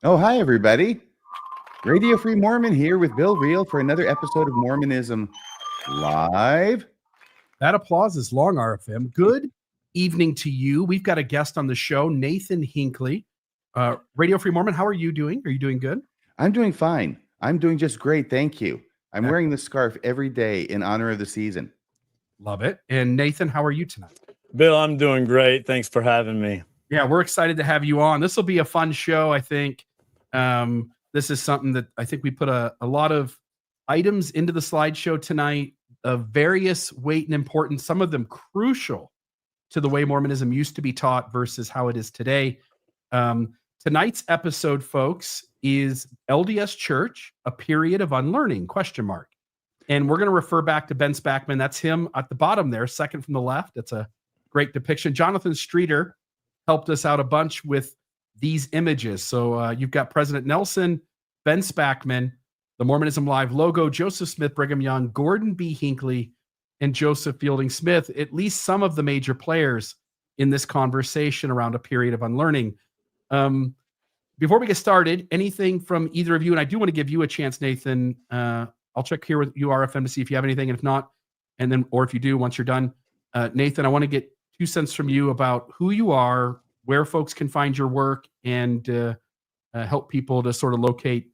Oh, hi, everybody. Radio Free Mormon here with Bill Reel for another episode of Mormonism Live. That applause is long, RFM. Good evening to you. We've got a guest on the show, Nathan Hinckley. Radio Free Mormon, how are you doing? Are you doing good? I'm doing fine. I'm doing just great. Thank you. I'm wearing the scarf every day in honor of the season. Love it. And Nathan, how are you tonight? Bill, I'm doing great. Thanks for having me. Yeah, we're excited to have you on. This will be a fun show, I think. This is something that I think we put a lot of items into the slideshow tonight of various weight and importance, some of them crucial to the way Mormonism used to be taught versus how it is today. Tonight's episode, folks, is LDS Church, a period of unlearning, ? And we're going to refer back to Ben Spackman. That's him at the bottom there, second from the left. That's a great depiction. Jonathan Streeter helped us out a bunch with these images. So you've got President Nelson, Ben Spackman, the Mormonism Live logo, Joseph Smith, Brigham Young, Gordon B. Hinckley, and Joseph Fielding Smith, at least some of the major players in this conversation around a period of unlearning. Before we get started, anything from either of you, and I do want to give you a chance, Nathan. I'll check here with you, RFM, to see if you have anything, and if not, and then, or if you do, once you're done. Nathan, I want to get 2 cents from you about who you are, where folks can find your work, and help people to sort of locate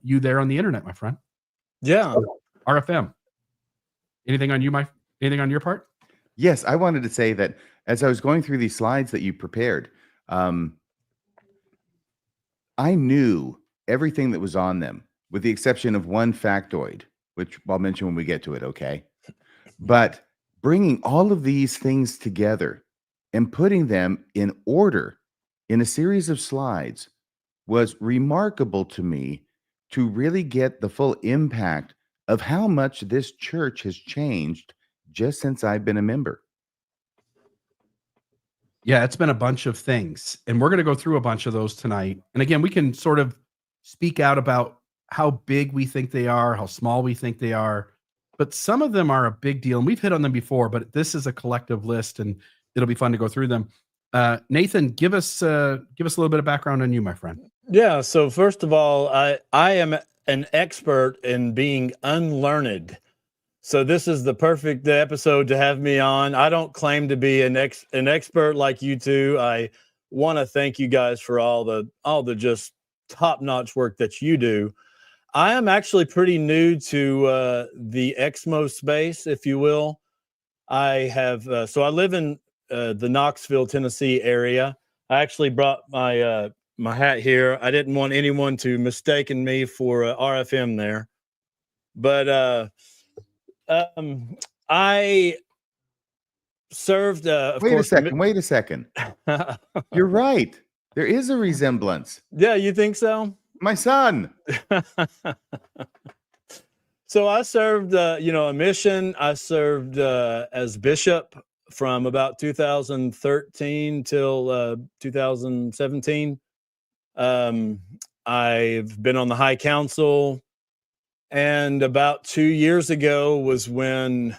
you there on the internet, my friend. Yeah. So, RFM. Anything on you, anything on your part? Yes, I wanted to say that as I was going through these slides that you prepared, I knew everything that was on them, with the exception of one factoid, which I'll mention when we get to it, okay? But bringing all of these things together and putting them in order in a series of slides was remarkable to me to really get the full impact of how much this church has changed just since I've been a member. Yeah, it's been a bunch of things, and we're going to go through a bunch of those tonight. And again, we can sort of speak out about how big we think they are, how small we think they are, but some of them are a big deal, and we've hit on them before, but this is a collective list, and it'll be fun to go through them. Nathan, give us a little bit of background on you, my friend. Yeah. So first of all, I am an expert in being unlearned. So this is the perfect episode to have me on. I don't claim to be an expert like you two. I want to thank you guys for all the just top-notch work that you do. I am actually pretty new to the Exmo space, if you will. I have so I live in the Knoxville, Tennessee area. I actually brought my my hat here. I didn't want anyone to mistaken me for RFM there, but I served. Wait a second. You're right. There is a resemblance. Yeah, you think so? My son. So I served, a mission. I served as bishop from about 2013 till 2017. I've been on the High Council, and about 2 years ago was when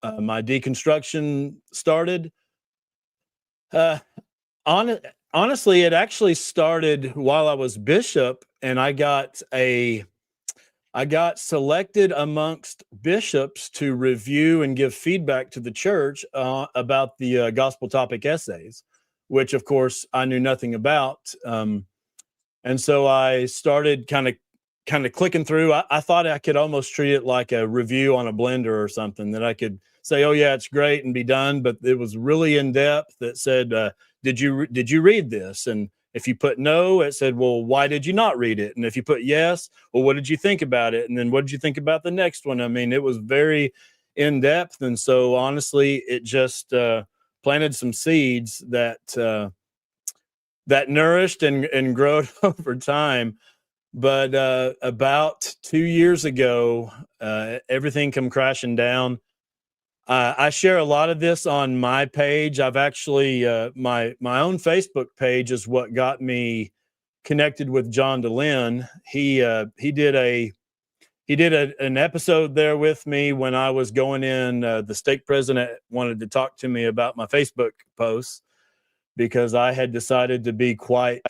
my deconstruction started. Honestly, it actually started while I was bishop, and I got selected amongst bishops to review and give feedback to the church about the gospel topic essays, which of course I knew nothing about. And so I started kind of clicking through. I thought I could almost treat it like a review on a blender or something, that I could say, oh yeah, it's great, and be done. But it was really in depth. That said, did you read this? And if you put no, it said, well, why did you not read it? And if you put yes, well, what did you think about it? And then what did you think about the next one? I mean, it was very in depth. And so honestly, it just planted some seeds that nourished and growed over time. But about 2 years ago, everything come crashing down. I share a lot of this on my page. I've actually my own Facebook page is what got me connected with John DeLynn. He did an episode there with me when I was going in. The stake president wanted to talk to me about my Facebook posts, because I had decided to be quite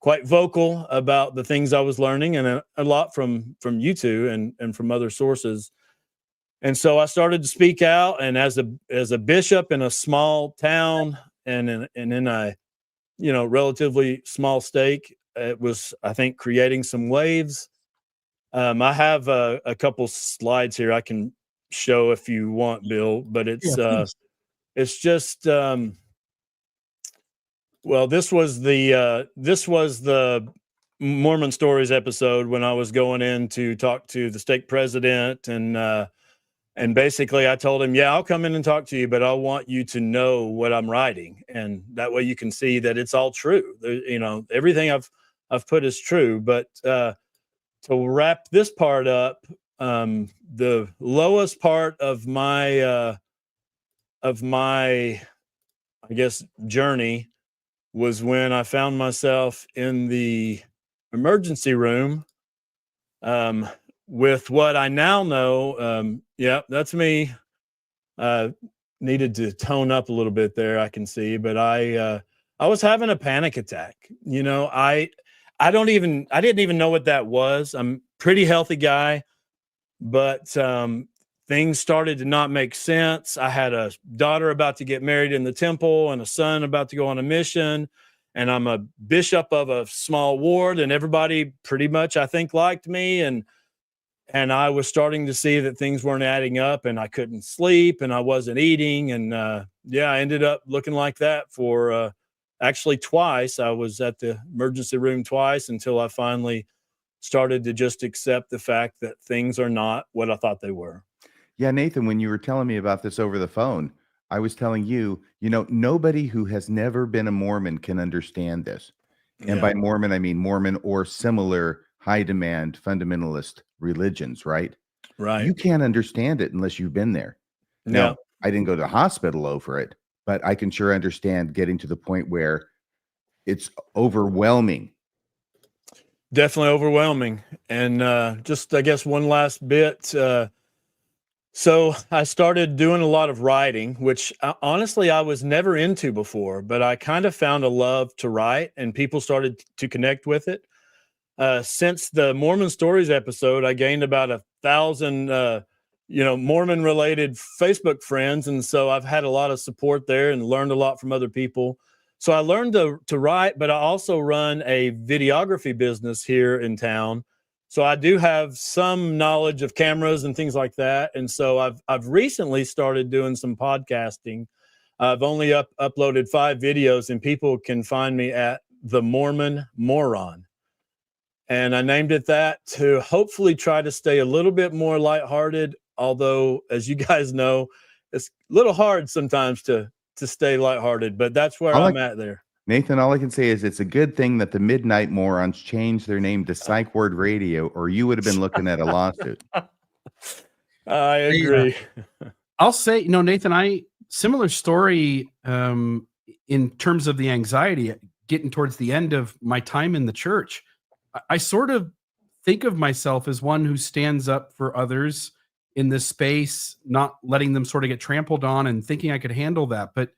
quite vocal about the things I was learning, and a lot from you two and from other sources. And so I started to speak out, and as a bishop in a small town and in a relatively small stake, it was, I think, creating some waves. I have a couple slides here I can show if you want, Bill, but it's just this was the Mormon Stories episode when I was going in to talk to the stake president, and basically I told him, yeah, I'll come in and talk to you, but I want you to know what I'm writing, and that way you can see that it's all true. Everything I've put is true. But to wrap this part up, the lowest part of my I guess journey was when I found myself in the emergency room with what I now know. Yeah, that's me. Needed to tone up a little bit there, I can see, but I was having a panic attack. I didn't even know what that was. I'm a pretty healthy guy, but things started to not make sense. I had a daughter about to get married in the temple and a son about to go on a mission, and I'm a bishop of a small ward, and everybody pretty much, I think, liked me, and I was starting to see that things weren't adding up, and I couldn't sleep, and I wasn't eating, and I ended up looking like that for actually twice. I was at the emergency room twice until I finally started to just accept the fact that things are not what I thought they were. Yeah, Nathan, when you were telling me about this over the phone, I was telling you, nobody who has never been a Mormon can understand this. And by Mormon, I mean Mormon or similar high demand fundamentalist religions, right? Right. You can't understand it unless you've been there. Now, I didn't go to the hospital over it, but I can sure understand getting to the point where it's overwhelming. Definitely overwhelming. And just, I guess, one last bit. So I started doing a lot of writing, which honestly I was never into before, but I kind of found a love to write, and people started to connect with it. Since the Mormon Stories episode, I gained about 1,000, Mormon related Facebook friends. And so I've had a lot of support there and learned a lot from other people. So I learned to write, but I also run a videography business here in town. So I do have some knowledge of cameras and things like that. And so I've recently started doing some podcasting. I've only uploaded 5 videos, and people can find me at The Mormon Moron. And I named it that to hopefully try to stay a little bit more lighthearted. Although, as you guys know, it's a little hard sometimes to stay lighthearted, but that's where I'm at there. Nathan, all I can say is it's a good thing that the Midnight Morons changed their name to Psych Word Radio, or you would have been looking at a lawsuit. I agree. I'll say, Nathan, similar story in terms of the anxiety getting towards the end of my time in the church. I sort of think of myself as one who stands up for others in this space, not letting them sort of get trampled on, and thinking I could handle that. But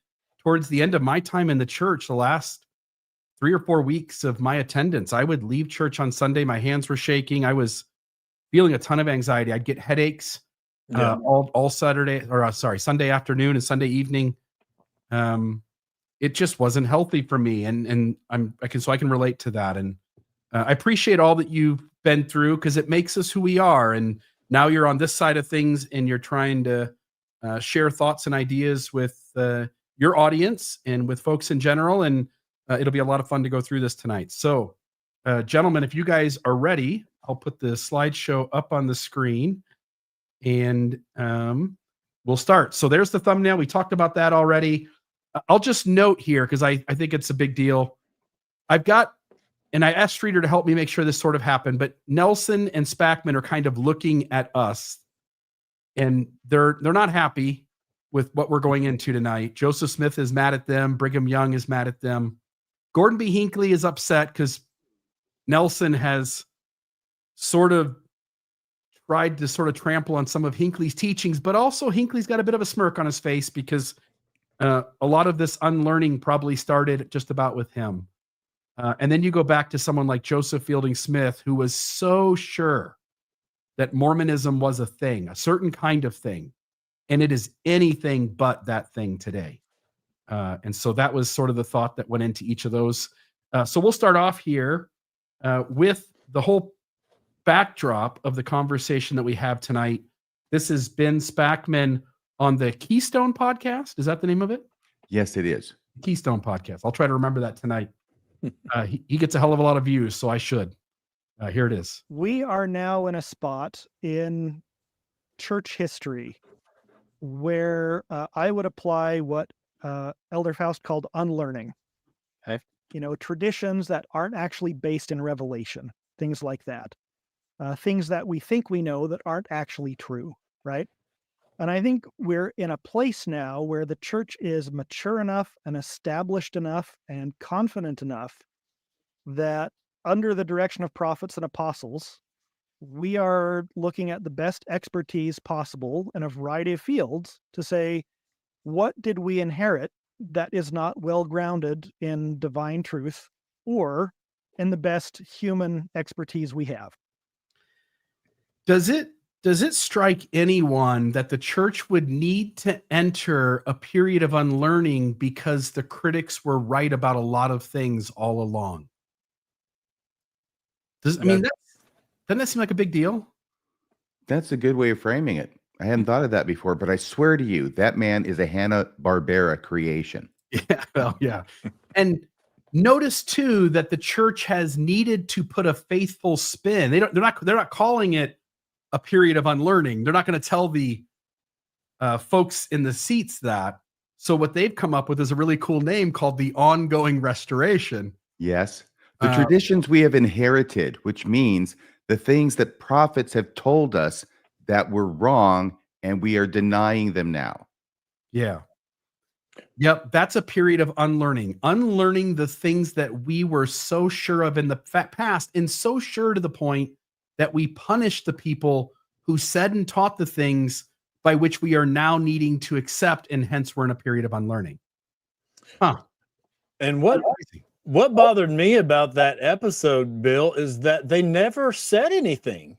towards the end of my time in the church, the last 3 or 4 weeks of my attendance, I would leave church on Sunday. My hands were shaking. I was feeling a ton of anxiety. I'd get headaches all Sunday afternoon and Sunday evening. It just wasn't healthy for me. And I can relate to that. And I appreciate all that you've been through, because it makes us who we are. And now you're on this side of things, and you're trying to share thoughts and ideas with your audience and with folks in general. And it'll be a lot of fun to go through this tonight. So, gentlemen, if you guys are ready, I'll put the slideshow up on the screen, and we'll start. So there's the thumbnail. We talked about that already. I'll just note here, because I think it's a big deal. And I asked Streeter to help me make sure this sort of happened, but Nelson and Spackman are kind of looking at us, and they're not happy with what we're going into tonight. Joseph Smith is mad at them. Brigham Young is mad at them. Gordon B. Hinckley is upset because Nelson has sort of tried to sort of trample on some of Hinckley's teachings, but also Hinckley's got a bit of a smirk on his face because a lot of this unlearning probably started just about with him. And then you go back to someone like Joseph Fielding Smith, who was so sure that Mormonism was a thing, a certain kind of thing, and it is anything but that thing today. And so that was sort of the thought that went into each of those. So we'll start off here with the whole backdrop of the conversation that we have tonight. This has been Spackman on the Keystone podcast. Is that the name of it? Yes, it is. Keystone podcast. I'll try to remember that tonight. He gets a hell of a lot of views, so I should. Here it is. We are now in a spot in church history where I would apply what Elder Faust called unlearning. Okay. Traditions that aren't actually based in revelation, things like that. Things that we think we know that aren't actually true, right? And I think we're in a place now where the church is mature enough and established enough and confident enough that under the direction of prophets and apostles, we are looking at the best expertise possible in a variety of fields to say, what did we inherit that is not well grounded in divine truth or in the best human expertise we have? Does it strike anyone that the church would need to enter a period of unlearning because the critics were right about a lot of things all along? Doesn't that seem like a big deal? That's a good way of framing it. I hadn't thought of that before, but I swear to you, that man is a Hanna-Barbera creation. Yeah, well, yeah. And notice too that the church has needed to put a faithful spin. They're not calling it a period of unlearning. They're not going to tell the folks in the seats that. So what they've come up with is a really cool name called the ongoing restoration. Yes. The traditions we have inherited, which means the things that prophets have told us that were wrong, and we are denying them now. Yeah. Yep. That's a period of unlearning. Unlearning the things that we were so sure of in the past, and so sure to the point that we punish the people who said and taught the things by which we are now needing to accept, and hence we're in a period of unlearning. Huh. And what bothered me about that episode, Bill, is that they never said anything.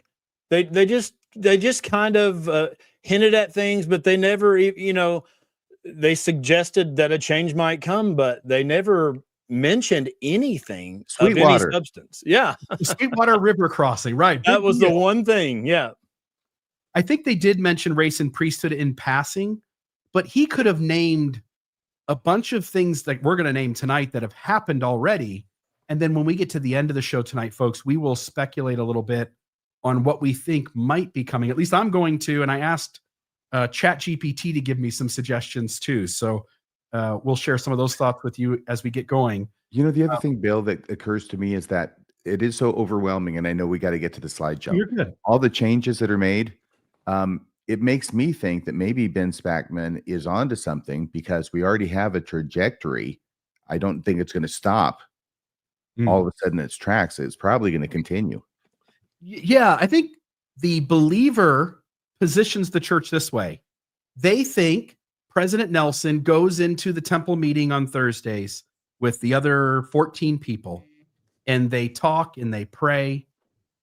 They just kind of hinted at things, but they never, they suggested that a change might come, but they never mentioned anything of any substance. Yeah. Sweetwater River crossing, right. That was the one thing. Yeah. I think they did mention race and priesthood in passing, but he could have named a bunch of things that we're going to name tonight that have happened already. And then when we get to the end of the show tonight, folks, we will speculate a little bit on what we think might be coming. At least I'm going to, and I asked ChatGPT to give me some suggestions too. So we'll share some of those thoughts with you as we get going. The other thing, Bill, that occurs to me is that it is so overwhelming, and I know we got to get to the slideshow. You're good. All the changes that are made, it makes me think that maybe Ben Spackman is onto something, because we already have a trajectory. I don't think it's going to stop all of a sudden its tracks. It's probably going to continue. Yeah, I think the believer positions the church this way. They think President Nelson goes into the temple meeting on Thursdays with the other 14 people, and they talk and they pray,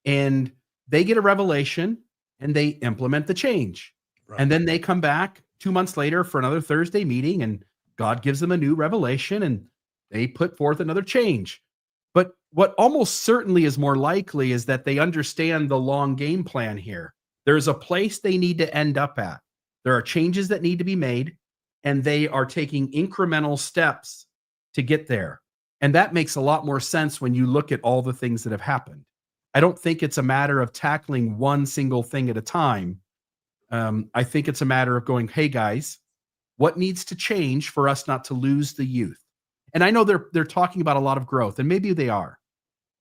and they get a revelation and they implement the change. Right. And then they come back 2 months later for another Thursday meeting, and God gives them a new revelation and they put forth another change. But what almost certainly is more likely is that they understand the long game plan here. There's a place they need to end up at. There are changes that need to be made, and they are taking incremental steps to get there. And that makes a lot more sense when you look at all the things that have happened. I don't think it's a matter of tackling one single thing at a time. I think it's a matter of going, hey guys, what needs to change for us not to lose the youth? And I know they're talking about a lot of growth, and maybe they are.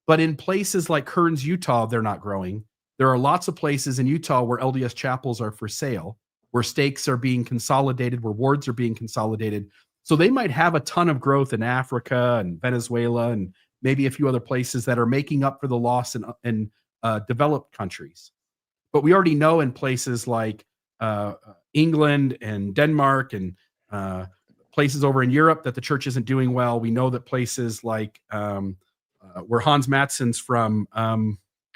But in places like Kearns, Utah, they're not growing. There are lots of places in Utah where LDS chapels are for sale, where stakes are being consolidated, where wards are being consolidated. So they might have a ton of growth in Africa and Venezuela and maybe a few other places that are making up for the loss in developed countries. But we already know in places like England and Denmark and places over in Europe that the church isn't doing well. We know that places like where Hans Mattsson's from.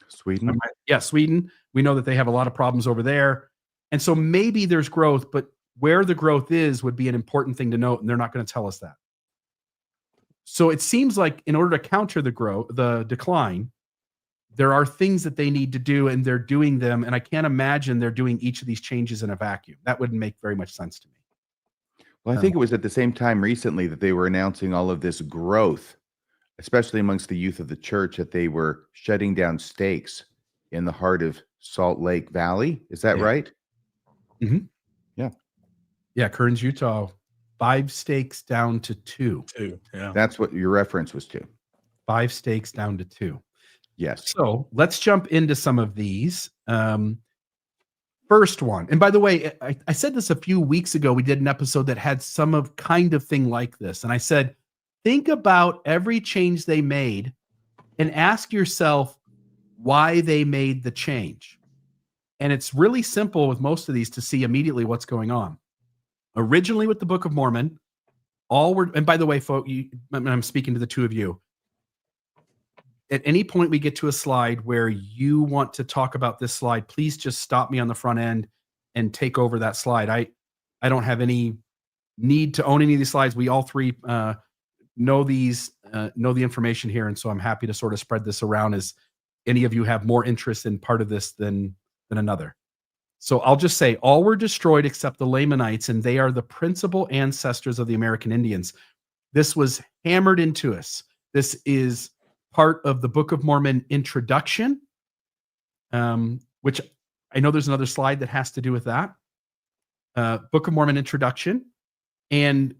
Sweden. Yeah, Sweden. We know that they have a lot of problems over there. And so maybe there's growth, but where the growth is would be an important thing to note, and they're not going to tell us that. So it seems like in order to counter the decline, there are things that they need to do, and they're doing them. And I can't imagine they're doing each of these changes in a vacuum. That wouldn't make very much sense to me. Well, I think it was at the same time recently that they were announcing all of this growth, especially amongst the youth of the church, that they were shutting down stakes in the heart of Salt Lake Valley. Is that Yeah. right? Mhm. Yeah. Yeah, Kearns, Utah, 5 stakes down to 2. 2. Yeah. That's what your reference was to. 5 stakes down to 2. Yes. So let's jump into some of these. First one, and by the way, I said this a few weeks ago. We did an episode that had some of kind of thing like this, and I said, think about every change they made and ask yourself why they made the change. And it's really simple with most of these to see immediately what's going on. Originally with the Book of Mormon, and by the way, folks, I'm speaking to the two of you. At any point we get to a slide where you want to talk about this slide, please just stop me on the front end and take over that slide. I don't have any need to own any of these slides. We all three know the information here, and so I'm happy to sort of spread this around as any of you have more interest in part of this than another. So I'll just say all were destroyed except the Lamanites, and they are the principal ancestors of the American Indians. This was hammered into us. This is part of the Book of Mormon introduction, which I know there's another slide that has to do with that. Book of Mormon introduction. And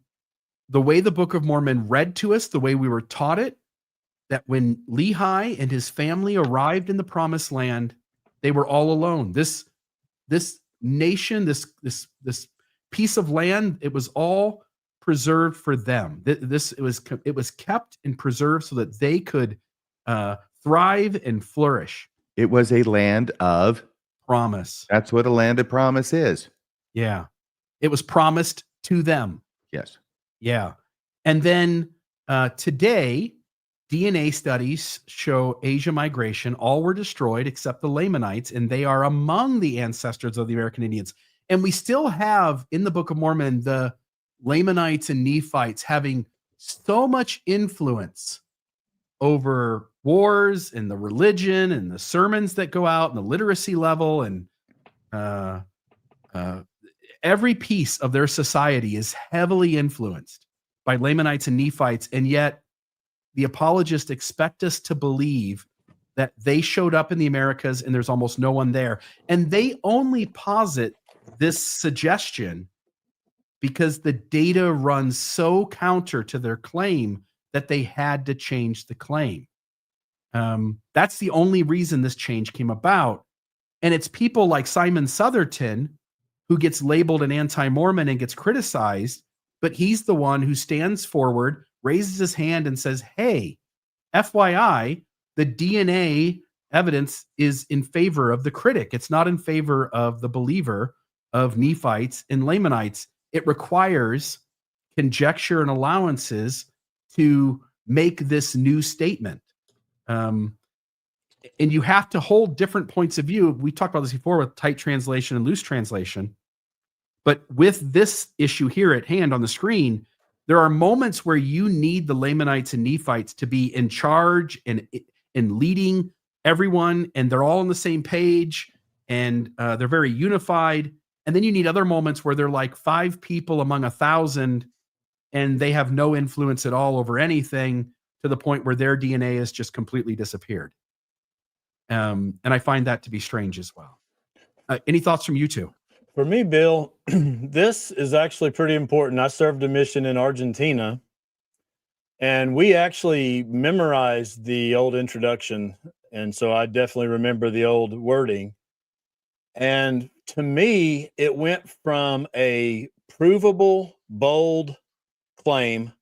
the way the Book of Mormon read to us, the way we were taught it, that when Lehi and his family arrived in the Promised Land, they were all alone. This nation, this piece of land, it was all preserved for them. It was kept and preserved so that they could thrive and flourish. It was a land of Promise. That's what a land of promise is. Yeah. It was promised to them. Yes. Yeah. And then today, DNA studies show Asia migration. All were destroyed except the Lamanites, and they are among the ancestors of the American Indians. And we still have in the Book of Mormon the Lamanites and Nephites having so much influence over wars and the religion and the sermons that go out and the literacy level, and every piece of their society is heavily influenced by Lamanites and Nephites. And yet the apologists expect us to believe that they showed up in the Americas and there's almost no one there. And they only posit this suggestion because the data runs so counter to their claim that they had to change the claim. That's the only reason this change came about. And it's people like Simon Southerton who gets labeled an anti-Mormon and gets criticized, but he's the one who stands forward, raises his hand and says, hey, FYI, the DNA evidence is in favor of the critic. It's not in favor of the believer of Nephites and Lamanites. It requires conjecture and allowances to make this new statement. And you have to hold different points of view. We talked about this before with tight translation and loose translation. But with this issue here at hand on the screen, there are moments where you need the Lamanites and Nephites to be in charge and leading everyone, and they're all on the same page, and they're very unified. And then you need other moments where they're like 5 people among 1,000, and they have no influence at all over anything to the point where their DNA has just completely disappeared. And I find that to be strange as well. Any thoughts from you two? For me, Bill, this is actually pretty important. I served a mission in Argentina, and we actually memorized the old introduction. And so I definitely remember the old wording. And to me, it went from a provable, bold claim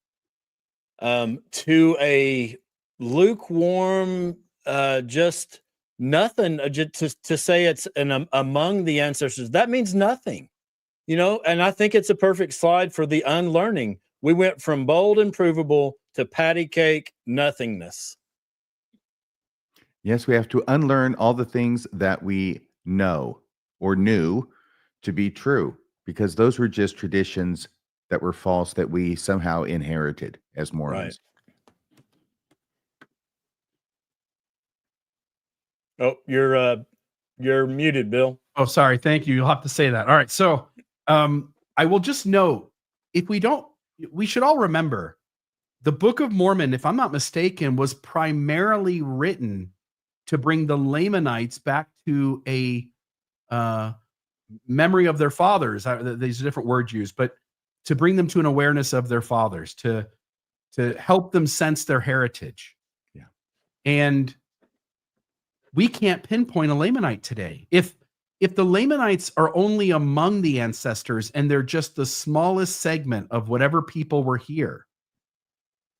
to a lukewarm, just nothing, to say it's among the ancestors. That means nothing, and I think it's a perfect slide for the unlearning. We went from bold and provable to patty cake nothingness. Yes, we have to unlearn all the things that we know or knew to be true, because those were just traditions that were false that we somehow inherited as Mormons. Oh, you're muted, Bill. Oh, sorry. Thank you. You'll have to say that. All right. So I will just note, we should all remember the Book of Mormon, if I'm not mistaken, was primarily written to bring the Lamanites back to a memory of their fathers. These are different words used, but to bring them to an awareness of their fathers, to help them sense their heritage. Yeah. And we can't pinpoint a Lamanite today. If the Lamanites are only among the ancestors and they're just the smallest segment of whatever people were here,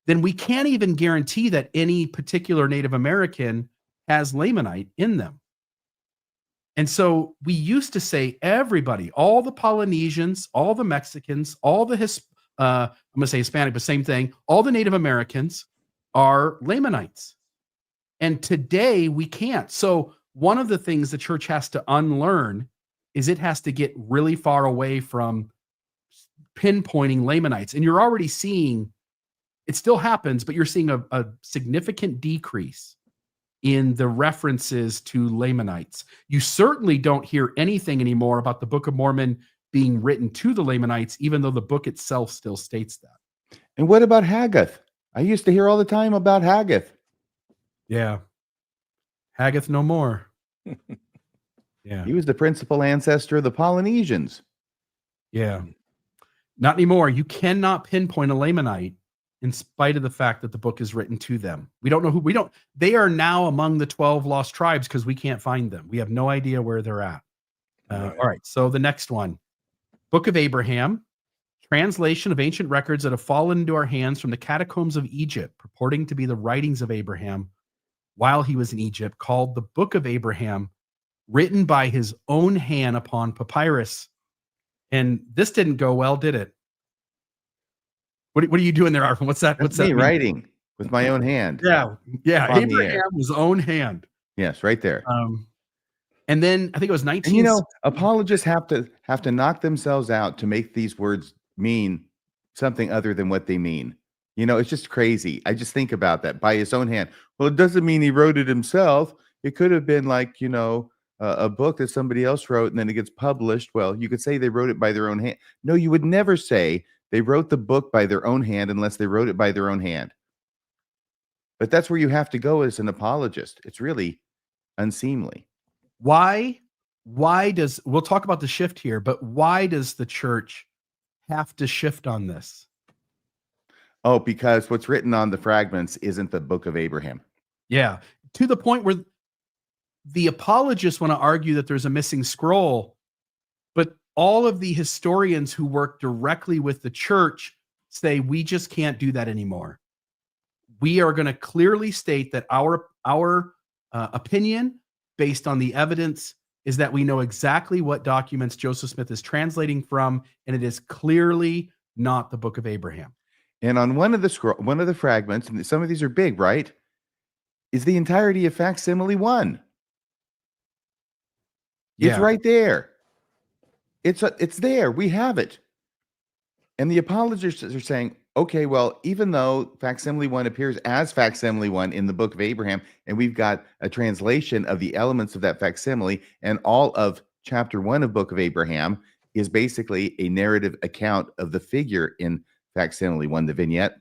then we can't even guarantee that any particular Native American has Lamanite in them. And so we used to say everybody, all the Polynesians, all the Mexicans, all the I'm going to say Hispanic, but same thing, all the Native Americans are Lamanites. And today we can't. So one of the things the church has to unlearn is it has to get really far away from pinpointing Lamanites. And you're already seeing, it still happens, but you're seeing a significant decrease in the references to Lamanites. You certainly don't hear anything anymore about the Book of Mormon being written to the Lamanites, even though the book itself still states that. And what about Haggath? I used to hear all the time about Haggath. Yeah. Haggath no more. Yeah. He was the principal ancestor of the Polynesians. Yeah. Not anymore. You cannot pinpoint a Lamanite in spite of the fact that the book is written to them. We don't know they are now among the 12 lost tribes because we can't find them. We have no idea where they're at. Right. All right. So the next one, Book of Abraham, translation of ancient records that have fallen into our hands from the catacombs of Egypt, purporting to be the writings of Abraham while he was in Egypt, called the Book of Abraham, written by his own hand upon papyrus. And this didn't go well, did it? What are you doing there, Arvin? What's that? That's me writing with my own hand. Yeah. On the air. Abraham, his own hand. Yes, right there. And then I think it was 19. And you know, apologists have to knock themselves out to make these words mean something other than what they mean. You know, it's just crazy. I just think about that, by his own hand. Well, it doesn't mean he wrote it himself. It could have been like, you know, a book that somebody else wrote and then it gets published. Well, you could say they wrote it by their own hand. No, you would never say they wrote the book by their own hand unless they wrote it by their own hand. But that's where you have to go as an apologist. It's really unseemly. Why does, we'll talk about the shift here, but why does the church have to shift on this? Oh, because what's written on the fragments isn't the Book of Abraham. Yeah. To the point where the apologists want to argue that there's a missing scroll, but all of the historians who work directly with the church say we just can't do that anymore. We are going to clearly state that our opinion, based on the evidence, is that we know exactly what documents Joseph Smith is translating from, and it is clearly not the Book of Abraham. And on one of the fragments, and some of these are big, right, is the entirety of facsimile 1. It's right there. It's there. We have it. And the apologists are saying, okay, well, even though facsimile 1 appears as facsimile 1 in the Book of Abraham, and we've got a translation of the elements of that facsimile, and all of chapter 1 of Book of Abraham is basically a narrative account of the figure in facsimile 1, the vignette.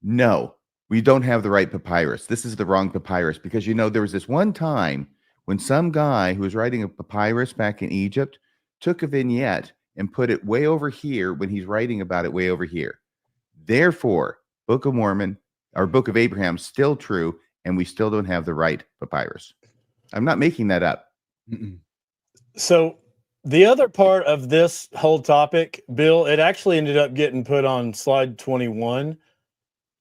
No, we don't have the right papyrus. This is the wrong papyrus, because, you know, there was this one time when some guy who was writing a papyrus back in Egypt took a vignette and put it way over here when he's writing about it way over here. Therefore, Book of Mormon or Book of Abraham still true, and we still don't have the right papyrus. I'm not making that up. Mm-mm. So the other part of this whole topic, Bill, it actually ended up getting put on slide 21,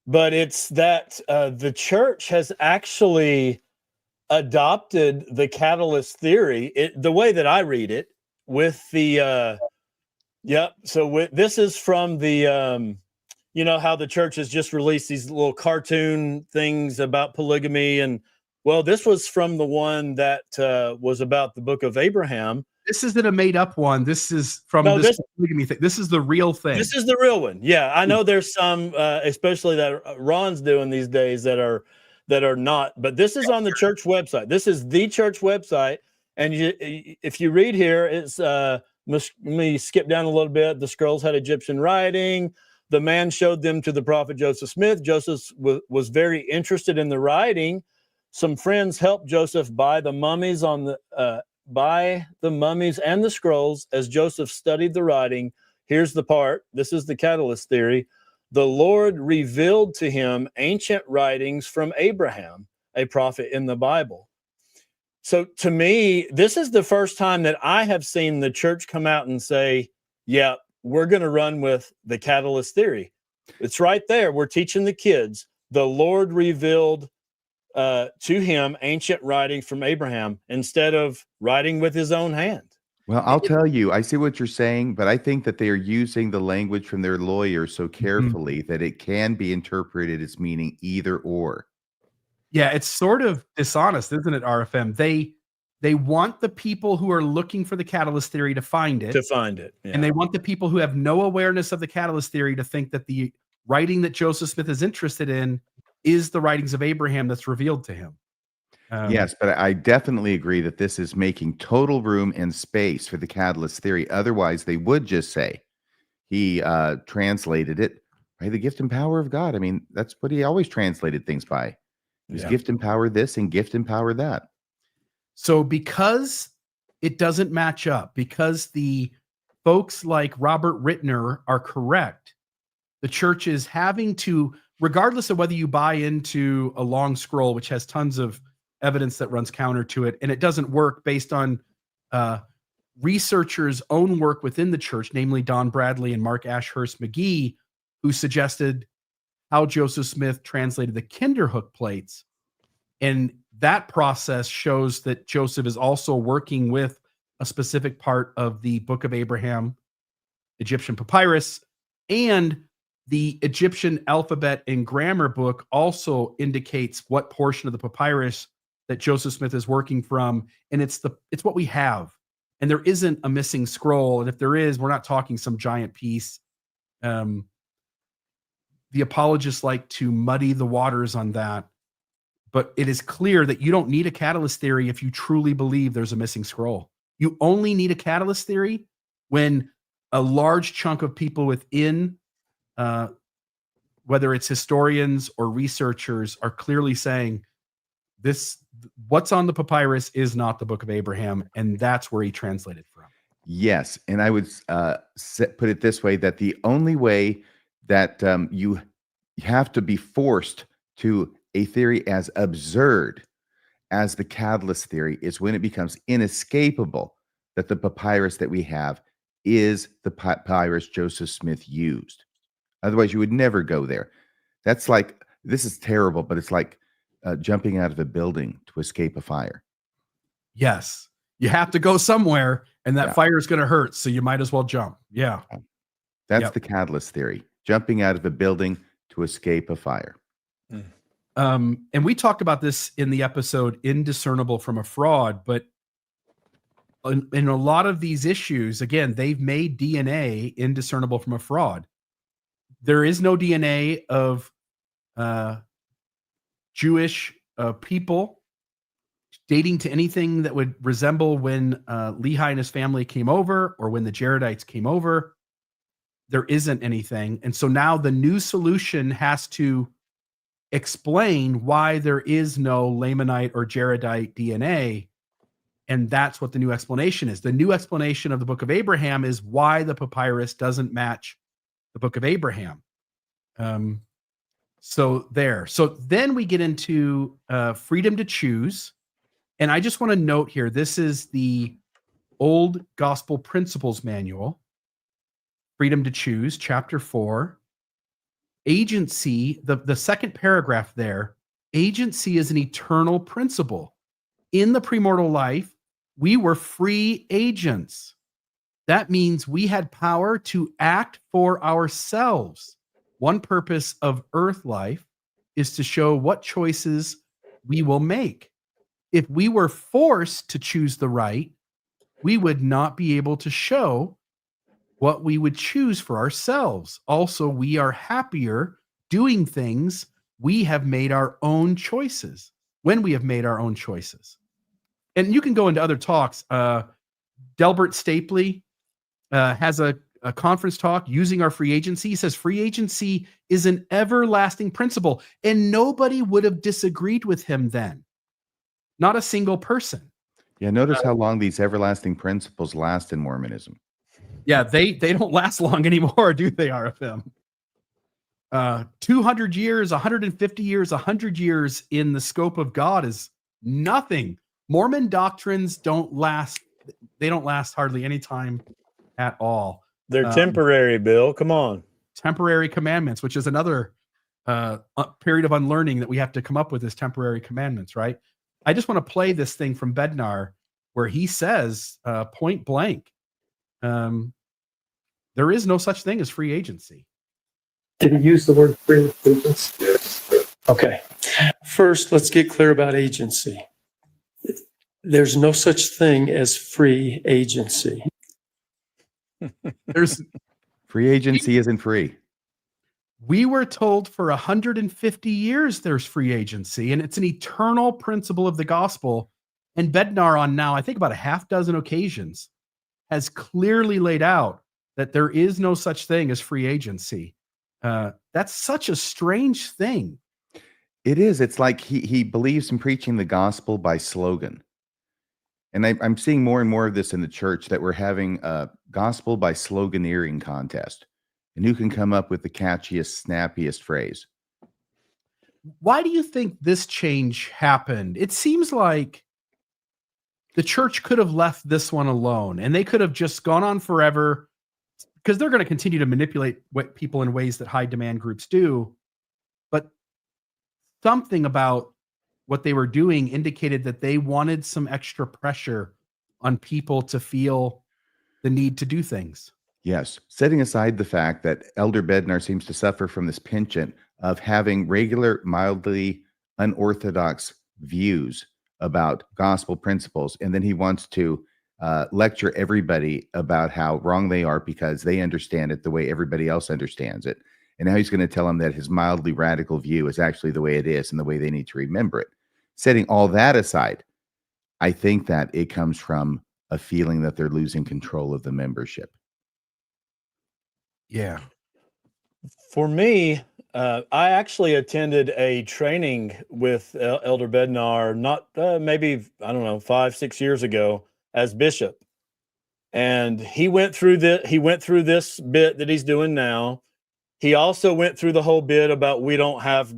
but it's that the church has actually adopted the catalyst theory, the way that I read it, with the, this is from the you know, how the church has just released these little cartoon things about polygamy. And well, this was from the one that was about the book of Abraham. This isn't a made up one. This is from this polygamy thing. This is the real thing. This is the real one. Yeah, I know there's some, especially that Ron's doing these days that are not. But this is on the church website. This is the church website, and if you read here, it's let me skip down a little bit. The scrolls had Egyptian writing. The man showed them to the prophet Joseph Smith. Joseph was very interested in the writing. Some friends helped Joseph buy the mummies and the scrolls. As Joseph studied the writing, here's the part. This is the catalyst theory. The Lord revealed to him ancient writings from Abraham, a prophet in the Bible. So to me, this is the first time that I have seen the church come out and say, yeah, we're going to run with the catalyst theory. It's right there. We're teaching the kids. The Lord revealed to him ancient writing from Abraham instead of writing with his own hand. Well, I'll tell you, I see what you're saying, but I think that they are using the language from their lawyer so carefully that it can be interpreted as meaning either or. Yeah, it's sort of dishonest, isn't it, RFM? They want the people who are looking for the catalyst theory to find it. Yeah. And they want the people who have no awareness of the catalyst theory to think that the writing that Joseph Smith is interested in is the writings of Abraham that's revealed to him. Yes, but I definitely agree that this is making total room and space for the catalyst theory. Otherwise, they would just say he translated it by the gift and power of God. I mean, that's what he always translated things by. His gift and power this and gift and power that. So because it doesn't match up, because the folks like Robert Rittner are correct, the church is having to, regardless of whether you buy into a long scroll, which has tons of evidence that runs counter to it, and it doesn't work based on researchers' own work within the church, namely Don Bradley and Mark Ashurst McGee, who suggested how Joseph Smith translated the Kinderhook plates. And that process shows that Joseph is also working with a specific part of the Book of Abraham, Egyptian papyrus, and the Egyptian alphabet and grammar book also indicates what portion of the papyrus that Joseph Smith is working from. And it's what we have. And there isn't a missing scroll. And if there is, we're not talking some giant piece. The apologists like to muddy the waters on that. But it is clear that you don't need a catalyst theory if you truly believe there's a missing scroll. You only need a catalyst theory when a large chunk of people within, whether it's historians or researchers, are clearly saying what's on the papyrus is not the Book of Abraham, and that's where he translated from. Yes, and I would put it this way, that the only way that you have to be forced to a theory as absurd as the catalyst theory is when it becomes inescapable that the papyrus that we have is the papyrus Joseph Smith used. Otherwise, you would never go there. That's like, this is terrible, but it's like jumping out of a building to escape a fire. Yes, you have to go somewhere, and that fire is going to hurt, so you might as well jump. Yeah. That's the catalyst theory, jumping out of a building to escape a fire. And we talked about this in the episode Indiscernible from a Fraud, but in a lot of these issues, again, they've made DNA indiscernible from a fraud. There is no DNA of Jewish people dating to anything that would resemble when Lehi and his family came over or when the Jaredites came over. There isn't anything. And so now the new solution has to explain why there is no Lamanite or Jaredite DNA. And that's what the new explanation is. The new explanation of the Book of Abraham is why the papyrus doesn't match the Book of Abraham. So then we get into freedom to choose. And I just want to note here, this is the Old Gospel Principles Manual, Freedom to Choose, Chapter 4. Agency, the second paragraph there, agency is an eternal principle. In the premortal life, we were free agents. That means we had power to act for ourselves. One purpose of earth life is to show what choices we will make. If we were forced to choose the right, we would not be able to show what we would choose for ourselves. Also, we are happier doing things we have made our own choices, when we have made our own choices. And you can go into other talks. Delbert Stapley has a conference talk using our free agency. He says free agency is an everlasting principle, and nobody would have disagreed with him then. Not a single person. Yeah, notice how long these everlasting principles last in Mormonism. Yeah, they don't last long anymore, do they, RFM? 200 years, 150 years, 100 years in the scope of God is nothing. Mormon doctrines don't last. They don't last hardly any time at all. They're temporary, Bill. Come on. Temporary commandments, which is another period of unlearning that we have to come up with, is temporary commandments, right? I just want to play this thing from Bednar where he says point blank, there is no such thing as free agency. Did he use the word free agency? Yes. Okay. First, let's get clear about agency. There's no such thing as free agency. There's Free agency isn't free. We were told for 150 years there's free agency, and it's an eternal principle of the gospel. And Bednar, on now, I think about a half dozen occasions, has clearly laid out that there is no such thing as free agency. That's such a strange thing. It is. It's like he believes in preaching the gospel by slogan. And I'm seeing more and more of this in the church, that we're having a gospel by sloganeering contest. And who can come up with the catchiest, snappiest phrase? Why do you think this change happened? It seems like the church could have left this one alone, and they could have just gone on forever, because they're going to continue to manipulate what people in ways that high demand groups do. But something about what they were doing indicated that they wanted some extra pressure on people to feel the need to do things. Yes. Setting aside the fact that Elder Bednar seems to suffer from this penchant of having regular, mildly unorthodox views about gospel principles, and then he wants to lecture everybody about how wrong they are because they understand it the way everybody else understands it. And now he's going to tell them that his mildly radical view is actually the way it is and the way they need to remember it. Setting all that aside, I think that it comes from a feeling that they're losing control of the membership. Yeah. For me, I actually attended a training with Elder Bednar, not maybe, I don't know, 5-6 years ago as bishop. And he went through this bit that he's doing now. He also went through the whole bit about we don't have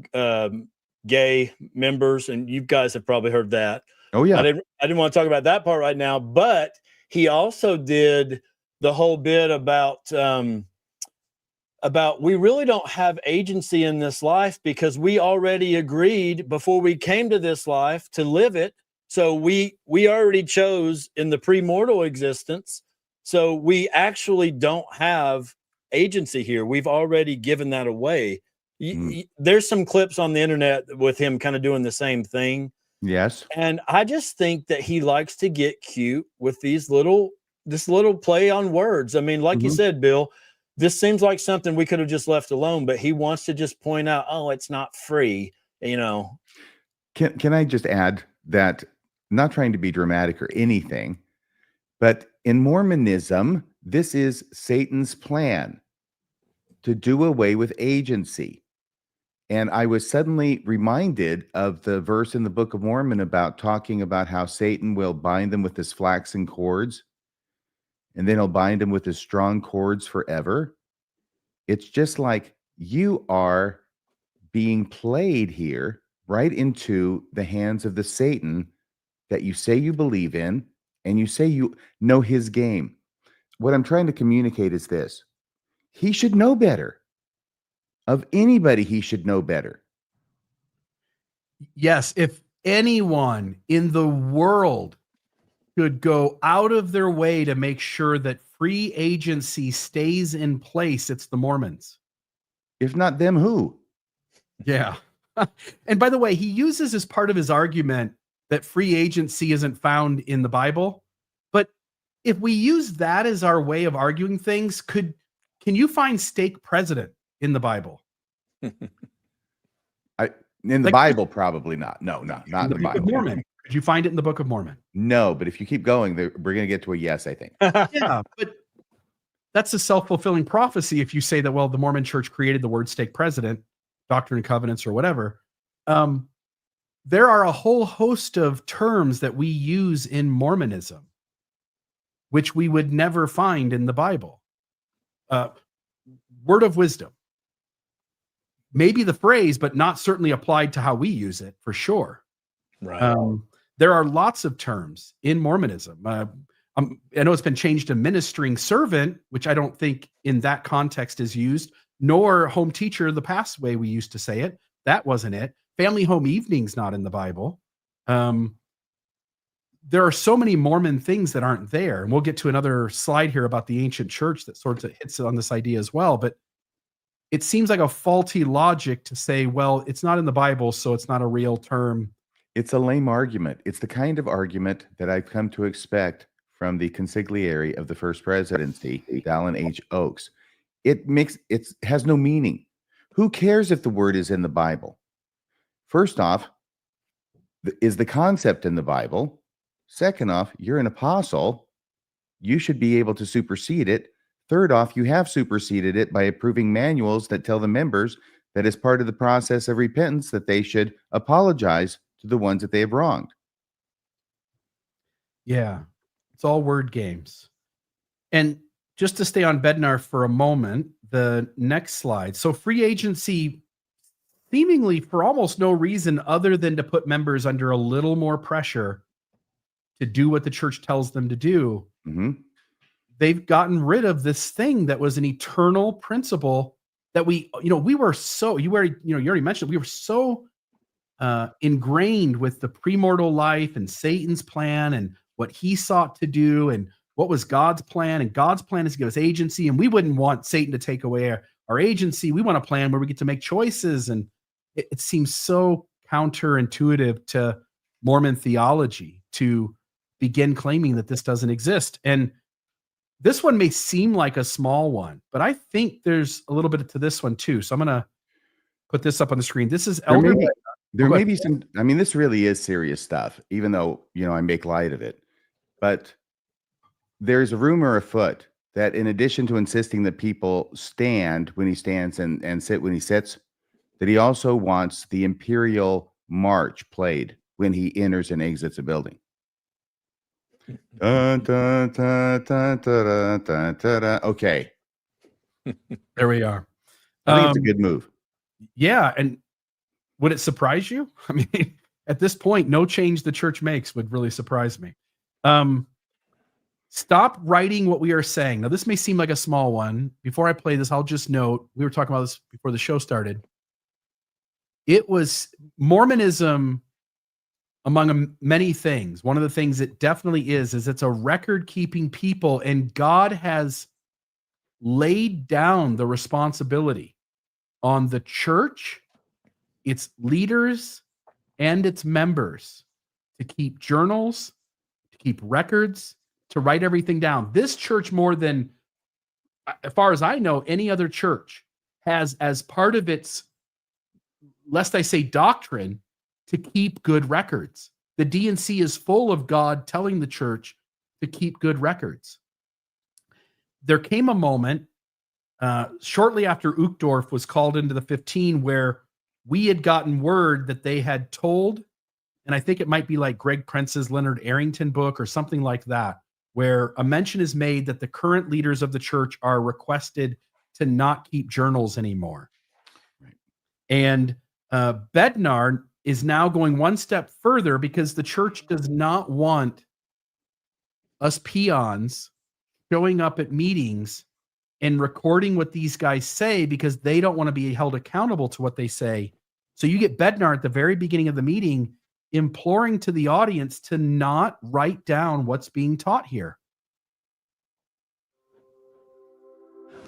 gay members, and you guys have probably heard that. Oh yeah. I didn't want to talk about that part right now, but he also did the whole bit about we really don't have agency in this life because we already agreed before we came to this life to live it. So we already chose in the premortal existence. So we actually don't have agency here. We've already given that away. There's some clips on the internet with him kind of doing the same thing. Yes. And I just think that he likes to get cute with this little play on words. I mean, like you said, Bill, this seems like something we could have just left alone, but he wants to just point out, oh, it's not free, you know. Can I just add that, not trying to be dramatic or anything, but in Mormonism, this is Satan's plan to do away with agency. And I was suddenly reminded of the verse in the Book of Mormon about talking about how Satan will bind them with his flaxen cords, and then he'll bind them with his strong cords forever. It's just like you are being played here right into the hands of the Satan that you say you believe in, and you say you know his game. What I'm trying to communicate is this: he should know better. Of anybody, he should know better. Yes, if anyone in the world could go out of their way to make sure that free agency stays in place, it's the Mormons. If not them, who? Yeah. And by the way, he uses as part of his argument that free agency isn't found in the Bible. But if we use that as our way of arguing things, can you find stake president in the Bible? In the Bible, probably not. No, not in the Book of Bible. Mormon. Could you find it in the Book of Mormon? No, but if you keep going, we're going to get to a yes, I think. Yeah, but that's a self-fulfilling prophecy if you say that, well, the Mormon church created the word stake president, Doctrine and Covenants or whatever. There are a whole host of terms that we use in Mormonism, which we would never find in the Bible. Word of wisdom. Maybe the phrase, but not certainly applied to how we use it, for sure. Right. There are lots of terms in Mormonism. I know it's been changed to ministering servant, which I don't think in that context is used, nor home teacher, the past way we used to say it. That wasn't it. Family home evening's not in the Bible. There are so many Mormon things that aren't there. And we'll get to another slide here about the ancient church that sort of hits on this idea as well. But it seems like a faulty logic to say, well, it's not in the Bible, so it's not a real term. It's a lame argument. It's the kind of argument that I've come to expect from the consigliere of the First Presidency, Dallin H. Oaks. It has no meaning. Who cares if the word is in the Bible? First off, is the concept in the Bible? Second off, you're an apostle. You should be able to supersede it. Third off, you have superseded it by approving manuals that tell the members that as part of the process of repentance that they should apologize to the ones that they have wronged. Yeah, it's all word games. And just to stay on Bednar for a moment, the next slide. So free agency, seemingly for almost no reason other than to put members under a little more pressure to do what the church tells them to do. Mm-hmm. They've gotten rid of this thing that was an eternal principle that we were so, you already mentioned, we were so ingrained with the premortal life and Satan's plan and what he sought to do and what was God's plan. And God's plan is to give us agency. And we wouldn't want Satan to take away our agency. We want a plan where we get to make choices. And it seems so counterintuitive to Mormon theology to begin claiming that this doesn't exist. And this one may seem like a small one, but I think there's a little bit to this one too. So I'm going to put this up on the screen. This is There may be some, I mean, this really is serious stuff, even though, I make light of it. But there's a rumor afoot that in addition to insisting that people stand when he stands and sit when he sits, that he also wants the imperial march played when he enters and exits a building. Dun, dun, dun, dun, dun, dun, dun, dun. Okay. There we are. I think it's a good move. Yeah. And would it surprise you? I mean, at this point, no change the church makes would really surprise me. Stop writing what we are saying. Now, this may seem like a small one. Before I play this, I'll just note, we were talking about this before the show started. It was Mormonism, among many things. One of the things it definitely is it's a record-keeping people, and God has laid down the responsibility on the church, its leaders, and its members to keep journals, to keep records, to write everything down. This church, more than, as far as I know, any other church, has as part of its, lest I say doctrine, to keep good records. The D&C is full of God telling the church to keep good records. There came a moment shortly after Uchtdorf was called into the 15 where we had gotten word that they had told, and I think it might be like Greg Prince's Leonard Arrington book or something like that, where a mention is made that the current leaders of the church are requested to not keep journals anymore. Right. And Bednar is now going one step further because the church does not want us peons showing up at meetings and recording what these guys say because they don't want to be held accountable to what they say. So you get Bednar at the very beginning of the meeting imploring to the audience to not write down what's being taught here.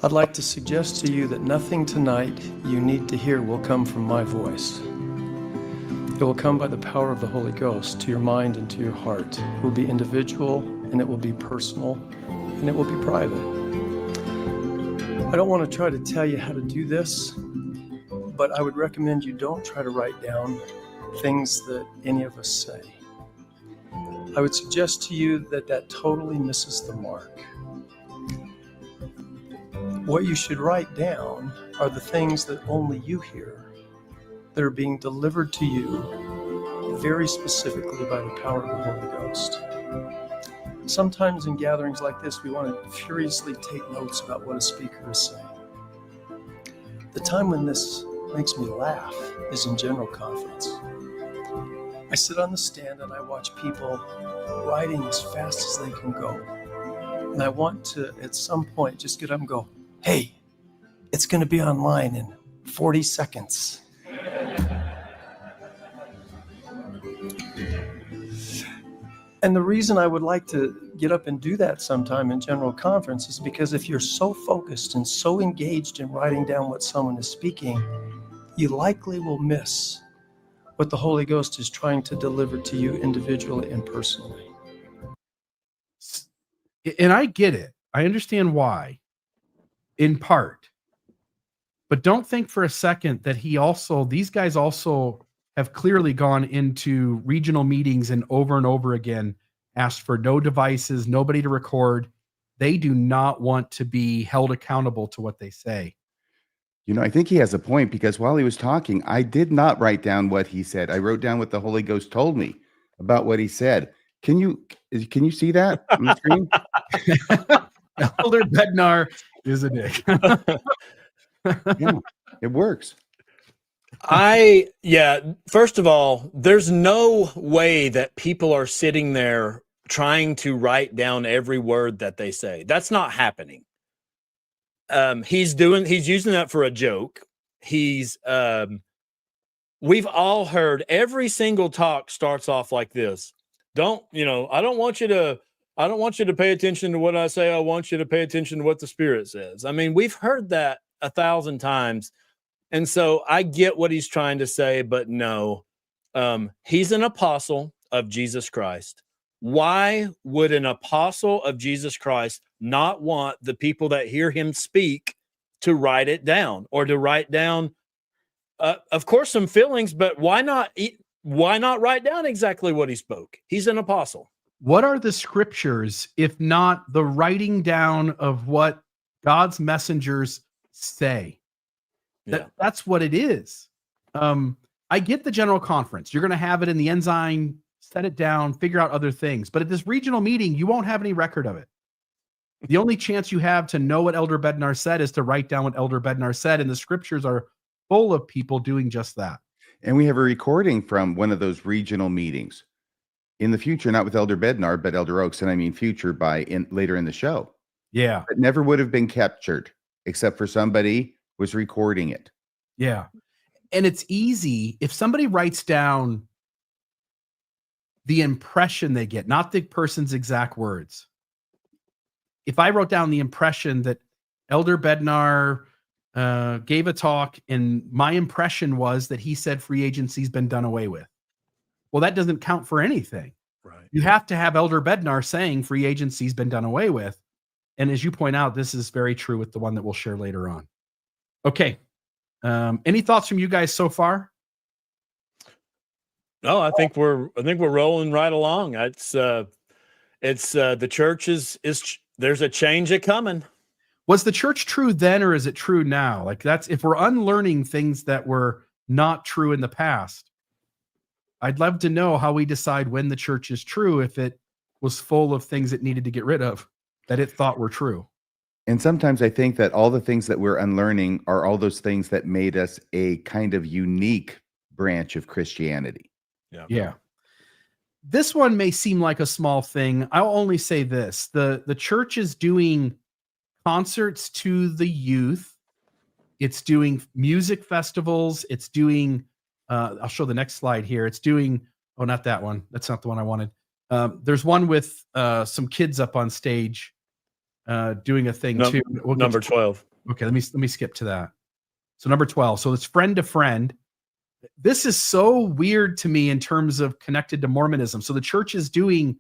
I'd like to suggest to you that nothing tonight you need to hear will come from my voice. It will come by the power of the Holy Ghost to your mind and to your heart. It will be individual, and it will be personal, and it will be private. I don't want to try to tell you how to do this, but I would recommend you don't try to write down things that any of us say. I would suggest to you that that totally misses the mark. What you should write down are the things that only you hear, that are being delivered to you very specifically by the power of the Holy Ghost. Sometimes in gatherings like this, we want to furiously take notes about what a speaker is saying. The time when this makes me laugh is in general conference. I sit on the stand and I watch people writing as fast as they can go. And I want to, at some point, just get up and go, hey, it's going to be online in 40 seconds. And the reason I would like to get up and do that sometime in general conference is because if you're so focused and so engaged in writing down what someone is speaking, you likely will miss what the Holy Ghost is trying to deliver to you individually and personally. And I get it. I understand why, in part. But don't think for a second that these guys also have clearly gone into regional meetings and over again asked for no devices, nobody to record. They do not want to be held accountable to what they say. You know, I think he has a point, because while he was talking, I did not write down what he said. I wrote down what the Holy Ghost told me about what he said. Can you see that on the screen? Elder Bednar is a dick. Yeah, it works. First of all, there's no way that people are sitting there trying to write down every word that they say. That's not happening. He's using that for a joke. We've all heard every single talk starts off like this. I don't want you to pay attention to what I say. I want you to pay attention to what the Spirit says. I mean, we've heard that 1,000 times. And so I get what he's trying to say, but no, he's an apostle of Jesus Christ. Why would an apostle of Jesus Christ not want the people that hear him speak to write it down, or to write down, of course, some feelings, but why not write down exactly what he spoke? He's an apostle. What are the scriptures, if not the writing down of what God's messengers say? That's what it is. I get the general conference. You're going to have it in the ensign, set it down, figure out other things. But at this regional meeting, you won't have any record of it. The only chance you have to know what Elder Bednar said is to write down what Elder Bednar said. And the scriptures are full of people doing just that. And we have a recording from one of those regional meetings in the future, not with Elder Bednar, but Elder Oaks. And I mean future later in the show. Yeah. It never would have been captured except for somebody was recording it. Yeah. And it's easy if somebody writes down the impression they get, not the person's exact words. If I wrote down the impression that Elder Bednar gave a talk and my impression was that he said free agency's been done away with, well, that doesn't count for anything. Right. You have to have Elder Bednar saying free agency's been done away with. And as you point out, this is very true with the one that we'll share later on. Okay. Any thoughts from you guys so far? No, I think we're rolling right along. It's the church is there's a change coming. Was the church true then, or is it true now? Like, that's, if we're unlearning things that were not true in the past, I'd love to know how we decide when the church is true, if it was full of things it needed to get rid of that it thought were true. And sometimes I think that all the things that we're unlearning are all those things that made us a kind of unique branch of Christianity. Yeah. This one may seem like a small thing. I'll only say this. The church is doing concerts to the youth. It's doing music festivals. It's doing, I'll show the next slide here. It's doing, oh, not that one. That's not the one I wanted. There's one with some kids up on stage doing a thing too. Number 12. Okay, let me skip to that. So number 12. So it's friend to friend. This is so weird to me in terms of connected to Mormonism. So the church is doing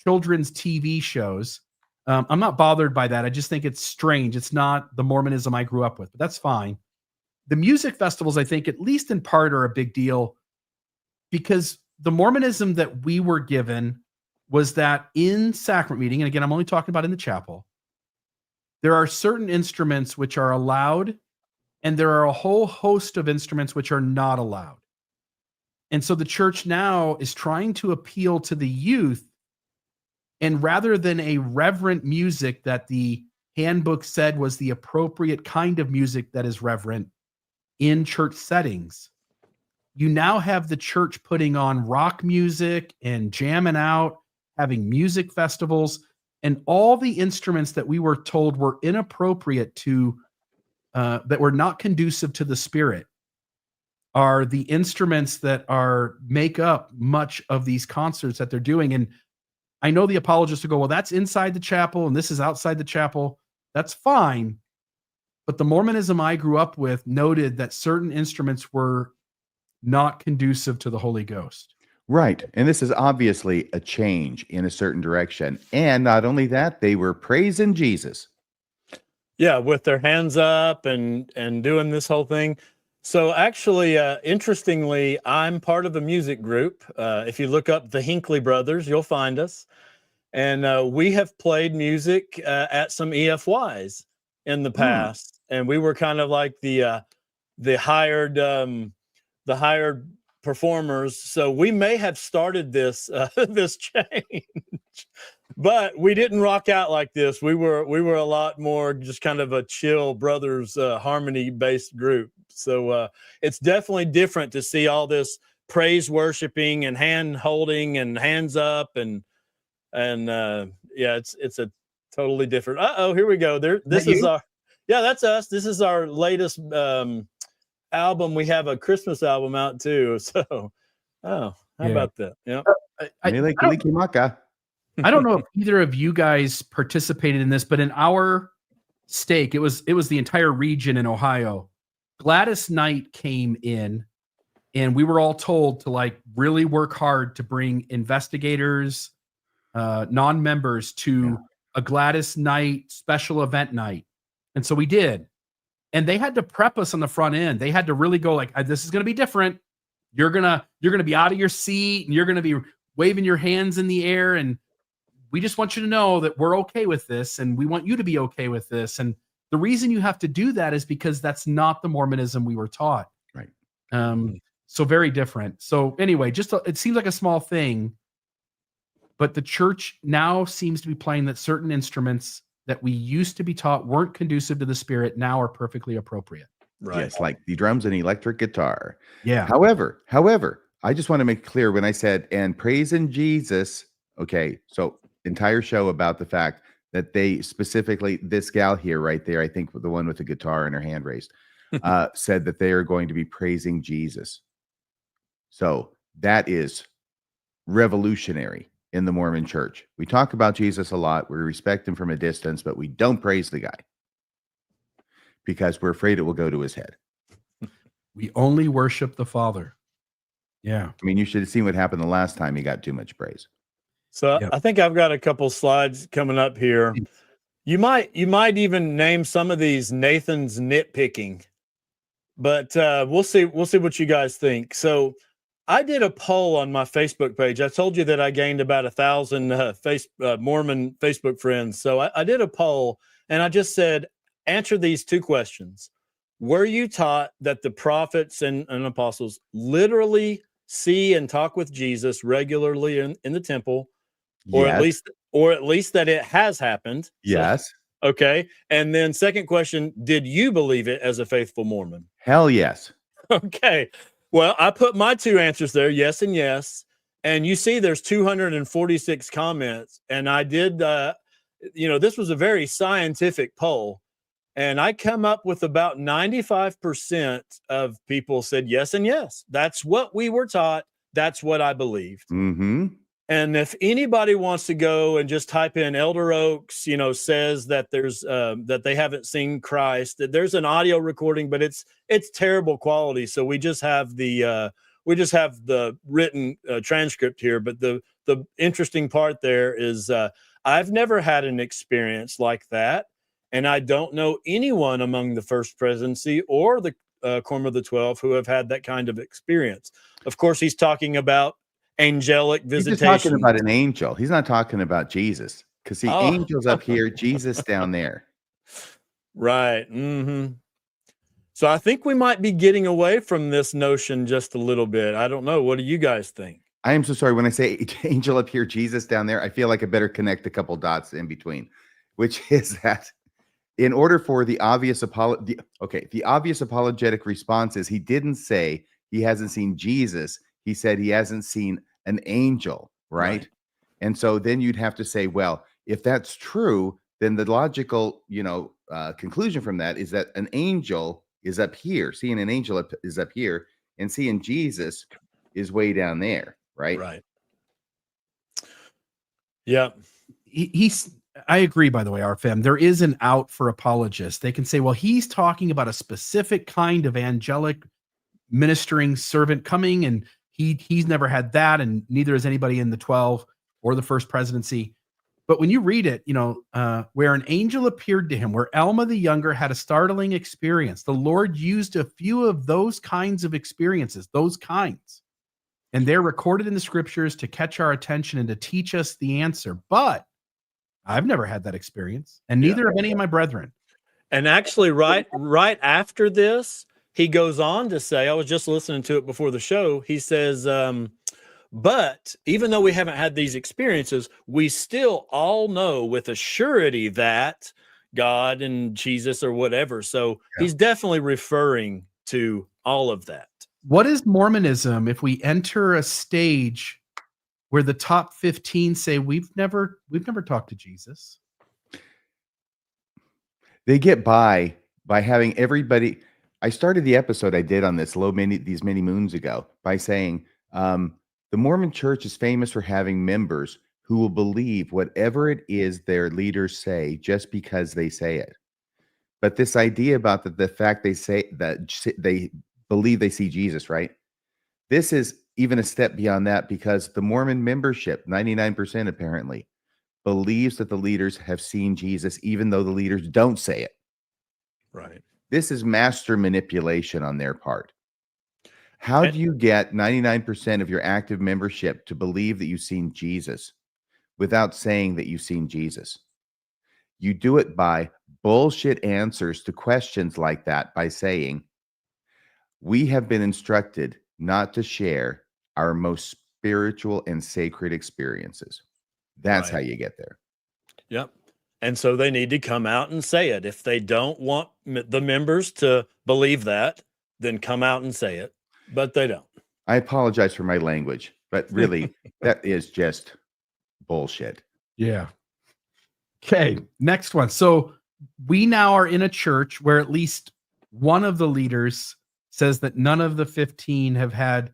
children's TV shows. I'm not bothered by that. I just think it's strange. It's not the Mormonism I grew up with, but that's fine. The music festivals, I think, at least in part, are a big deal because the Mormonism that we were given was that in sacrament meeting, and again, I'm only talking about in the chapel, there are certain instruments which are allowed, and there are a whole host of instruments which are not allowed. And so the church now is trying to appeal to the youth, and rather than a reverent music that the handbook said was the appropriate kind of music that is reverent in church settings, you now have the church putting on rock music and jamming out, having music festivals, and all the instruments that we were told were inappropriate to, that were not conducive to the Spirit, are the instruments that make up much of these concerts that they're doing. And I know the apologists will go, well, that's inside the chapel and this is outside the chapel. That's fine. But the Mormonism I grew up with noted that certain instruments were not conducive to the Holy Ghost. Right. And this is obviously a change in a certain direction. And not only that, they were praising Jesus. Yeah, with their hands up and doing this whole thing. So actually, interestingly, I'm part of a music group. If you look up the Hinckley brothers, you'll find us. And we have played music at some EFYs in the past. And we were kind of like the hired performers. So we may have started this this change, but we didn't rock out like this. We were a lot more just kind of a chill brothers harmony based group. So it's definitely different to see all this praise worshiping and hand holding and hands up and yeah, it's a totally different. Here we go. This is that's us. This is our latest album. We have a Christmas album out too. So, how about that? Yeah. I don't know if either of you guys participated in this, but in our stake, it was the entire region in Ohio. Gladys Knight came in, and we were all told to like really work hard to bring investigators, non-members to a Gladys Knight special event night. And so we did. And they had to prep us on the front end. They had to really go like, this is going to be different. You're going to be out of your seat and you're going to be waving your hands in the air. And we just want you to know that we're okay with this. And we want you to be okay with this. And the reason you have to do that is because that's not the Mormonism we were taught. Right. So very different. So anyway, it seems like a small thing, but the church now seems to be playing that certain instruments that we used to be taught weren't conducive to the Spirit now are perfectly appropriate. Right. Yes, like the drums and electric guitar. Yeah. However, I just want to make clear when I said, and praising Jesus, okay, so entire show about the fact that they specifically, this gal here right there, I think the one with the guitar and her hand raised, said that they are going to be praising Jesus. So that is revolutionary in the Mormon church. We talk about Jesus a lot. We respect him from a distance, but we don't praise the guy because we're afraid it will go to his head. We only worship the Father. Yeah. I mean, you should have seen what happened the last time he got too much praise. So I think I've got a couple slides coming up here. You might even name some of these Nathan's nitpicking, but we'll see what you guys think. So I did a poll on my Facebook page. I told you that I gained about 1,000 Mormon Facebook friends. So I did a poll and I just said, answer these two questions. Were you taught that the prophets and apostles literally see and talk with Jesus regularly in the temple, or at least that it has happened? Yes. So, okay. And then second question, did you believe it as a faithful Mormon? Hell yes. Okay. Well, I put my two answers there, yes and yes. And you see there's 246 comments. And I did, this was a very scientific poll. And I come up with about 95% of people said yes and yes. That's what we were taught. That's what I believed. Mm-hmm. And if anybody wants to go and just type in Elder Oaks, says that there's that they haven't seen Christ, that there's an audio recording, but it's terrible quality. So we just have the written transcript here. But the interesting part there is I've never had an experience like that, and I don't know anyone among the First Presidency or the Quorum of the 12 who have had that kind of experience. Of course, he's talking about angelic He's visitation. just talking about an angel. He's not talking about Jesus, because see, Oh. angels up here, Jesus down there. Right. Mm-hmm. So I think we might be getting away from this notion just a little bit. I don't know. What do you guys think? I am so sorry. When I say angel up here, Jesus down there, I feel like I better connect a couple dots in between, which is that in order for the obvious apologetic response is he didn't say he hasn't seen Jesus. He said he hasn't seen an angel, right? And so then you'd have to say, well, if that's true, then the logical, conclusion from that is that an angel is up here. Seeing an angel is up here, and seeing Jesus is way down there, right? Right. Yeah. I agree, by the way, RFM. There is an out for apologists. They can say, well, he's talking about a specific kind of angelic ministering servant coming, and he's never had that, and neither has anybody in the 12 or the First Presidency. But when you read it, where an angel appeared to him, where Alma the Younger had a startling experience, the Lord used a few of those kinds of experiences, and they're recorded in the scriptures to catch our attention and to teach us the answer. But I've never had that experience, and neither have any of my brethren. And actually, right after this, he goes on to say, I was just listening to it before the show. He says, but even though we haven't had these experiences, we still all know with a surety that God and Jesus or whatever. So he's definitely referring to all of that. What is Mormonism if we enter a stage where the top 15 say we've never talked to Jesus? They get by having everybody. I started the episode I did on this these many moons ago by saying the Mormon Church is famous for having members who will believe whatever it is their leaders say just because they say it. But this idea about the fact they say that they believe they see Jesus, right? This is even a step beyond that, because the Mormon membership, 99% apparently, believes that the leaders have seen Jesus, even though the leaders don't say it. Right. This is master manipulation on their part. How do you get 99% of your active membership to believe that you've seen Jesus without saying that you've seen Jesus? You do it by bullshit answers to questions like that, by saying, we have been instructed not to share our most spiritual and sacred experiences. That's how you get there. Yep. And so they need to come out and say it. If they don't want the members to believe that, then come out and say it. But they don't. I apologize for my language, but really, that is just bullshit. Yeah. Okay, next one. So we now are in a church where at least one of the leaders says that none of the 15 have had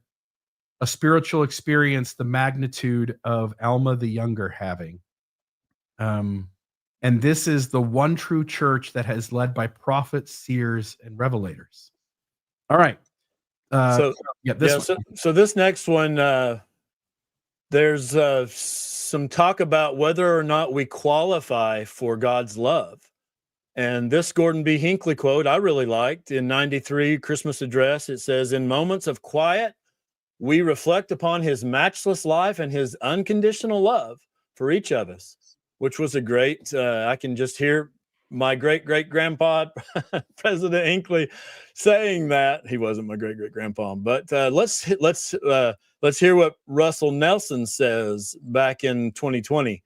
a spiritual experience the magnitude of Alma the Younger having. And this is the one true church that has led by prophets, seers, and revelators. All right. So this next one, there's some talk about whether or not we qualify for God's love. And this Gordon B. Hinckley quote I really liked in 93 Christmas address. It says, in moments of quiet, we reflect upon his matchless life and his unconditional love for each of us, which was a great, I can just hear my great-great-grandpa, President Hinckley, saying that. He wasn't my great-great-grandpa, but let's hear what Russell Nelson says back in 2020.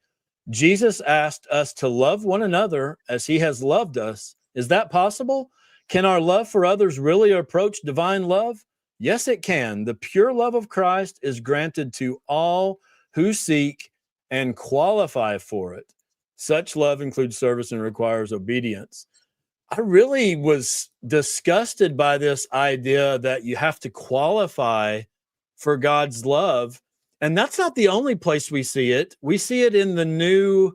Jesus asked us to love one another as he has loved us. Is that possible? Can our love for others really approach divine love? Yes, it can. The pure love of Christ is granted to all who seek and qualify for it. Such love includes service and requires obedience. I really was disgusted by this idea that you have to qualify for God's love. And that's not the only place we see it. We see it in the new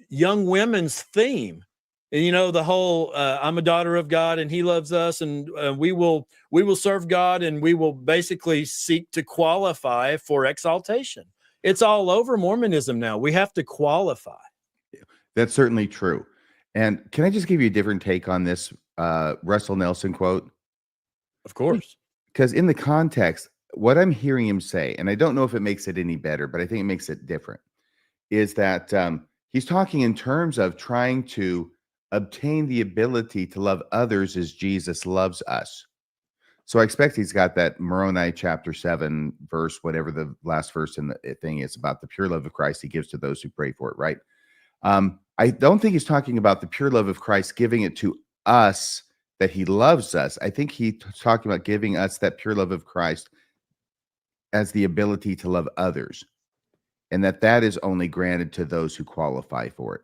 young women's theme. And, you know, the whole I'm a daughter of God and he loves us, and we will serve God, and we will basically seek to qualify for exaltation. It's all over Mormonism now. We have to qualify. That's certainly true. And can I just give you a different take on this Russell Nelson quote? Of course. Because in the context, what I'm hearing him say, and I don't know if it makes it any better, but I think it makes it different, is that he's talking in terms of trying to obtain the ability to love others as Jesus loves us. So I expect he's got that Moroni chapter 7 verse, whatever the last verse in the thing is, about the pure love of Christ he gives to those who pray for it, right? I don't think he's talking about the pure love of Christ giving it to us, that he loves us. I think he's talking about giving us that pure love of Christ as the ability to love others, and that is only granted to those who qualify for it.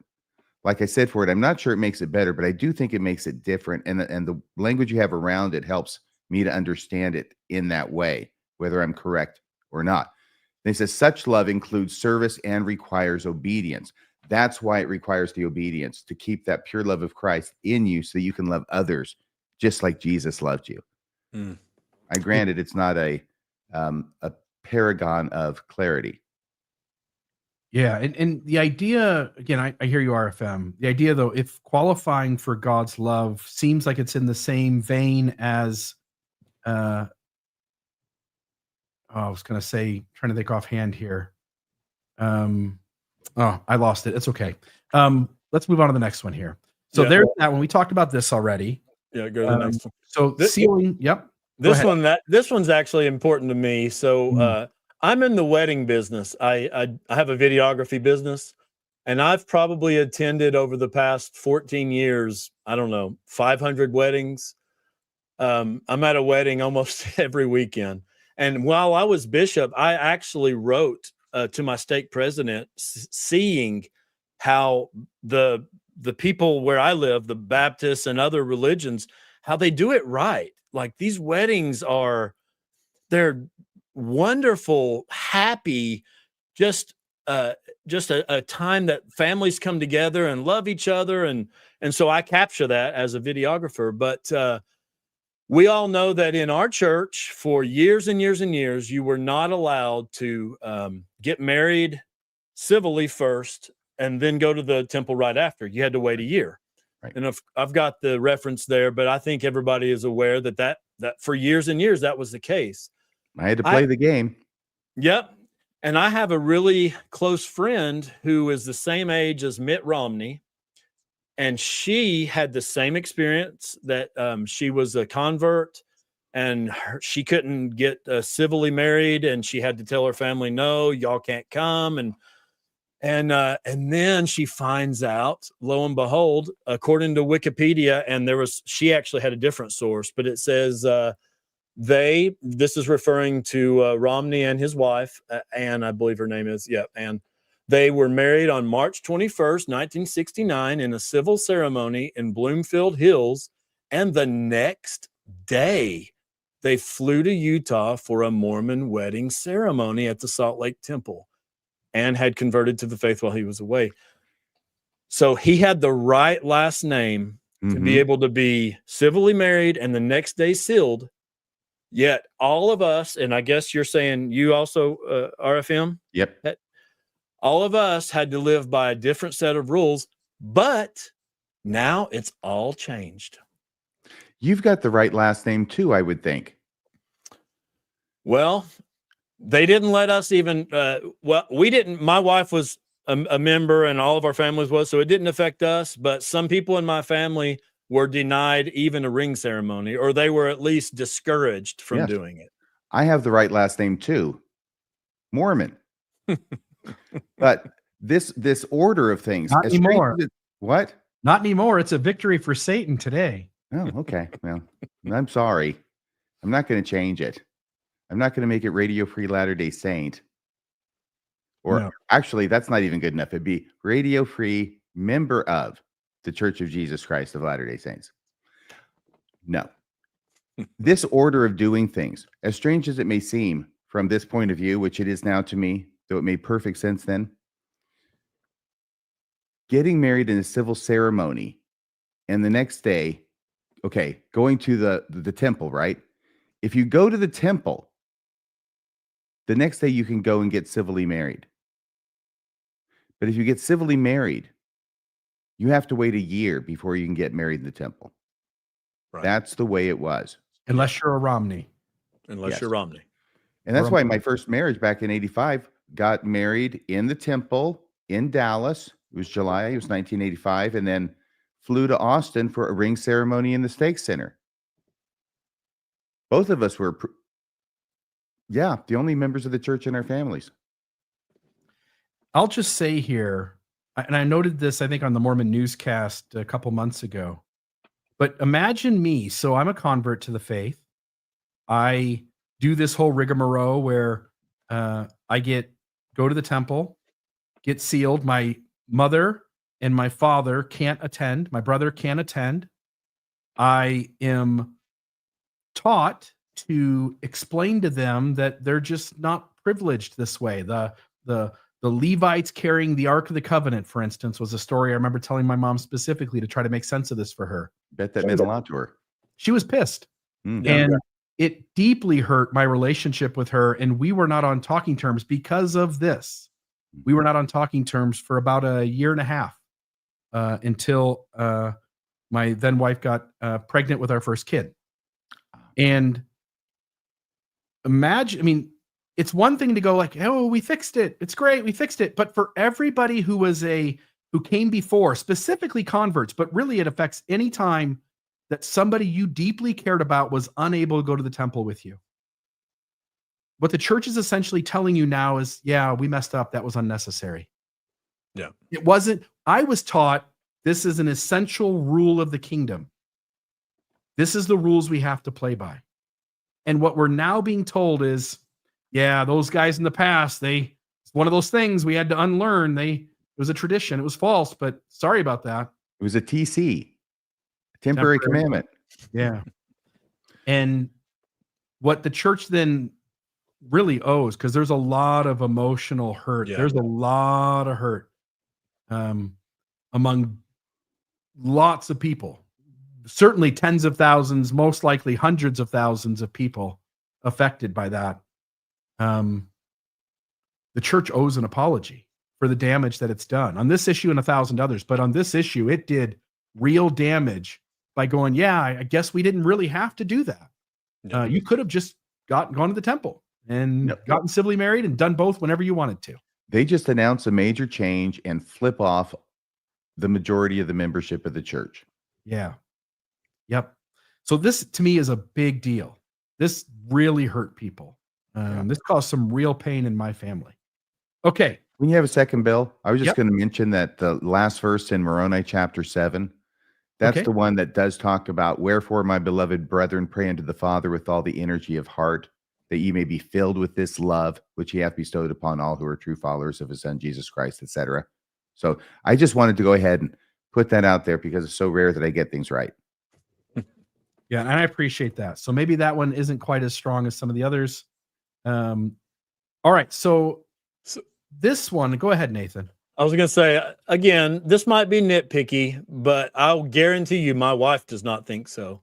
Like I said, for it, I'm not sure it makes it better, but I do think it makes it different, and the language you have around it helps me to understand it in that way, whether I'm correct or not. And he says, such love includes service and requires obedience. That's why it requires the obedience, to keep that pure love of Christ in you so you can love others just like Jesus loved you. I granted it's not a paragon of clarity. Yeah, and the idea, again, I hear you, RFM. The idea, though, if qualifying for God's love seems like it's in the same vein as, I was going to say, trying to think offhand here. I lost it. It's okay. Let's move on to the next one here. So there's that one. We talked about this already. Yeah, go to the next one. So sealing, yep. This one's actually important to me. So I'm in the wedding business. I have a videography business, and I've probably attended over the past 14 years, I don't know, 500 weddings. I'm at a wedding almost every weekend. And while I was bishop, I actually wrote to my stake president, seeing how the people where I live, the Baptists and other religions, how they do it right. Like, these weddings they're wonderful, happy, just a time that families come together and love each other. And so I capture that as a videographer. But we all know that in our church for years and years and years, you were not allowed to get married civilly first and then go to the temple right after. You had to wait a year. Right. And I've got the reference there, but I think everybody is aware that for years and years, that was the case. I had to play the game. Yep. And I have a really close friend who is the same age as Mitt Romney. And she had the same experience, that she was a convert, and she couldn't get civilly married, and she had to tell her family, no, y'all can't come. And then she finds out, lo and behold, according to Wikipedia, and she actually had a different source, but it says this is referring to Romney and his wife, Ann, I believe her name is, Ann. They were married on March 21st, 1969, in a civil ceremony in Bloomfield Hills, and the next day they flew to Utah for a Mormon wedding ceremony at the Salt Lake Temple, and had converted to the faith while he was away. So he had the right last name to be able to be civilly married and the next day sealed. Yet all of us, and I guess you're saying you also, RFM? Yep. All of us had to live by a different set of rules, but now it's all changed. You've got the right last name too, I would think. Well, they didn't let us even, we didn't, my wife was a member and all of our families was, so it didn't affect us, but some people in my family were denied even a ring ceremony, or they were at least discouraged from doing it. I have the right last name too, Mormon. But this order of things. Not anymore. What? Not anymore. It's a victory for Satan today. Oh, okay. Well, I'm sorry. I'm not going to change it. I'm not going to make it Radio Free Latter-day Saint. Or actually, that's not even good enough. It'd be Radio Free Member of the Church of Jesus Christ of Latter-day Saints. No. This order of doing things, as strange as it may seem from this point of view, which it is now to me, though it made perfect sense then. Getting married in a civil ceremony, and the next day, okay, going to the temple, right? If you go to the temple, the next day you can go and get civilly married. But if you get civilly married, you have to wait a year before you can get married in the temple. Right. That's the way it was. Unless you're a Romney. Unless Yes. you're Romney. And that's Or a why Mormon. my first marriage back in 85 got married in the temple in Dallas. It was July, it was 1985, and then flew to Austin for a ring ceremony in the Stake Center. Both of us were, the only members of the church in our families. I'll just say here, and I noted this, I think, on the Mormon newscast a couple months ago, but imagine me. So I'm a convert to the faith. I do this whole rigmarole where I go to the temple, get sealed. My mother and my father can't attend. My brother can't attend. I am taught to explain to them that they're just not privileged this way. The Levites carrying the Ark of the Covenant, for instance, was a story I remember telling my mom specifically to try to make sense of this for her. Bet that meant a lot to her. She was pissed. Mm. Yeah. And it deeply hurt my relationship with her. And we were not on talking terms because of this. We were not on talking terms for about a year and a half until my then wife got pregnant with our first kid. And imagine, I mean, it's one thing to go like, oh, we fixed it. It's great. We fixed it. But for everybody who came before, specifically converts, but really it affects any time that somebody you deeply cared about was unable to go to the temple with you. What the church is essentially telling you now is, yeah, we messed up. That was unnecessary. Yeah. It wasn't. I was taught this is an essential rule of the kingdom. This is the rules we have to play by. And what we're now being told is, yeah, those guys in the past, it's one of those things we had to unlearn. It was a tradition. It was false, but sorry about that. It was a TC, a temporary commandment. Yeah. And what the church then really owes, because there's a lot of emotional hurt. Yeah. There's a lot of hurt among lots of people. Certainly tens of thousands, most likely hundreds of thousands of people affected by that. The church owes an apology for the damage that it's done on this issue and 1,000 others. But on this issue, it did real damage by going, yeah, I guess we didn't really have to do that. No. You could have just gone to the temple and No. gotten civilly married and done both whenever you wanted to. They just announce a major change and flip off the majority of the membership of the church. Yeah. Yep. So this to me is a big deal. This really hurt people. This caused some real pain in my family. Okay. When you have a second, Bill, I was just Yep. going to mention that the last verse in Moroni chapter 7, that's Okay. the one that does talk about, wherefore, my beloved brethren, pray unto the Father with all the energy of heart, that ye may be filled with this love, which he hath bestowed upon all who are true followers of his son, Jesus Christ, etc. So I just wanted to go ahead and put that out there because it's so rare that I get things right. Yeah, and I appreciate that. So maybe that one isn't quite as strong as some of the others. All right. So this one, go ahead, Nathan. I was going to say, again, this might be nitpicky, but I'll guarantee you my wife does not think so.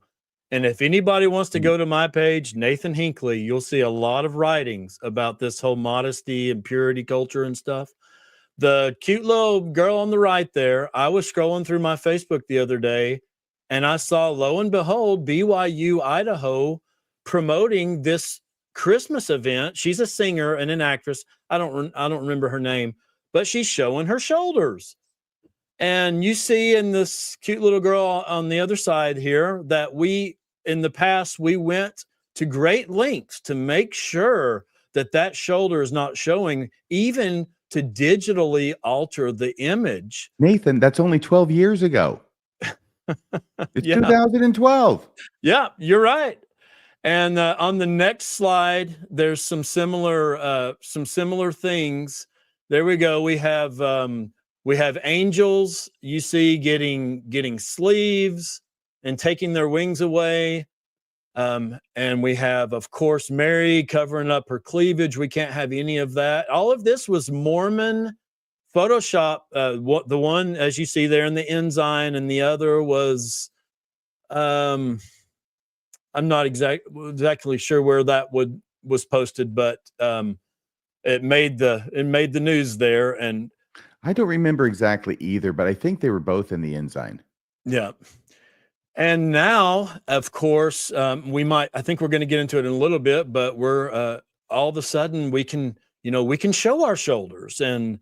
And if anybody wants to go to my page, Nathan Hinckley, you'll see a lot of writings about this whole modesty and purity culture and stuff. The cute little girl on the right there, I was scrolling through my Facebook the other day, and I saw, lo and behold, BYU Idaho promoting this Christmas event. She's a singer and an actress. I don't remember her name, but she's showing her shoulders. And you see in this cute little girl on the other side here that in the past, we went to great lengths to make sure that shoulder is not showing, even to digitally alter the image. Nathan, that's only 12 years ago. It's Yeah. 2012. Yeah, you're right. And on the next slide, there's some similar things. There we go. We have angels. You see, getting sleeves and taking their wings away. And we have, of course, Mary covering up her cleavage. We can't have any of that. All of this was Mormon Photoshop. The one, as you see there in the ensign, and the other was, I'm not exactly sure where that was posted, but it made the news there. And I don't remember exactly either, but I think they were both in the ensign. yeah. And now, of course, I think we're going to get into it in a little bit, but we're all of a sudden we can show our shoulders. And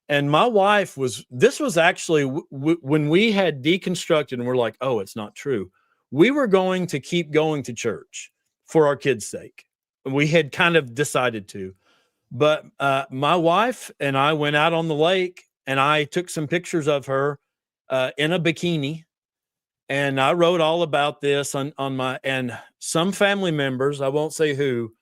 my wife this was actually when we had deconstructed and we're like, oh, it's not true. We were going to keep going to church for our kids' sake. We had kind of decided to, but my wife and I went out on the lake and I took some pictures of her in a bikini. And I wrote all about this on and some family members, I won't say who,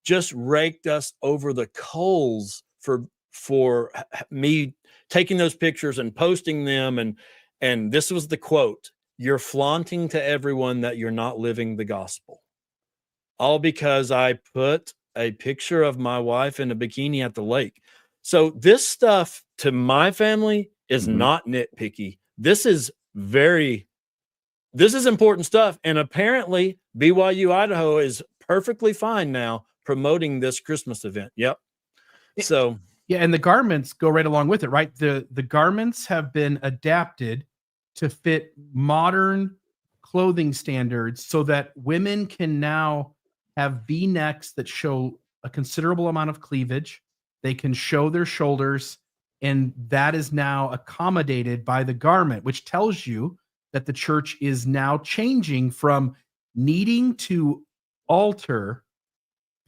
just raked us over the coals for me taking those pictures and posting them. And this was the quote: "You're flaunting to everyone that you're not living the gospel." All because I put a picture of my wife in a bikini at the lake. So this stuff to my family is not nitpicky. This is important stuff. And apparently BYU Idaho is perfectly fine now promoting this Christmas event. Yep. So yeah, and the garments go right along with it, right? The garments have been adapted to fit modern clothing standards so that women can now have V-necks that show a considerable amount of cleavage. They can show their shoulders, and that is now accommodated by the garment, which tells you that the church is now changing from needing to alter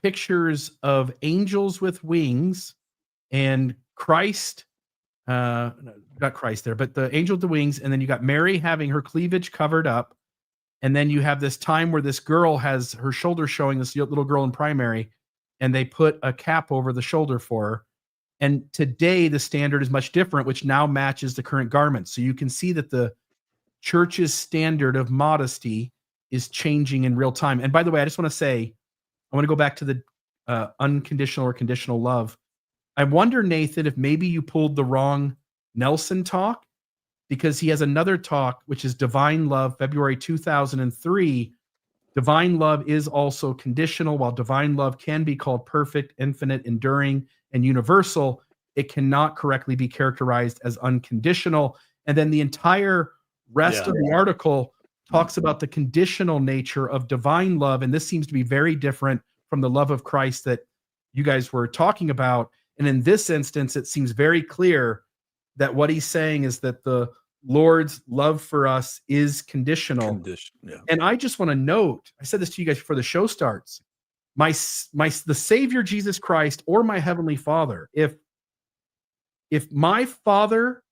pictures of angels with wings and Christ, not Christ there, but the angel with the wings. And then you got Mary having her cleavage covered up. And then you have this time where this girl has her shoulder showing, this little girl in primary, and they put a cap over the shoulder for her. And today the standard is much different, which now matches the current garment. So you can see that the church's standard of modesty is changing in real time. And by the way, I just want to say, I want to go back to the unconditional or conditional love. I wonder, Nathan, if maybe you pulled the wrong Nelson talk, because he has another talk, which is Divine Love, February 2003. Divine love is also conditional. While divine love can be called perfect, infinite, enduring, and universal, it cannot correctly be characterized as unconditional. And then the entire rest of the article talks about the conditional nature of divine love. And this seems to be very different from the love of Christ that you guys were talking about. And in this instance, it seems very clear that what he's saying is that the Lord's love for us is conditional. And I just want to note, I said this to you guys before the show starts, the Savior Jesus Christ or my Heavenly Father, if my father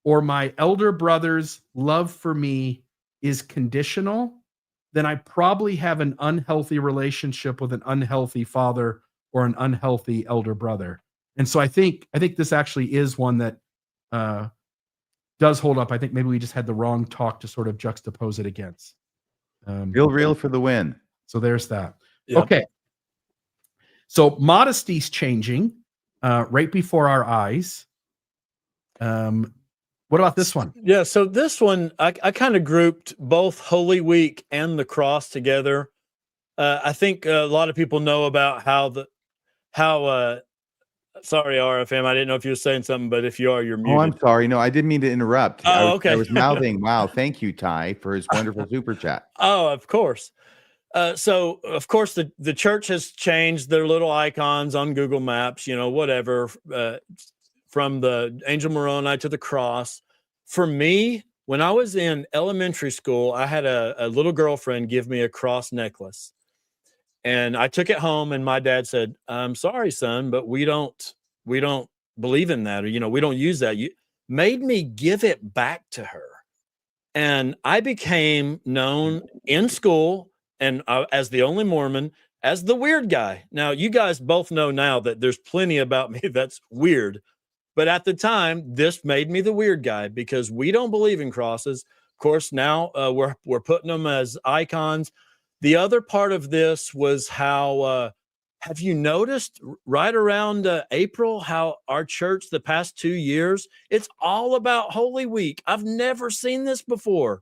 or my elder brother's love for me is conditional, then I probably have an unhealthy relationship with an unhealthy father or an unhealthy elder brother. And so I think this actually is one that does hold up. I think maybe we just had the wrong talk to sort of juxtapose it against. Real for the win. So there's that. Yeah. Okay. So modesty's changing right before our eyes. What about this one? Yeah, so this one, I kind of grouped both Holy Week and the cross together. I think a lot of people know about sorry, RFM, I didn't know if you were saying something, but if you are, you're muted. Oh, I'm sorry. No, I didn't mean to interrupt. Okay. I was mouthing, wow, thank you, Ty, for his wonderful super chat. Oh, of course. So, of course, the church has changed their little icons on Google Maps, whatever, from the Angel Moroni to the cross. For me, when I was in elementary school, I had a little girlfriend give me a cross necklace. And I took it home and my dad said, "I'm sorry, son, but we don't believe in that, or, we don't use that." You made me give it back to her. And I became known in school and as the only Mormon, as the weird guy. Now, you guys both know now that there's plenty about me that's weird. But at the time, this made me the weird guy because we don't believe in crosses. Of course, now we're putting them as icons. The other part of this was how, have you noticed right around April, how our church the past 2 years, it's all about Holy Week. I've never seen this before.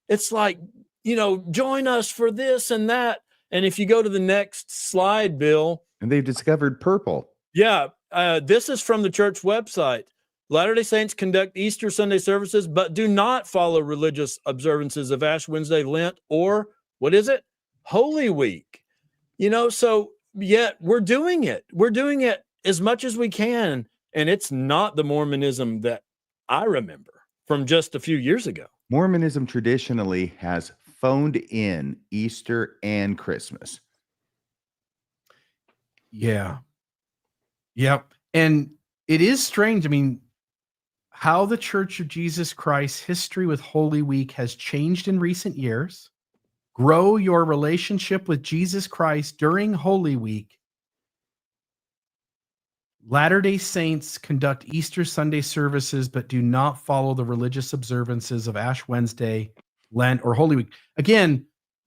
It's like, join us for this and that. And if you go to the next slide, Bill. And they've discovered purple. Yeah, this is from the church website. Latter-day Saints conduct Easter Sunday services, but do not follow religious observances of Ash Wednesday, Lent, or what is it? Holy Week. So yet we're doing it. We're doing it as much as we can. And it's not the Mormonism that I remember from just a few years ago. Mormonism traditionally has phoned in Easter and Christmas. Yeah. Yep. And it is strange. I mean, how the Church of Jesus Christ history with Holy Week has changed in recent years. Grow your relationship with Jesus Christ during Holy Week. Latter-day Saints conduct Easter Sunday services, but do not follow the religious observances of Ash Wednesday, Lent, or Holy Week. Again,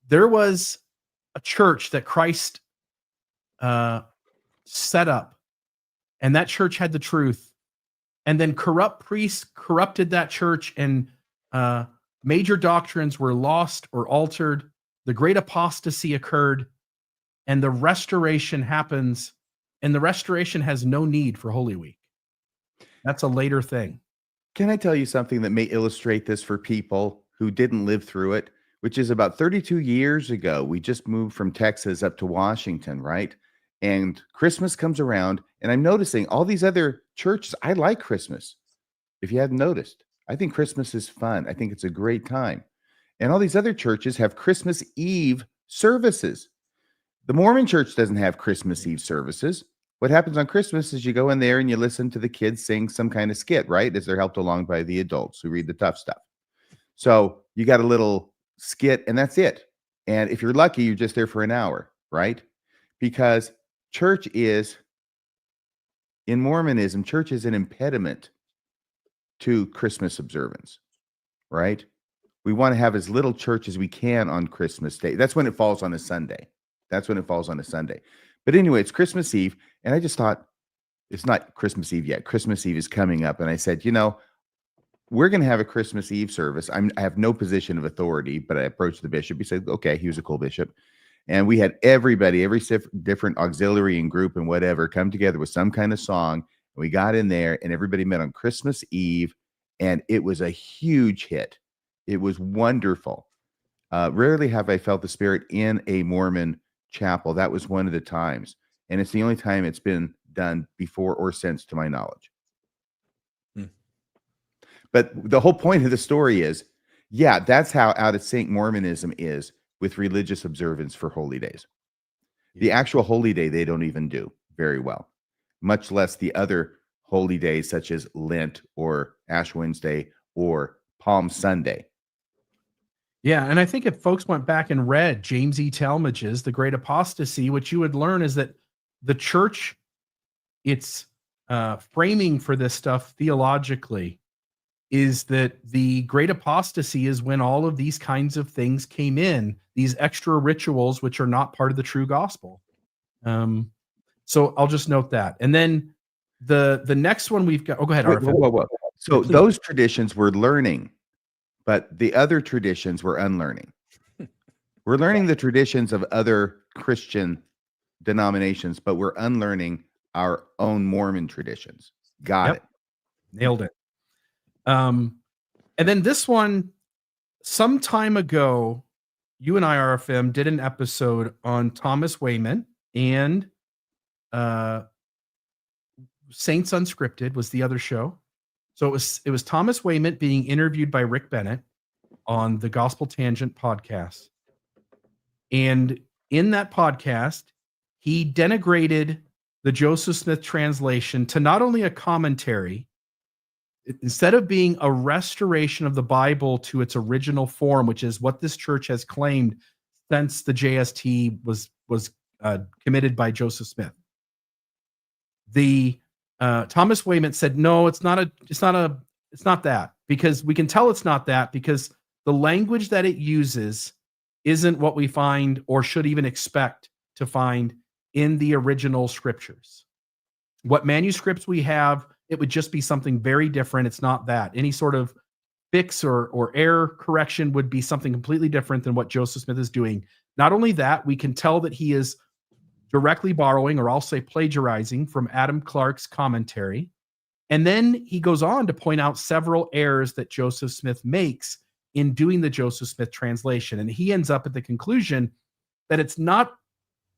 there was a church that Christ set up, and that church had the truth. And then corrupt priests corrupted that church, and major doctrines were lost or altered. The great apostasy occurred, and the restoration happens, and the restoration has no need for Holy Week. That's a later thing. Can I tell you something that may illustrate this for people who didn't live through it, which is about 32 years ago, we just moved from Texas up to Washington, right? And Christmas comes around, and I'm noticing all these other churches. I like Christmas. If you hadn't noticed, I think Christmas is fun. I think it's a great time. And all these other churches have Christmas Eve services. The Mormon church doesn't have Christmas Eve services. What happens on Christmas is you go in there and you listen to the kids sing some kind of skit, right? As they're helped along by the adults who read the tough stuff. So you got a little skit and that's it. And if you're lucky, you're just there for an hour, right? Because church is, in Mormonism, church is an impediment to Christmas observance, right? We want to have as little church as we can on Christmas Day. That's when it falls on a Sunday. But anyway, it's Christmas Eve. And I just thought, it's not Christmas Eve yet. Christmas Eve is coming up. And I said, we're going to have a Christmas Eve service. I have no position of authority, but I approached the bishop. He said, okay, he was a cool bishop. And we had everybody, every different auxiliary and group and whatever, come together with some kind of song. And we got in there and everybody met on Christmas Eve. And it was a huge hit. It was wonderful. Rarely have I felt the Spirit in a Mormon chapel. That was one of the times. And it's the only time it's been done before or since, to my knowledge. But the whole point of the story is, yeah, that's how out of sync Mormonism is with religious observance for holy days. The actual holy day, they don't even do very well, much less the other holy days such as Lent or Ash Wednesday or Palm Sunday. Yeah, and I think if folks went back and read James E. Talmage's The Great Apostasy, what you would learn is that the church, its framing for this stuff theologically is that the Great Apostasy is when all of these kinds of things came in, these extra rituals, which are not part of the true gospel. So I'll just note that. And then the next one we've got, go ahead, RFM. Whoa. So those traditions we're learning, but the other traditions we're unlearning. We're learning the traditions of other Christian denominations, but we're unlearning our own Mormon traditions. Got it. Nailed it. And then this one, some time ago, you and I, RFM, did an episode on Thomas Wayman, and Saints Unscripted was the other show. So it was Thomas Wayman being interviewed by Rick Bennett on the Gospel Tangent podcast. And in that podcast, he denigrated the Joseph Smith translation to not only a commentary, instead of being a restoration of the Bible to its original form, which is what this church has claimed since the JST was committed by Joseph Smith. The Thomas Wayman said, no, it's not that, because we can tell it's not that because the language that it uses isn't what we find or should even expect to find in the original scriptures. What manuscripts we have, it would just be something very different. It's not that. Any sort of fix or error correction would be something completely different than what Joseph Smith is doing. Not only that, we can tell that he is directly borrowing, or I'll say plagiarizing, from Adam Clarke's commentary. And then he goes on to point out several errors that Joseph Smith makes in doing the Joseph Smith translation. And he ends up at the conclusion that it's not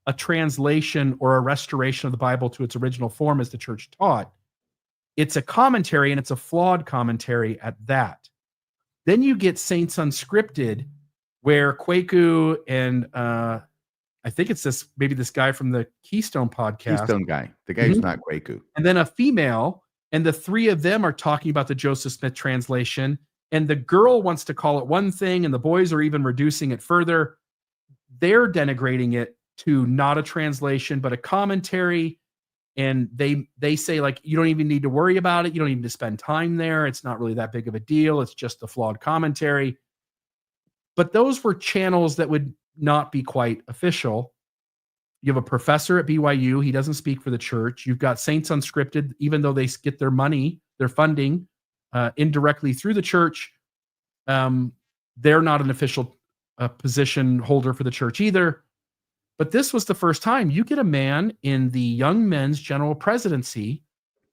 a translation or a restoration of the Bible to its original form as the church taught. It's a commentary, and it's a flawed commentary at that. Then you get Saints Unscripted, where Kwaku and I think it's maybe this guy from the Keystone podcast. Keystone guy, the guy who's not Kwaku. And then a female, and the three of them are talking about the Joseph Smith translation. And the girl wants to call it one thing, and the boys are even reducing it further. They're denigrating it to not a translation, but a commentary. And they say, like, you don't even need to worry about it. You don't even need to spend time there. It's not really that big of a deal. It's just a flawed commentary. But those were channels that would not be quite official. You have a professor at BYU. He doesn't speak for the church. You've got Saints Unscripted, even though they get their money, their funding indirectly through the church. They're not an official position holder for the church either. But this was the first time you get a man in the Young Men's General Presidency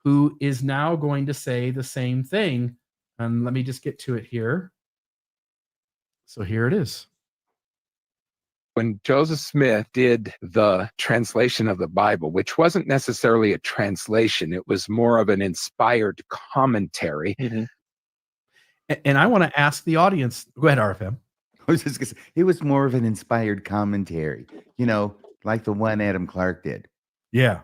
who is now going to say the same thing. And let me just get to it here. So here it is. When Joseph Smith did the translation of the Bible, which wasn't necessarily a translation, it was more of an inspired commentary. Mm-hmm. And I want to ask the audience, go ahead, RFM. I was just gonna say, it was more of an inspired commentary, like the one Adam Clarke did. Yeah.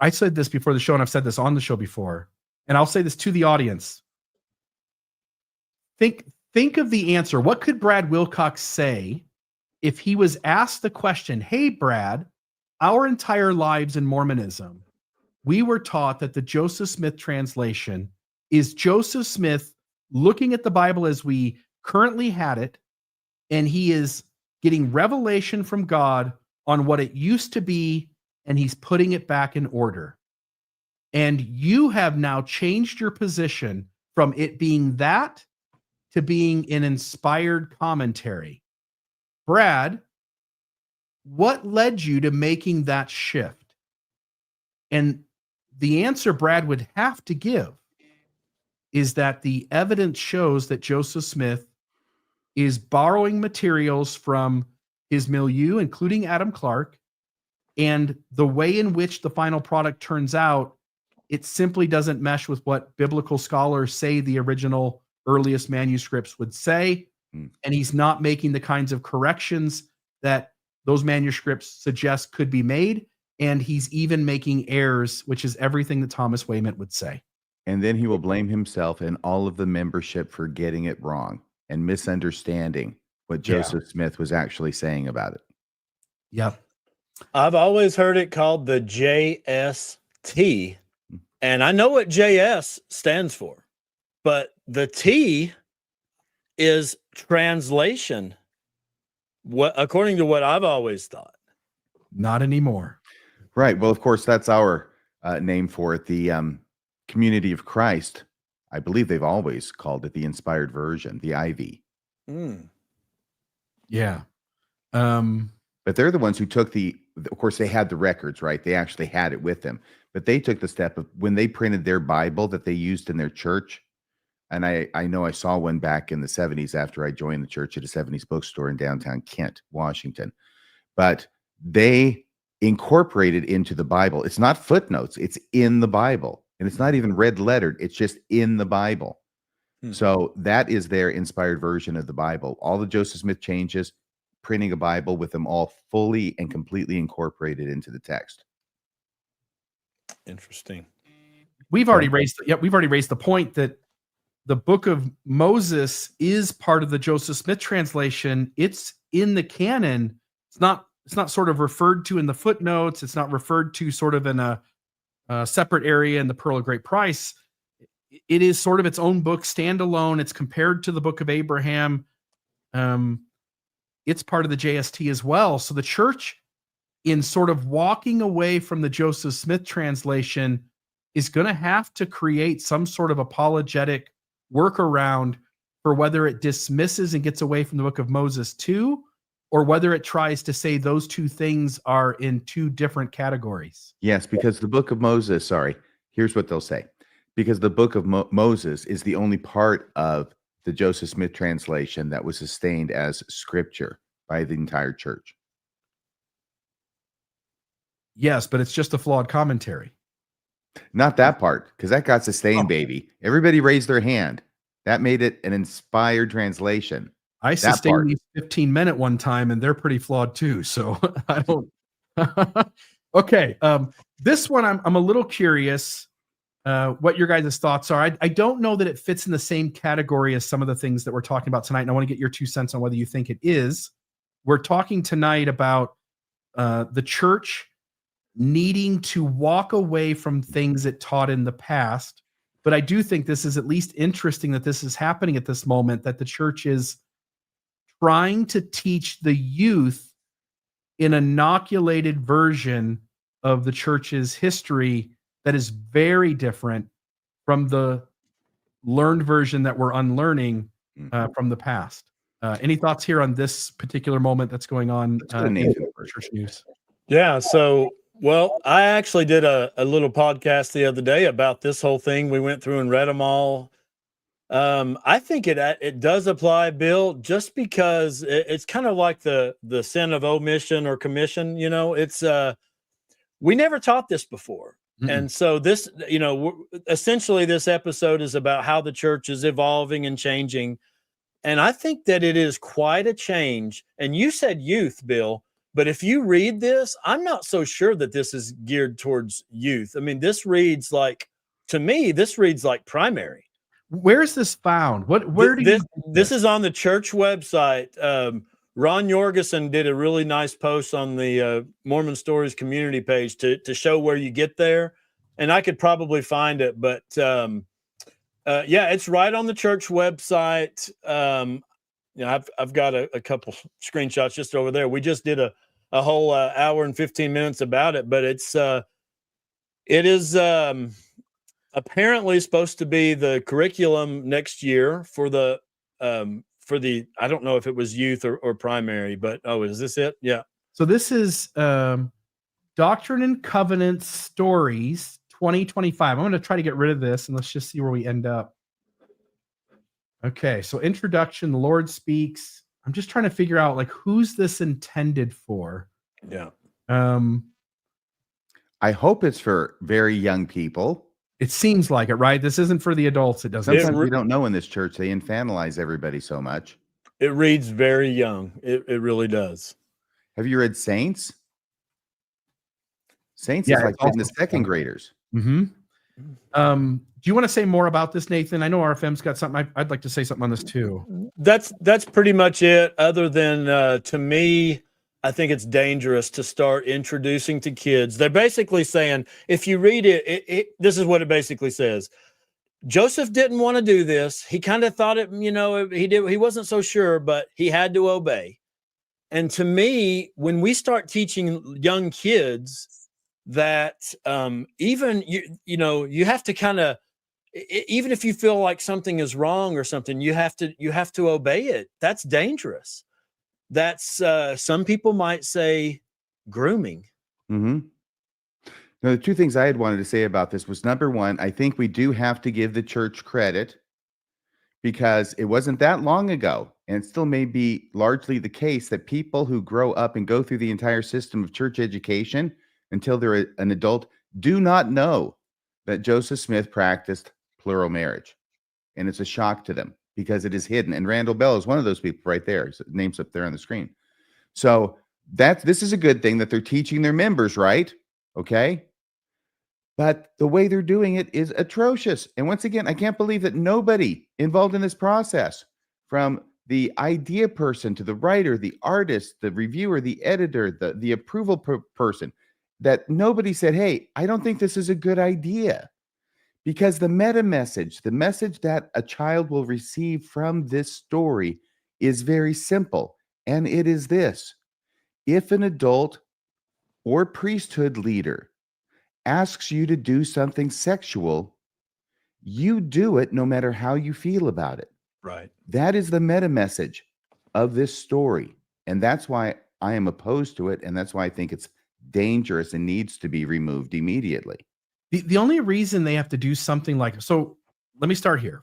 I said this before the show, and I've said this on the show before, and I'll say this to the audience. Think of the answer. What could Brad Wilcox say if he was asked the question, hey, Brad, our entire lives in Mormonism, we were taught that the Joseph Smith translation is Joseph Smith looking at the Bible as we currently had it, and he is getting revelation from God on what it used to be, and he's putting it back in order. And you have now changed your position from it being that to being an inspired commentary. Brad, what led you to making that shift? And the answer Brad would have to give is that the evidence shows that Joseph Smith is borrowing materials from his milieu, including Adam Clarke, and the way in which the final product turns out, it simply doesn't mesh with what biblical scholars say the original earliest manuscripts would say. And he's not making the kinds of corrections that those manuscripts suggest could be made. And he's even making errors, which is everything that Thomas Wayment would say. And then he will blame himself and all of the membership for getting it wrong and misunderstanding what Joseph Smith was actually saying about it. Yep. I've always heard it called the JST, and I know what JS stands for, but the T is translation, according to what I've always thought. Not anymore. Right. Well, of course, that's our name for it. The Community of Christ, I believe they've always called it the Inspired Version, the IV. Yeah. But they're the ones who took of course, they had the records, right? They actually had it with them. But they took the step of when they printed their Bible that they used in their church. And I know I saw one back in the 70s after I joined the church at a 70s bookstore in downtown Kent, Washington. But they incorporated into the Bible. It's not footnotes. It's in the Bible. And it's not even red lettered. It's just in the Bible. So that is their inspired version of the Bible. All the Joseph Smith changes, printing a Bible with them all fully and completely incorporated into the text. Interesting. We've already raised the point that the book of Moses is part of the Joseph Smith translation. It's in the canon. It's not sort of referred to in the footnotes. It's not referred to sort of in a separate area in the Pearl of Great Price. It is sort of its own book, standalone. It's compared to the book of Abraham. it's part of the JST as well. So the church, in sort of walking away from the Joseph Smith translation, is going to have to create some sort of apologetic workaround for whether it dismisses and gets away from the book of Moses too, or whether it tries to say those two things are in two different categories. Yes, because the book of Moses, sorry, here's what they'll say. Because the book of Moses is the only part of the Joseph Smith translation that was sustained as scripture by the entire church. Yes, but it's just a flawed commentary. Not that part, because that got sustained, baby. Everybody raised their hand. That made it an inspired translation. I sustained these 15-minute one time, and they're pretty flawed too. So I don't. Okay, this one I'm a little curious what your guys' thoughts are. I don't know that it fits in the same category as some of the things that we're talking about tonight, and I want to get your 2 cents on whether you think it is. We're talking tonight about the church needing to walk away from things it taught in the past. But I do think this is at least interesting that this is happening at this moment, that the church is trying to teach the youth an inoculated version of the church's history that is very different from the learned version that we're unlearning from the past. Any thoughts here on this particular moment that's going on in church news? Yeah, so, well, I actually did a little podcast the other day about this whole thing. We went through and read them all. I think it does apply, Bill, just because it's kind of like the sin of omission or commission. You know, it's we never taught this before. Mm-mm. And so this, you know, essentially this episode is about how the church is evolving and changing. And I think that it is quite a change. And you said youth, Bill, but if you read this, I'm not so sure that this is geared towards youth. I mean, this reads like, to me, this reads like primary. Where is this found? Where do you? This is on the church website. Ron Jorgensen did a really nice post on the Mormon Stories community page to show where you get there, and I could probably find it. But yeah, it's right on the church website. You know, I've got a couple screenshots just over there. We just did a whole hour and 15 minutes about it, but it is apparently supposed to be the curriculum next year for the I don't know if it was youth or primary, but is this it? Yeah. So this is Doctrine and Covenants Stories 2025. I'm going to try to get rid of this and let's just see where we end up. Okay, so introduction, the Lord speaks. I'm just trying to figure out like who's this intended for. Yeah. I hope it's for very young people. It seems like it, right? This isn't for the adults. It doesn't. Sometimes we don't know in this church. They infantilize everybody so much. It reads very young. It really does. Have you read Saints? Saints Yeah, is like in the second graders. Mm-hmm. Do you want to say more about this, Nathan? I know RFM's got something. I'd like to say something on this too. That's pretty much it. Other than to me, I think it's dangerous to start introducing to kids. They're basically saying, if you read it, this is what it basically says. Joseph didn't want to do this. He kind of thought it, you know, he wasn't so sure, but he had to obey. And to me, when we start teaching young kids that even, you have to kind of, even if you feel like something is wrong or something, you have to obey it. That's dangerous. That's some people might say grooming. Mm-hmm. Now, the two things I had wanted to say about this was, number one, I think we do have to give the church credit because it wasn't that long ago, and it still may be largely the case, that people who grow up and go through the entire system of church education until they're an adult do not know that Joseph Smith practiced plural marriage. And it's a shock to them because it is hidden. And Randall Bell is one of those people right there. His name's up there on the screen. So this is a good thing that they're teaching their members, right? Okay. But the way they're doing it is atrocious. And once again, I can't believe that nobody involved in this process, from the idea person to the writer, the artist, the reviewer, the editor, the approval person, that nobody said, hey, I don't think this is a good idea. Because the meta message, the message that a child will receive from this story is very simple. and it is this: if an adult or priesthood leader asks you to do something sexual, you do it no matter how you feel about it. Right. That is the meta message of this story. And that's why I am opposed to it. And that's why I think it's dangerous and needs to be removed immediately. The only reason they have to do something like, so let me start here.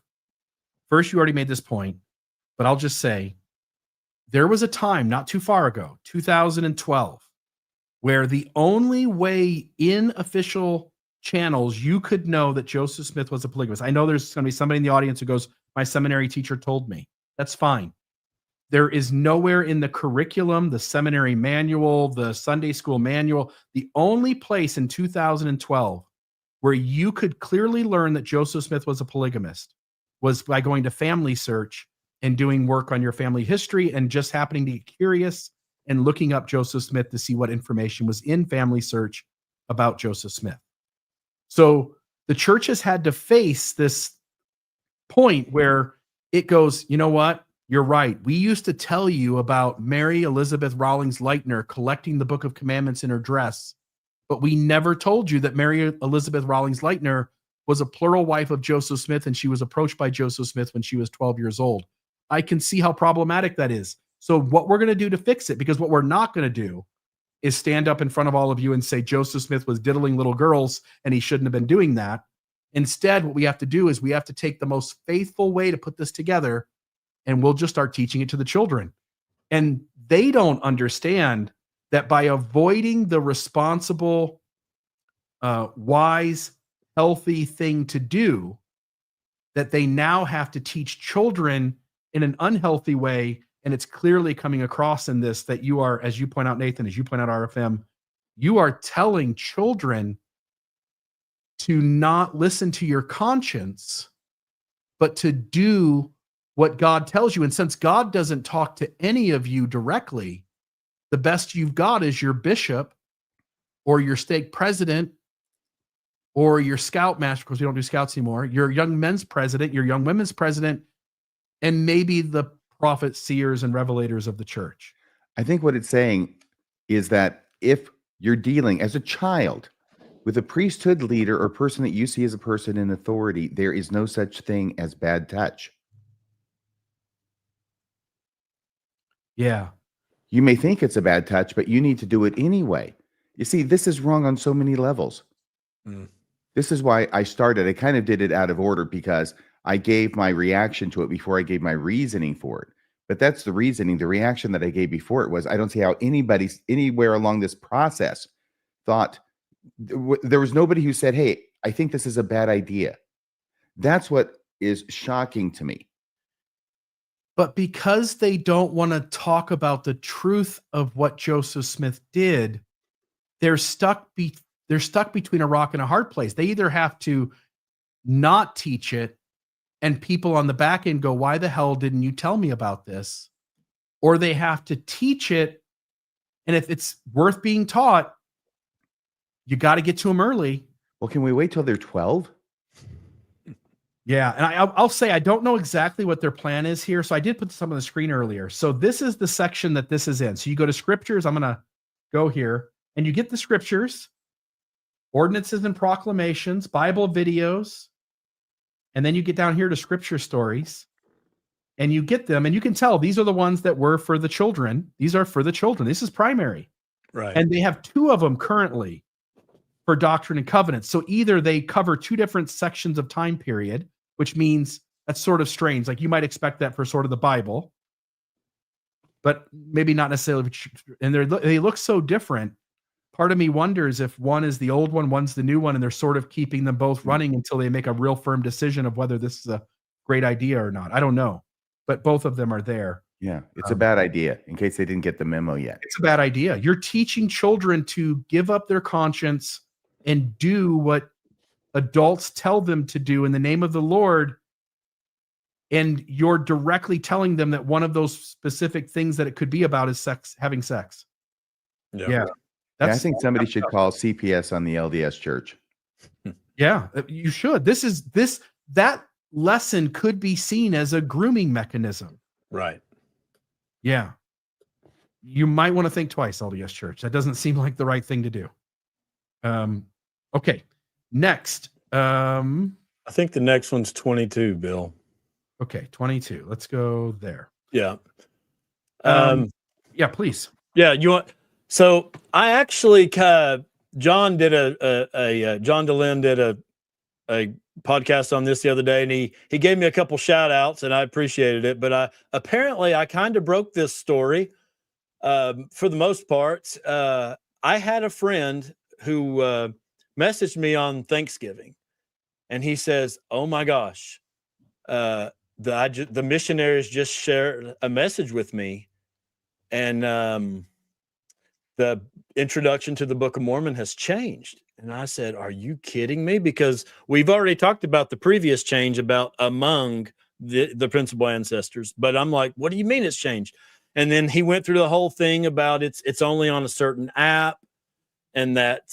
First, you already made this point, but I'll just say there was a time not too far ago, 2012, where the only way in official channels you could know that Joseph Smith was a polygamist. I know there's going to be somebody in the audience who goes, my seminary teacher told me. That's fine. There is nowhere in the curriculum, the seminary manual, the Sunday school manual, the only place in 2012 where you could clearly learn that Joseph Smith was a polygamist was by going to Family Search and doing work on your family history and just happening to get curious and looking up Joseph Smith to see what information was in Family Search about Joseph Smith. So the church has had to face this point where it goes, you know what? You're right. We used to tell you about Mary Elizabeth Rawlings Lightner collecting the Book of Commandments in her dress, but we never told you that Mary Elizabeth Rawlings Lightner was a plural wife of Joseph Smith, and she was approached by Joseph Smith when she was 12 years old. I can see how problematic that is. So what we're going to do to fix it, because what we're not going to do is stand up in front of all of you and say Joseph Smith was diddling little girls and he shouldn't have been doing that. Instead, what we have to do is we have to take the most faithful way to put this together, and we'll just start teaching it to the children. And they don't understand that by avoiding the responsible, wise, healthy thing to do, that they now have to teach children in an unhealthy way. And it's clearly coming across in this that you are, as you point out, Nathan, as you point out, RFM, you are telling children to not listen to your conscience, but to do what God tells you. And since God doesn't talk to any of you directly, the best you've got is your bishop or your stake president or your scout master, because we don't do scouts anymore, your young men's president, your young women's president, and maybe the prophets, seers, and revelators of the church. I think what it's saying is that if you're dealing as a child with a priesthood leader or person that you see as a person in authority, there is no such thing as bad touch. Yeah. You may think it's a bad touch, but you need to do it anyway. You see, this is wrong on so many levels. This is why I started. I kind of did it out of order because I gave my reaction to it before I gave my reasoning for it. But that's the reasoning. The reaction that I gave before it was, I don't see how anybody anywhere along this process thought, there was nobody who said, hey, I think this is a bad idea. That's what is shocking to me. But because they don't want to talk about the truth of what Joseph Smith did, they're stuck between a rock and a hard place. They either have to not teach it, and people on the back end go, why the hell didn't you tell me about this? Or they have to teach it, and if it's worth being taught, you got to get to them early. Well, can we wait till they're 12? Yeah, and I'll say I don't know exactly what their plan is here. So I did put some on the screen earlier. So this is the section that this is in. So you go to scriptures. I'm going to go here, and you get the scriptures, ordinances and proclamations, Bible videos, and then you get down here to scripture stories, and you get them, and you can tell these are the ones that were for the children. These are for the children. This is primary. Right. And they have two of them currently for Doctrine and Covenants. So either they cover two different sections of time period, which means that's sort of strange. Like you might expect that for sort of the Bible, but maybe not necessarily. And they look so different. Part of me wonders if one is the old one, one's the new one, and they're sort of keeping them both running until they make a real firm decision of whether this is a great idea or not. I don't know, but both of them are there. Yeah, it's a bad idea, in case they didn't get the memo yet. It's a bad idea. You're teaching children to give up their conscience and do what adults tell them to do in the name of the Lord. And you're directly telling them that one of those specific things that it could be about is sex, having sex. Yeah. Yeah, I think somebody should call CPS on the LDS Church. Yeah, you should. That lesson could be seen as a grooming mechanism. Right. Yeah. you might want to think twice, LDS Church. That doesn't seem like the right thing to do. Okay. Next. I think the next one's 22, Bill. Okay, 22. Let's go there. Yeah. Yeah, please. Yeah, you want. So I actually, John John DeLynn did a podcast on this the other day, and he gave me a couple shout outs, and I appreciated it. But apparently I kind of broke this story for the most part. I had a friend who messaged me on Thanksgiving, and he says, "Oh my gosh, the missionaries just shared a message with me, and the introduction to the Book of Mormon has changed." And I said, "Are you kidding me?" Because we've already talked about the previous change about among the principal ancestors. But I'm like, what do you mean it's changed? And then he went through the whole thing about it's only on a certain app, and that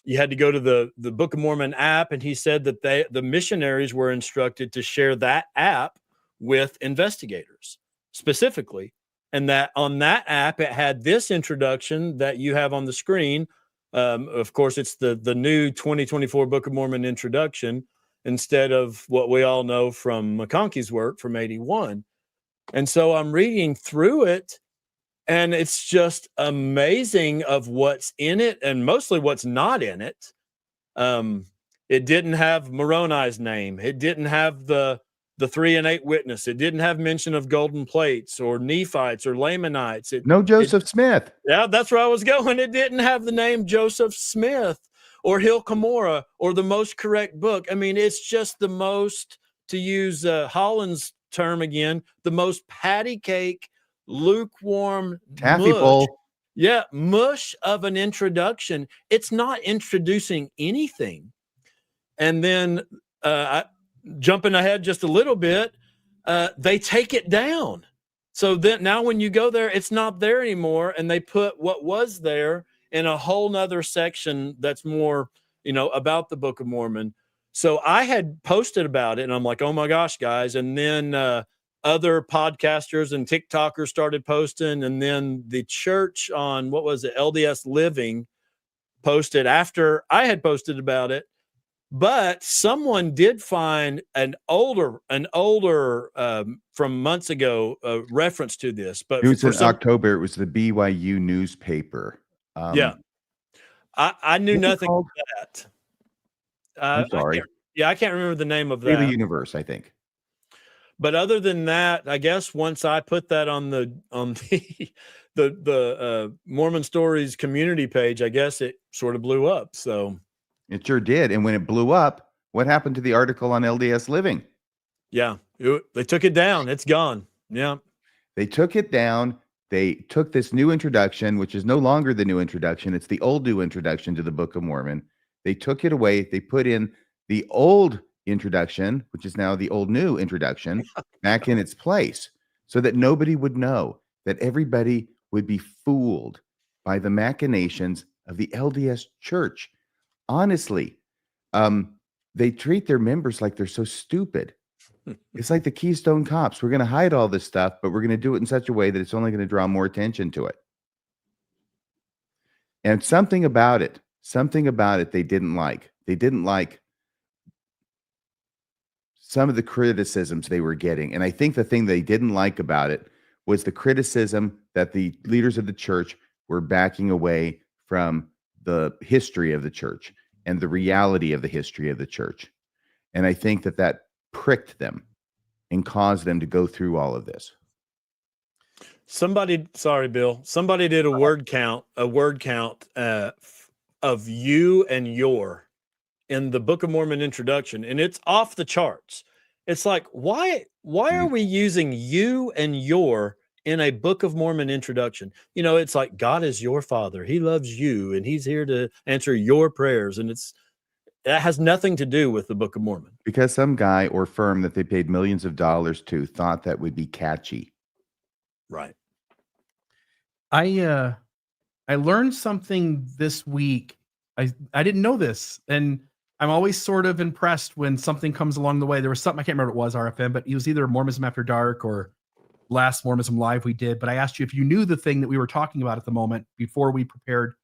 you had to go to the Book of Mormon app. And he said that the missionaries were instructed to share that app with investigators specifically. And that on that app, it had this introduction that you have on the screen. Of course, it's the new 2024 Book of Mormon introduction instead of what we all know from McConkie's work from 81. And so I'm reading through it, and it's just amazing of what's in it and mostly what's not in it. It didn't have Moroni's name. It didn't have the 3 and 8 witness. It didn't have mention of golden plates or Nephites or Lamanites. No Joseph Smith. Yeah, that's where I was going. It didn't have the name Joseph Smith or Hill Cumorah or the most correct book. I mean, it's just the most, to use Holland's term again, the most patty cake, lukewarm Taffy mush. bowl. Yeah, mush of an introduction. It's not introducing anything. And then jumping ahead just a little bit, they take it down. So then now when you go there, it's not there anymore. And they put what was there in a whole nother section that's more, about the Book of Mormon. So I had posted about it, and I'm like, oh my gosh, guys. And then other podcasters and TikTokers started posting. And then the church on, what was it, LDS Living posted after I had posted about it. But someone did find an older from months ago reference to this. But It was in October. It was the BYU newspaper. Yeah, I knew nothing called? about that. I'm sorry. I can't remember the name of that. Daily Universe, I think. But other than that, I guess once I put that on the Mormon Stories community page, I guess it sort of blew up. So. It sure did. And when it blew up, what happened to the article on LDS Living? Yeah, they took it down. It's gone. Yeah. They took it down. They took this new introduction, which is no longer the new introduction. It's the old new introduction to the Book of Mormon. They took it away. They put in the old introduction, which is now the old new introduction, back in its place so that nobody would know, that everybody would be fooled by the machinations of the LDS Church. Honestly, they treat their members like they're so stupid. It's like the Keystone Cops. We're going to hide all this stuff, but we're going to do it in such a way that it's only going to draw more attention to it. And something about it they didn't like. They didn't like some of the criticisms they were getting. And I think the thing they didn't like about it was the criticism that the leaders of the church were backing away from the history of the church and the reality of the history of the church. And I think that pricked them and caused them to go through all of this. Sorry, Bill. Somebody did a word count of you and your in the Book of Mormon introduction, and it's off the charts. It's like, why are we using you and your in a Book of Mormon introduction? It's like, God is your father. He loves you, and he's here to answer your prayers. And that has nothing to do with the Book of Mormon. Because some guy or firm that they paid millions of dollars to thought that would be catchy. Right. I learned something this week. I didn't know this, and I'm always sort of impressed when something comes along the way. There was something, I can't remember what it was, RFM, but it was either Mormonism After Dark or last Mormonism Live we did, but I asked you if you knew the thing that we were talking about at the moment before we prepared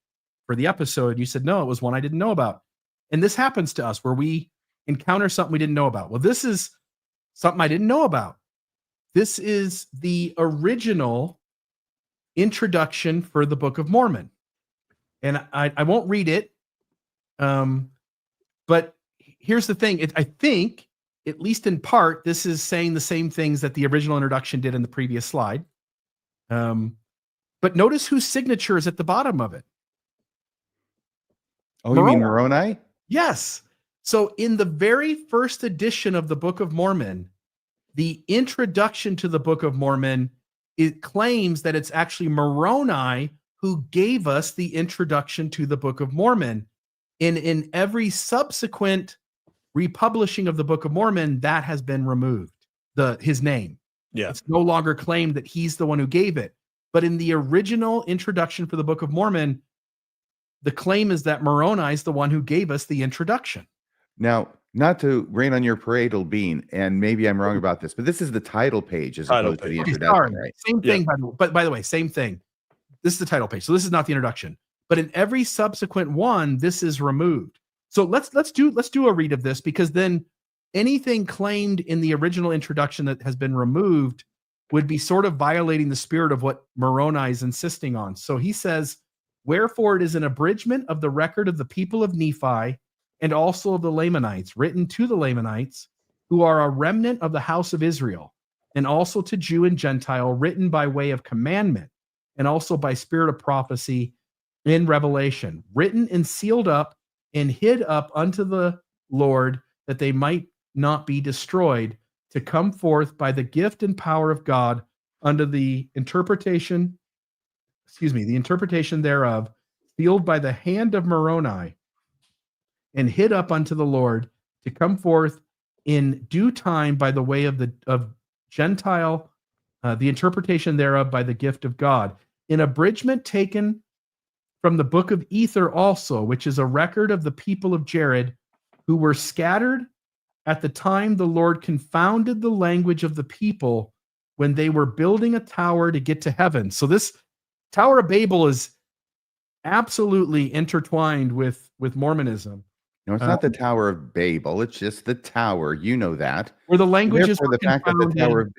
for the episode. And you said, no, it was one I didn't know about. And this happens to us where we encounter something we didn't know about. Well, this is something I didn't know about. This is the original introduction for the Book of Mormon. And I won't read it. But here's the thing. I think, at least in part, this is saying the same things that the original introduction did in the previous slide. But notice whose signature is at the bottom of it. Oh, you mean Moroni? Yes. So in the very first edition of the Book of Mormon, the introduction to the Book of Mormon, it claims that it's actually Moroni who gave us the introduction to the Book of Mormon. And in every subsequent republishing of the Book of Mormon, that has been removed, his name. Yeah. It's no longer claimed that he's the one who gave it. But in the original introduction for the Book of Mormon, the claim is that Moroni is the one who gave us the introduction. Now, not to rain on your parietal bean, and maybe I'm wrong about this, but this is the title page as Title opposed to the page. introduction, right? Same thing, by the way, same thing. This is the title page. So this is not the introduction. But in every subsequent one, this is removed. So let's do a read of this, because then anything claimed in the original introduction that has been removed would be sort of violating the spirit of what Moroni is insisting on. So he says, wherefore it is an abridgment of the record of the people of Nephi and also of the Lamanites, written to the Lamanites, who are a remnant of the house of Israel, and also to Jew and Gentile, written by way of commandment, and also by spirit of prophecy in revelation, written and sealed up and hid up unto the Lord, that they might not be destroyed, to come forth by the gift and power of God under the interpretation thereof, sealed by the hand of Moroni, and hid up unto the Lord, to come forth in due time by the way of Gentile, the interpretation thereof by the gift of God. An abridgment taken from the book of Ether also, which is a record of the people of Jared, who were scattered at the time the Lord confounded the language of the people when they were building a tower to get to heaven. So this Tower of Babel is absolutely intertwined with Mormonism. No, it's not the Tower of Babel. It's just the tower. You know that. Where the languages Therefore, were the fact that the confounded, Tower,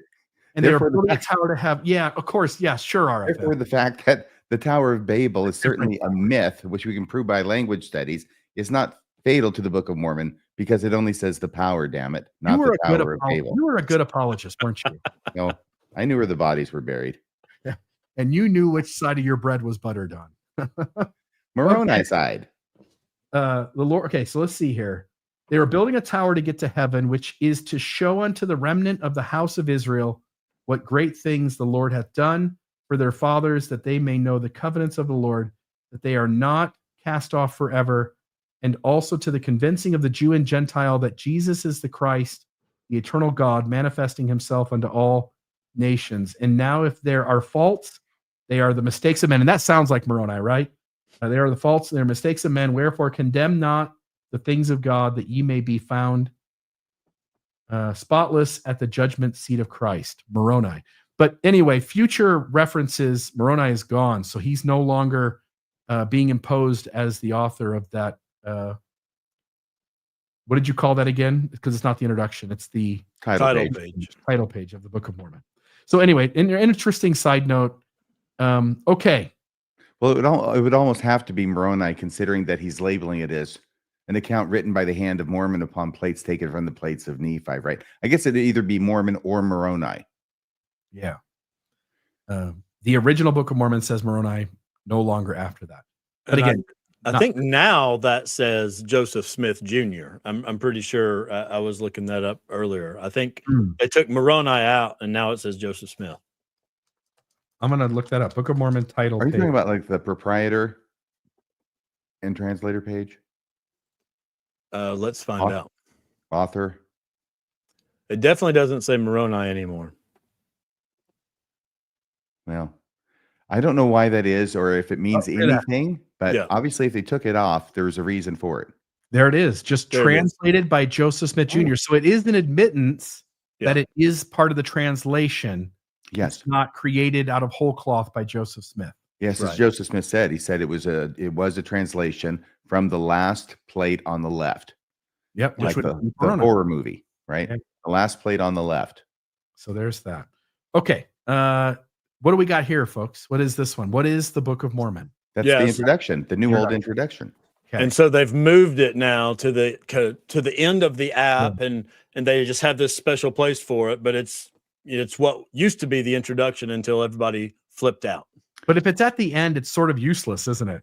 and they were therefore, the building a fact- tower to have. Yeah, of course. Yeah, sure. RFM. therefore, the fact that the Tower of Babel is certainly a myth, which we can prove by language studies, is not fatal to the Book of Mormon, because it only says the power. Damn it, not the Tower of Babel. You were a good apologist, weren't you? No, I knew where the bodies were buried. And you knew which side of your bread was buttered on. Moroni Okay. side. The Lord. Okay, so let's see here. They were building a tower to get to heaven, which is to show unto the remnant of the house of Israel what great things the Lord hath done for their fathers, that they may know the covenants of the Lord, that they are not cast off forever, and also to the convincing of the Jew and Gentile that Jesus is the Christ, the eternal God, manifesting himself unto all nations. And now if there are faults, they are the mistakes of men. And that sounds like Moroni, right? They are the faults, they are mistakes of men. Wherefore condemn not the things of God, that ye may be found spotless at the judgment seat of Christ. Moroni. But anyway, future references, Moroni is gone. So he's no longer being imposed as the author of that. What did you call that again? Because it's not the introduction. It's the Title page of the Book of Mormon. So anyway, an interesting side note. Okay. Well, it would almost have to be Moroni, considering that he's labeling it as an account written by the hand of Mormon upon plates taken from the plates of Nephi, right? I guess it'd either be Mormon or Moroni. Yeah. The original Book of Mormon says Moroni, no longer after that. But again, I think now that says Joseph Smith Jr. I'm pretty sure. I was looking that up earlier. I think they took Moroni out, and now it says Joseph Smith. I'm going to look that up. Book of Mormon title Are you page. talking about like the proprietor and translator page? Let's find out. Author? It definitely doesn't say Moroni anymore. Well, I don't know why that is, or if it means anything, but Yeah. obviously if they took it off, there's a reason for it. There it is, just There it is. translated by Joseph Smith Jr. So it is an admittance Yeah. that it is part of the translation. Yes. It's not created out of whole cloth by Joseph Smith. Yes, as Right. Joseph Smith said, he said it was a translation from the last plate on the left, Yep. like Which would the be Corona. horror movie, right? Yeah. The last plate on the left. So there's that. Okay. What do we got here, folks? What is this one? What is the Book of Mormon? That's the Yes. introduction, the new old introduction. Okay. And so they've moved it now to the end of the app, and they just have this special place for it. But it's what used to be the introduction until everybody flipped out. But if it's at the end, it's sort of useless, isn't it?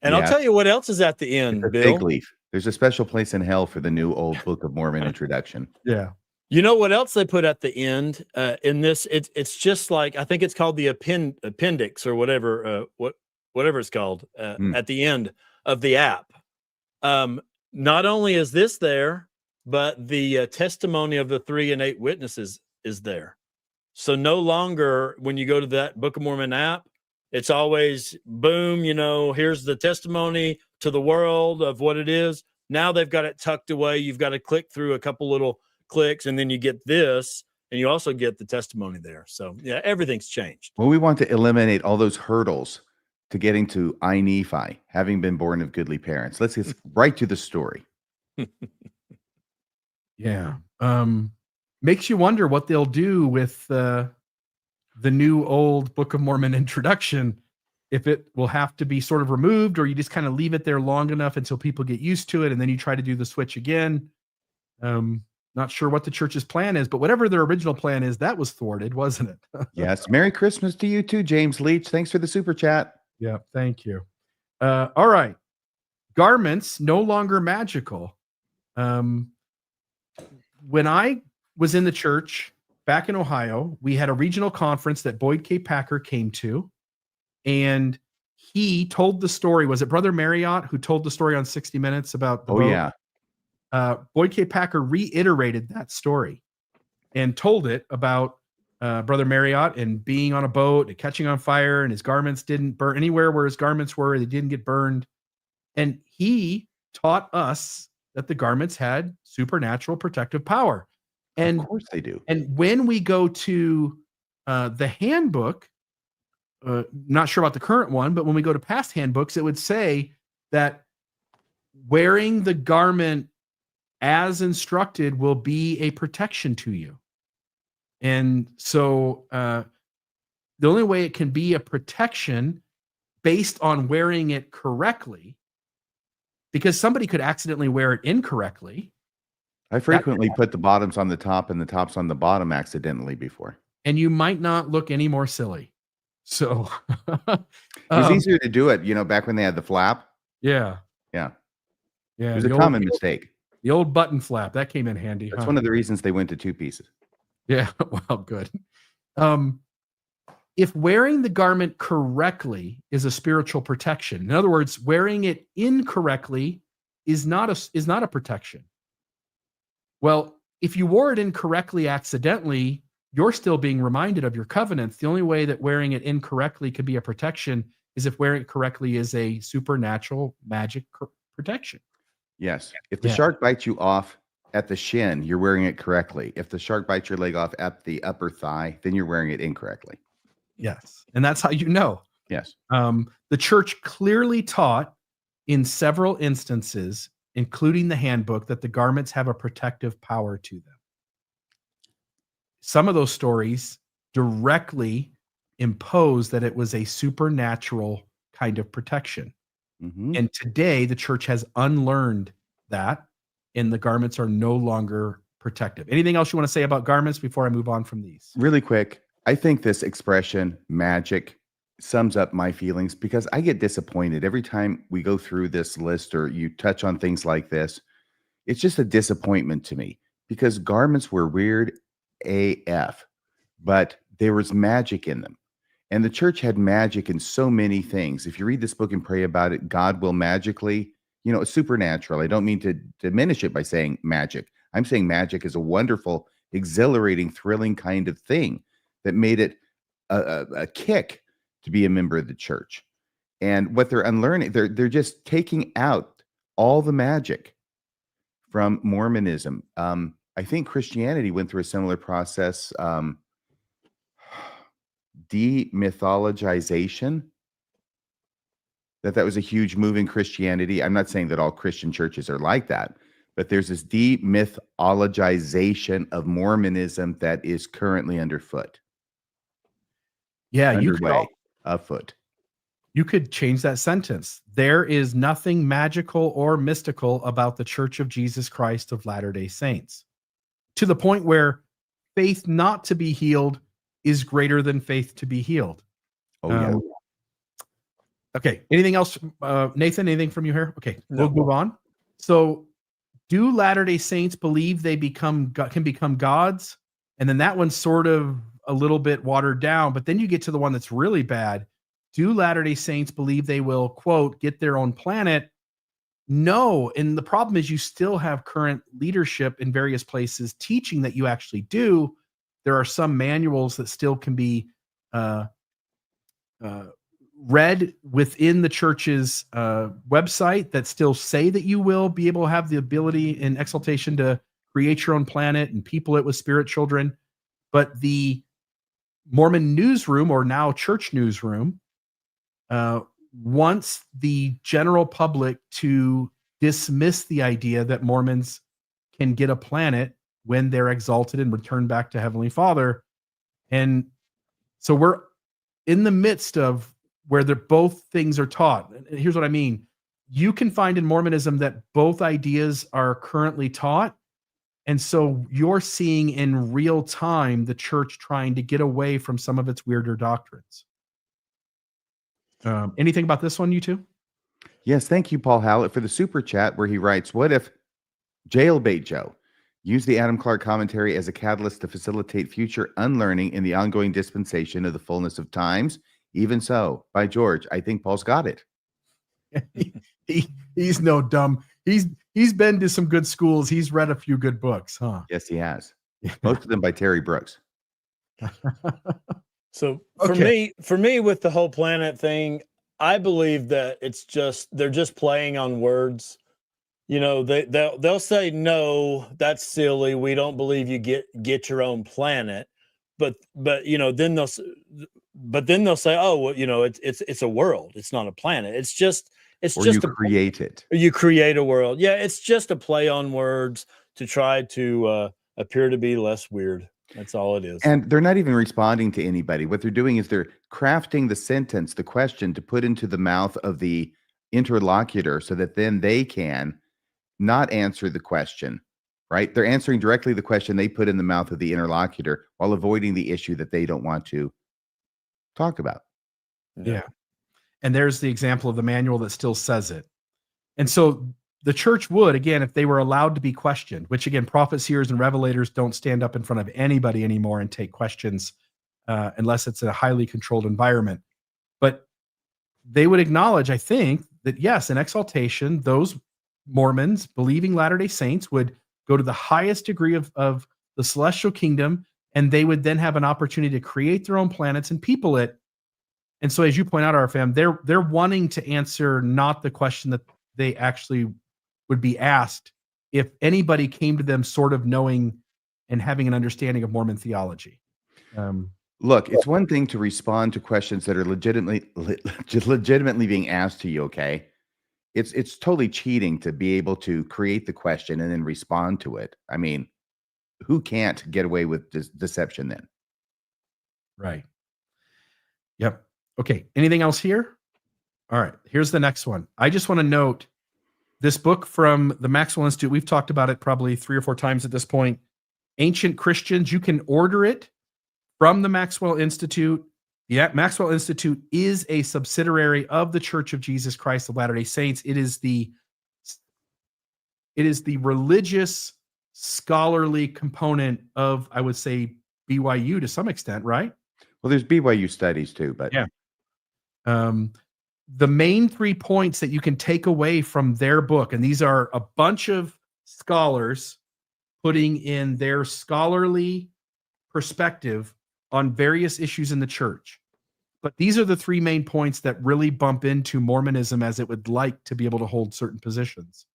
And Yeah. I'll tell you what else is at the end, It's a Bill. fig leaf. There's a special place in hell for the new old Book of Mormon introduction. Yeah. You know what else they put at the end in this? It's just like, I think it's called the appendix or whatever whatever it's called at the end of the app. Not only is this there, but the testimony of the 3 and 8 witnesses is there. So no longer when you go to that Book of Mormon app, it's always boom, here's the testimony to the world of what it is. Now they've got it tucked away. You've got to click through a couple little clicks, and then you get this, and you also get the testimony there. So yeah, everything's changed. Well, we want to eliminate all those hurdles to getting to I Nephi, having been born of goodly parents. Let's get right to the story. Yeah. Makes you wonder what they'll do with the new old Book of Mormon introduction, if it will have to be sort of removed, or you just kind of leave it there long enough until people get used to it, and then you try to do the switch again. Not sure what the church's plan is, but whatever their original plan is, that was thwarted, wasn't it? Yes. Merry Christmas to you too, James Leach. Thanks for the super chat. Yeah, thank you. All right. Garments no longer magical. When I was in the church back in Ohio, we had a regional conference that Boyd K. Packer came to, and he told the story. Was it Brother Marriott who told the story on 60 Minutes about the boat? Yeah. Boyd K. Packer reiterated that story and told it about Brother Marriott and being on a boat and catching on fire, and his garments didn't burn anywhere where his garments were. They didn't get burned. And he taught us that the garments had supernatural protective power. And of course they do. And when we go to the handbook, not sure about the current one, but when we go to past handbooks, it would say that wearing the garment as instructed will be a protection to you. And so the only way it can be a protection based on wearing it correctly, because somebody could accidentally wear it incorrectly. I frequently put the bottoms on the top and the tops on the bottom accidentally before. And you might not look any more silly. So it's easier to do it, back when they had the flap. Yeah. Yeah. Yeah. It was a common mistake. The old button flap, that came in handy. That's one of the reasons they went to 2 pieces. Yeah. Well, good. If wearing the garment correctly is a spiritual protection, in other words, wearing it incorrectly is not a protection. Well, if you wore it incorrectly accidentally, you're still being reminded of your covenants. The only way that wearing it incorrectly could be a protection is if wearing it correctly is a supernatural magic protection. Yes. If the shark bites you off at the shin, you're wearing it correctly. If the shark bites your leg off at the upper thigh, then you're wearing it incorrectly. Yes. And that's how you know. Yes. The church clearly taught in several instances, including the handbook, that the garments have a protective power to them. Some of those stories directly impose that it was a supernatural kind of protection. Mm-hmm. And today the church has unlearned that, and the garments are no longer protective. Anything else you want to say about garments before I move on from these? Really quick. I think this expression, magic, sums up my feelings, because I get disappointed every time we go through this list or you touch on things like this. It's just a disappointment to me, because garments were weird AF, but there was magic in them. And the church had magic in so many things. If you read this book and pray about it, God will magically, it's supernatural. I don't mean to diminish it by saying magic. I'm saying magic is a wonderful, exhilarating, thrilling kind of thing that made it a kick to be a member of the church. And what they're unlearning, they're just taking out all the magic from Mormonism. I think Christianity went through a similar process. demythologization, that was a huge move in Christianity. I'm not saying that all Christian churches are like that, but there's this demythologization of Mormonism that is currently underfoot. Yeah, Afoot. you could change that sentence. There is nothing magical or mystical about the Church of Jesus Christ of Latter-day Saints, to the point where faith not to be healed is greater than faith to be healed. Oh, yeah. Okay. Anything else, Nathan? Anything from you here? Okay, No. we'll move on. So, do Latter-day Saints believe they can become gods? And then that one's sort of a little bit watered down. But then you get to the one that's really bad. Do Latter-day Saints believe they will, quote, get their own planet? No. And the problem is you still have current leadership in various places teaching that you actually do. There are some manuals that still can be read within the church's website that still say that you will be able to have the ability and exaltation to create your own planet and people it with spirit children. But the Mormon newsroom, or now church newsroom, wants the general public to dismiss the idea that Mormons can get a planet when they're exalted and return back to Heavenly Father. And so we're in the midst of where both things are taught. And here's what I mean. You can find in Mormonism that both ideas are currently taught. And so you're seeing in real time the church trying to get away from some of its weirder doctrines. Anything about this one, you two? Yes, thank you, Paul Hallett, for the super chat where he writes, what if Jailbait Joe used the Adam Clark commentary as a catalyst to facilitate future unlearning in the ongoing dispensation of the fullness of times? Even so, by George, I think Paul's got it. He's no dumb. He's been to some good schools. He's read a few good books, huh? Yes, he has. Most of them by Terry Brooks. So for me, with the whole planet thing, I believe that they're just playing on words. You know, they'll say, no, that's silly. We don't believe you get your own planet. But you know, then they'll say, oh, well, you know, it's a world. It's not a planet. It's just create it. You create a world. Yeah, it's just a play on words to try to appear to be less weird. That's all it is. And they're not even responding to anybody. What they're doing is they're crafting the sentence, the question, to put into the mouth of the interlocutor so that then they can not answer the question, right? They're answering directly the question they put in the mouth of the interlocutor while avoiding the issue that they don't want to talk about. Yeah. And there's the example of the manual that still says it. And so the church would, again, if they were allowed to be questioned, which again, prophets, seers, and revelators don't stand up in front of anybody anymore and take questions unless it's a highly controlled environment. But they would acknowledge, I think, that yes, in exaltation, those Mormons, believing Latter-day Saints, would go to the highest degree of the celestial kingdom, and they would then have an opportunity to create their own planets and people it. And so, as you point out, RFM, they're wanting to answer not the question that they actually would be asked if anybody came to them sort of knowing and having an understanding of Mormon theology. Look, it's one thing to respond to questions that are legitimately being asked to you, okay? It's totally cheating to be able to create the question and then respond to it. I mean, who can't get away with deception then? Right. Yep. Okay. Anything else here? All right. Here's the next one. I just want to note this book from the Maxwell Institute. We've talked about it probably 3 or 4 times at this point. Ancient Christians. You can order it from the Maxwell Institute. The Maxwell Institute is a subsidiary of the Church of Jesus Christ of Latter-day Saints. It is the religious, scholarly component of, I would say, BYU to some extent, right? Well, there's BYU studies too, but yeah. The main 3 points that you can take away from their book, and these are a bunch of scholars putting in their scholarly perspective on various issues in the church. But these are the 3 main points that really bump into Mormonism as it would like to be able to hold certain positions.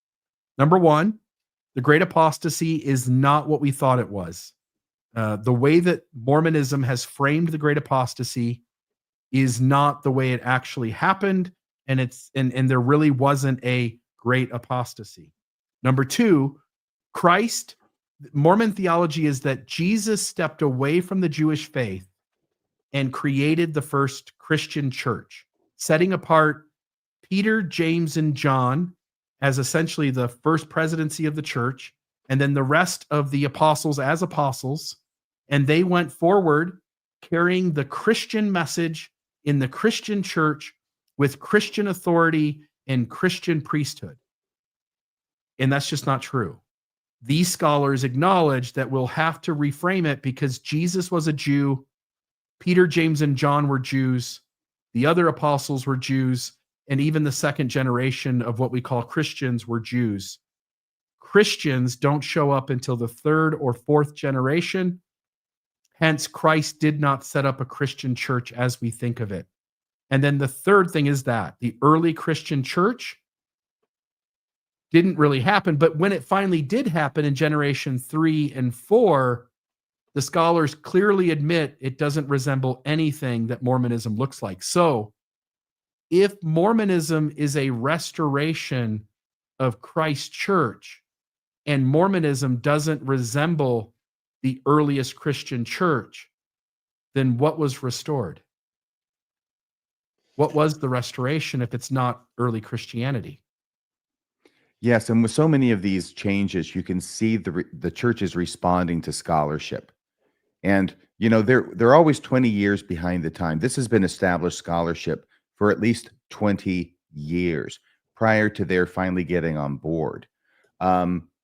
Number 1, the great apostasy is not what we thought it was. The way that Mormonism has framed the great apostasy is not the way it actually happened, and there really wasn't a great apostasy. Number two, Mormon theology is that Jesus stepped away from the Jewish faith and created the first Christian church, setting apart Peter, James, and John as essentially the first presidency of the church, and then the rest of the apostles as apostles. And they went forward carrying the Christian message in the Christian church with Christian authority and Christian priesthood. And that's just not true. These scholars acknowledge that we'll have to reframe it because Jesus was a Jew, Peter, James, and John were Jews, the other apostles were Jews, and even the second generation of what we call Christians were Jews. Christians don't show up until the third or fourth generation. Hence, Christ did not set up a Christian church as we think of it. And then the third thing is that the early Christian church didn't really happen, but when it finally did happen in generation 3 and 4, the scholars clearly admit it doesn't resemble anything that Mormonism looks like. So, if Mormonism is a restoration of Christ's church and Mormonism doesn't resemble the earliest Christian church, then what was restored? What was the restoration if it's not early Christianity? Yes, and with so many of these changes, you can see the church is responding to scholarship. And, they're always 20 years behind the time. This has been established scholarship for at least 20 years prior to their finally getting on board.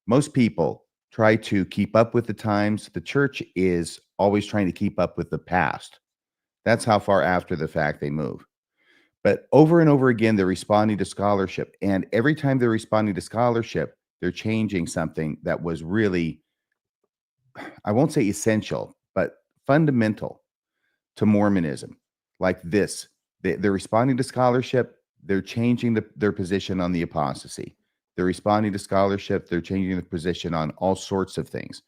Most people try to keep up with the times. The church is always trying to keep up with the past. That's how far after the fact they move. But over and over again, they're responding to scholarship. And every time they're responding to scholarship, they're changing something that was really, I won't say essential, but fundamental to Mormonism. Like this, they're responding to scholarship. They're changing their position on the apostasy. They're responding to scholarship. They're changing their position on all sorts of things.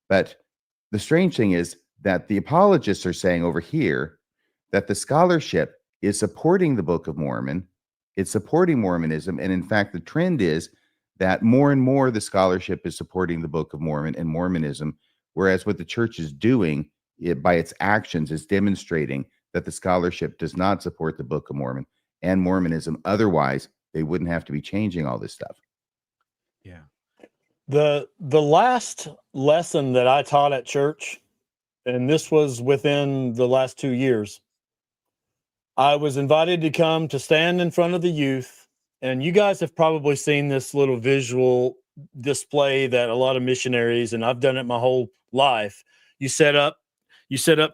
But the strange thing is that the apologists are saying over here that the scholarship is supporting the Book of Mormon. It's supporting Mormonism. And in fact, the trend is that more and more the scholarship is supporting the Book of Mormon and Mormonism, whereas what the church is doing by its actions is demonstrating that the scholarship does not support the Book of Mormon and Mormonism. Otherwise, they wouldn't have to be changing all this stuff. Yeah. The last lesson that I taught at church, and this was within the last 2 years, I was invited to come to stand in front of the youth, and you guys have probably seen this little visual display that a lot of missionaries, and I've done it my whole life. You set up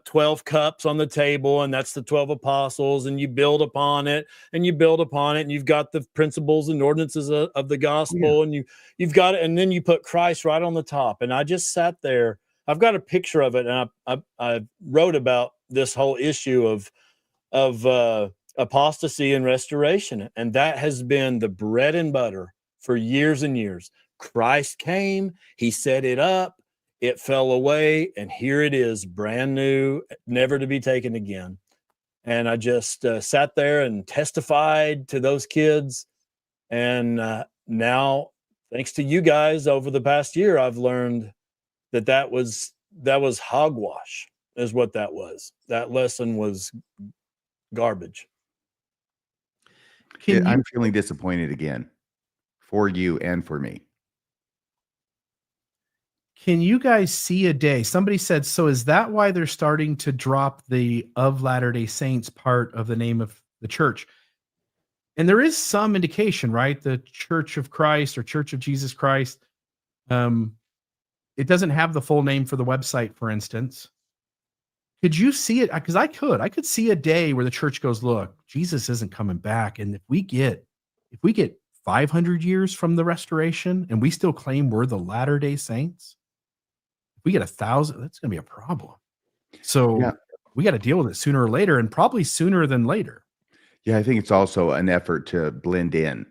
12 cups on the table, and that's the 12 apostles, and you build upon it, and you build upon it, and you've got the principles and ordinances of the gospel, and you've got it, and then you put Christ right on the top. And I just sat there. I've got a picture of it, and I wrote about this whole issue of apostasy and restoration, and that has been the bread and butter for years and years. Christ came, he set it up, it fell away, and here it is, brand new, never to be taken again. And I just sat there and testified to those kids. And now, thanks to you guys over the past year, I've learned that was hogwash, is what that was. That lesson was garbage. I'm feeling disappointed again for you and for me. Can you guys see a day? Somebody said, so is that why they're starting to drop the of Latter-day Saints part of the name of the church? And there is some indication, right? The Church of Christ or Church of Jesus Christ. It doesn't have the full name for the website, for instance. Could you see it? Because I could see a day where the church goes, look, Jesus isn't coming back. And if we get 500 years from the restoration and we still claim we're the Latter-day Saints, if we get 1,000, that's going to be a problem. So we got to deal with it sooner or later, and probably sooner than later. Yeah, I think it's also an effort to blend in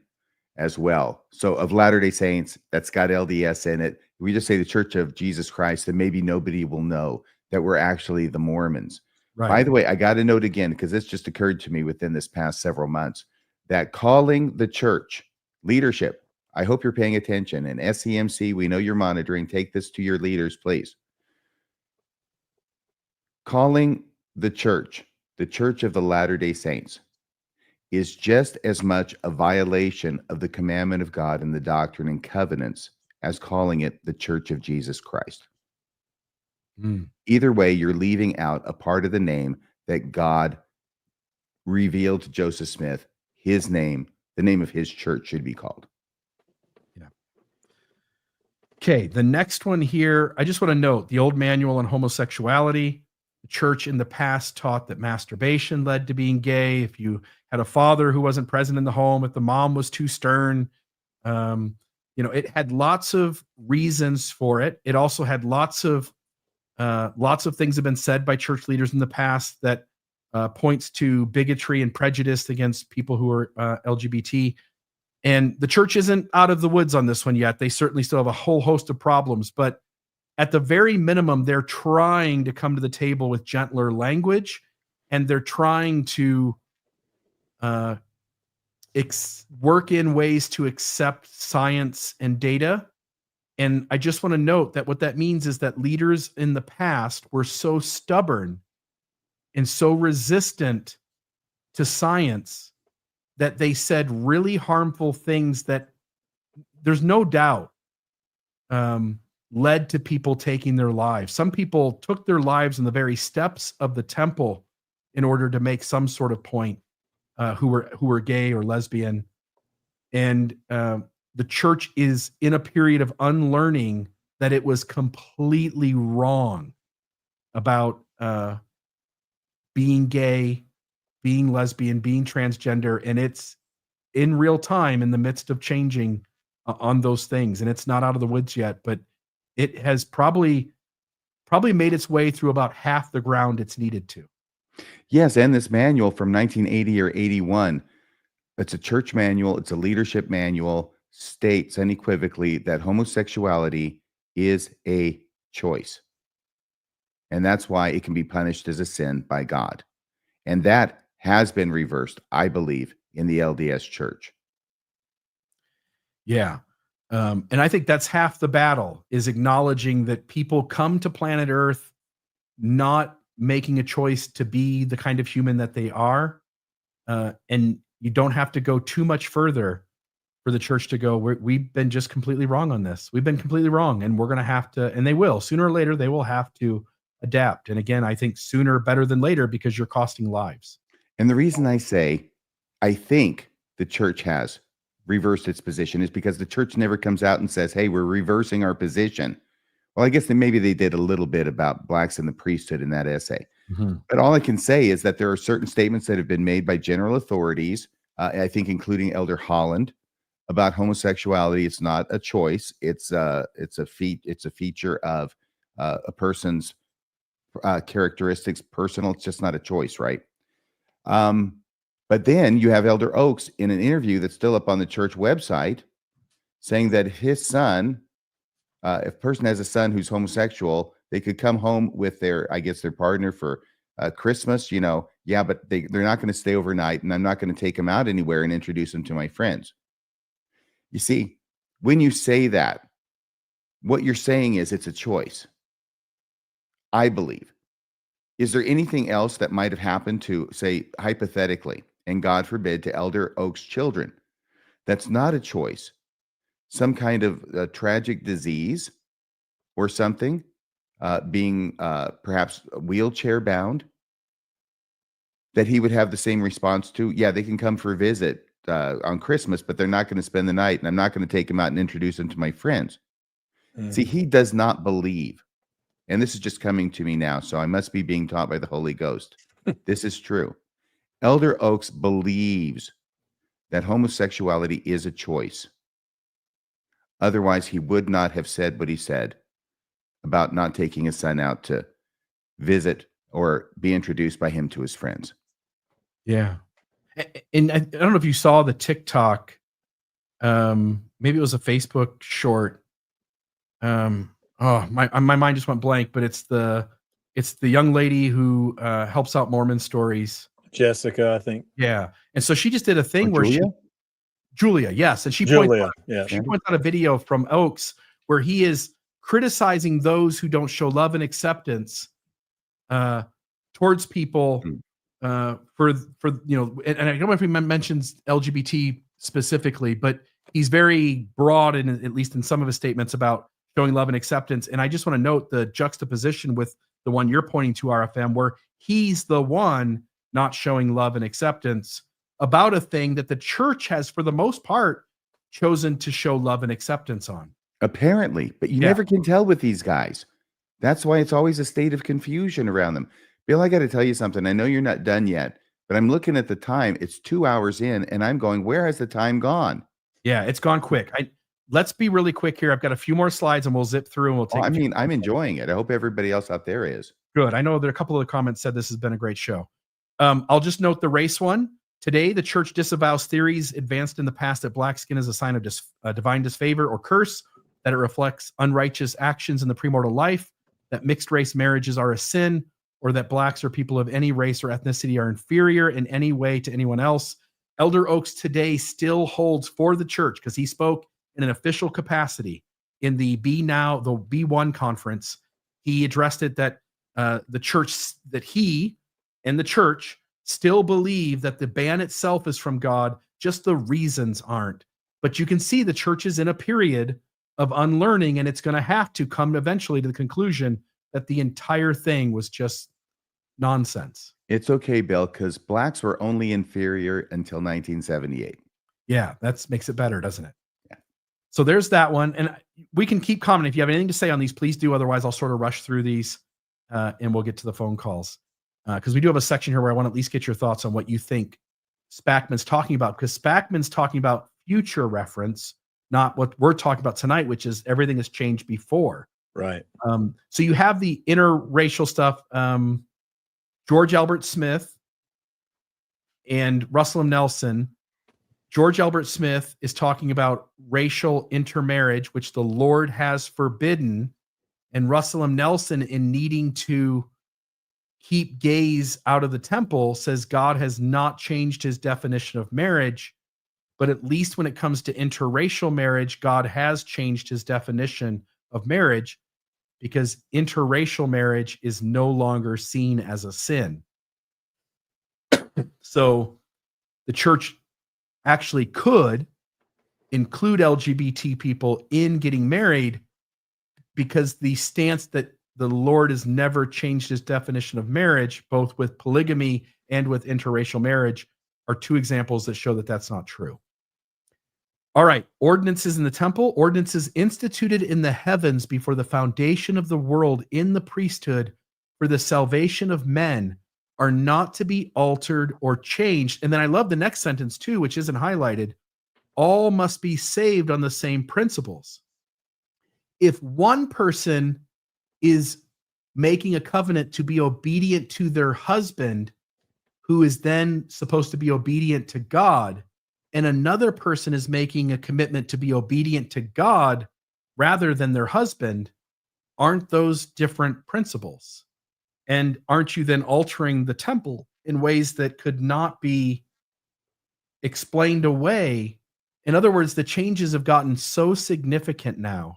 as well. So of Latter-day Saints, that's got LDS in it. we just say the Church of Jesus Christ, then maybe nobody will know that we're actually the Mormons. Right. By the way, I got to note again, because this just occurred to me within this past several months, that calling the church leadership, I hope you're paying attention. And SEMC, we know you're monitoring. Take this to your leaders, please. Calling the Church of the Latter-day Saints, is just as much a violation of the commandment of God and the doctrine and covenants as calling it the Church of Jesus Christ. Either way, you're leaving out a part of the name that God revealed to Joseph Smith. His name, the name of his church, should be called. Yeah. Okay, the next one here, I just want to note the old manual on homosexuality. The church in the past taught that masturbation led to being gay. If you had a father who wasn't present in the home, if the mom was too stern, it had lots of reasons for it. It also had lots of things have been said by church leaders in the past that points to bigotry and prejudice against people who are LGBT. And the church isn't out of the woods on this one yet. They certainly still have a whole host of problems, but at the very minimum, they're trying to come to the table with gentler language, and they're trying to work in ways to accept science and data. And I just want to note that what that means is that leaders in the past were so stubborn and so resistant to science that they said really harmful things that there's no doubt led to people taking their lives. Some people took their lives in the very steps of the temple in order to make some sort of point, who were gay or lesbian. And the church is in a period of unlearning that it was completely wrong about being gay, being lesbian, being transgender, and it's in real time in the midst of changing on those things. And it's not out of the woods yet, but it has probably made its way through about half the ground it's needed to. Yes, and this manual from 1980 or 81, it's a church manual, it's a leadership manual, states unequivocally that homosexuality is a choice. And that's why it can be punished as a sin by God. And that has been reversed, I believe, in the LDS Church. Yeah. And I think that's half the battle, is acknowledging that people come to planet Earth not making a choice to be the kind of human that they are. And you don't have to go too much further for the church to go, we've been just completely wrong on this. We've been completely wrong, and we're going to have to, and they will, sooner or later, they will have to adapt. And again, I think sooner better than later, because you're costing lives. And the reason I say, I think the church has reversed its position is because the church never comes out and says, hey, we're reversing our position. Well, I guess that maybe they did a little bit about blacks in the priesthood in that essay. But all I can say is that there are certain statements that have been made by general authorities, I think including Elder Holland, about homosexuality. It's not a choice. It's a feature of a person's characteristics, personal. It's just not a choice, right? But then you have Elder Oaks in an interview that's still up on the church website saying that his son, if a person has a son who's homosexual, they could come home with their partner for Christmas, but they're not going to stay overnight, and I'm not going to take them out anywhere and introduce them to my friends. You see, when you say that, what you're saying is it's a choice, I believe. Is there anything else that might have happened to, say, hypothetically, and God forbid, to Elder Oaks' children that's not a choice? Some kind of tragic disease or something, being perhaps wheelchair bound, that he would have the same response to? Yeah, they can come for a visit on Christmas, but they're not going to spend the night, and I'm not going to take them out and introduce them to my friends. See, he does not believe, and this is just coming to me now, so I must be being taught by the Holy Ghost. This is true. Elder Oaks believes that homosexuality is a choice. Otherwise, he would not have said what he said about not taking his son out to visit or be introduced by him to his friends. Yeah. And I don't know if you saw the TikTok, maybe it was a Facebook short, My mind just went blank, but it's the young lady who helps out Mormon stories. Jessica, I think. Yeah. And so she just did a thing Or where Julia, yes. And she points out a video from Oaks where he is criticizing those who don't show love and acceptance towards people for and I don't know if he mentions LGBT specifically, but he's very broad in at least in some of his statements about showing love and acceptance. And I just want to note the juxtaposition with the one you're pointing to, RFM, where he's the one not showing love and acceptance about a thing that the church has, for the most part, chosen to show love and acceptance on. Apparently, but you never can tell with these guys. That's why it's always a state of confusion around them. Bill, I got to tell you something. I know you're not done yet, but I'm looking at the time. It's 2 hours in, and I'm going, where has the time gone? Yeah, it's gone quick. Let's be really quick here. I've got a few more slides, and we'll zip through, and we'll take. I'm enjoying it. I hope everybody else out there is. Good. I know that a couple of the comments said this has been a great show. I'll just note the race one. Today, the church disavows theories advanced in the past that black skin is a sign of divine disfavor or curse, that it reflects unrighteous actions in the premortal life, that mixed race marriages are a sin, or that blacks or people of any race or ethnicity are inferior in any way to anyone else. Elder Oaks today still holds for the church, because he spoke in an official capacity in the B1 conference. He addressed it that the church, that he and the church still believe that the ban itself is from God, just the reasons aren't. But you can see the church is in a period of unlearning, and it's going to have to come eventually to the conclusion that the entire thing was just nonsense. It's okay, Bill, because blacks were only inferior until 1978. Yeah, that makes it better, doesn't it? Yeah. So there's that one. And we can keep commenting. If you have anything to say on these, please do. Otherwise, I'll sort of rush through these and we'll get to the phone calls. Because we do have a section here where I want to at least get your thoughts on what you think Spackman's talking about. Because Spackman's talking about future reference, not what we're talking about tonight, which is everything has changed before. Right. So you have the interracial stuff. George Albert Smith and Russell M. Nelson. George Albert Smith is talking about racial intermarriage, which the Lord has forbidden. And Russell M. Nelson, in needing to keep gays out of the temple, says God has not changed his definition of marriage, but at least when it comes to interracial marriage, God has changed his definition of marriage, because interracial marriage is no longer seen as a sin. So the church actually could include LGBT people in getting married, because the stance that the Lord has never changed his definition of marriage, both with polygamy and with interracial marriage, are two examples that show that that's not true. All right, ordinances in the temple. Ordinances instituted in the heavens before the foundation of the world in the priesthood for the salvation of men are not to be altered or changed. And then I love the next sentence too, which isn't highlighted. All must be saved on the same principles. If one person is making a covenant to be obedient to their husband, who is then supposed to be obedient to God, and another person is making a commitment to be obedient to God rather than their husband, aren't those different principles? And aren't you then altering the temple in ways that could not be explained away? In other words, the changes have gotten so significant now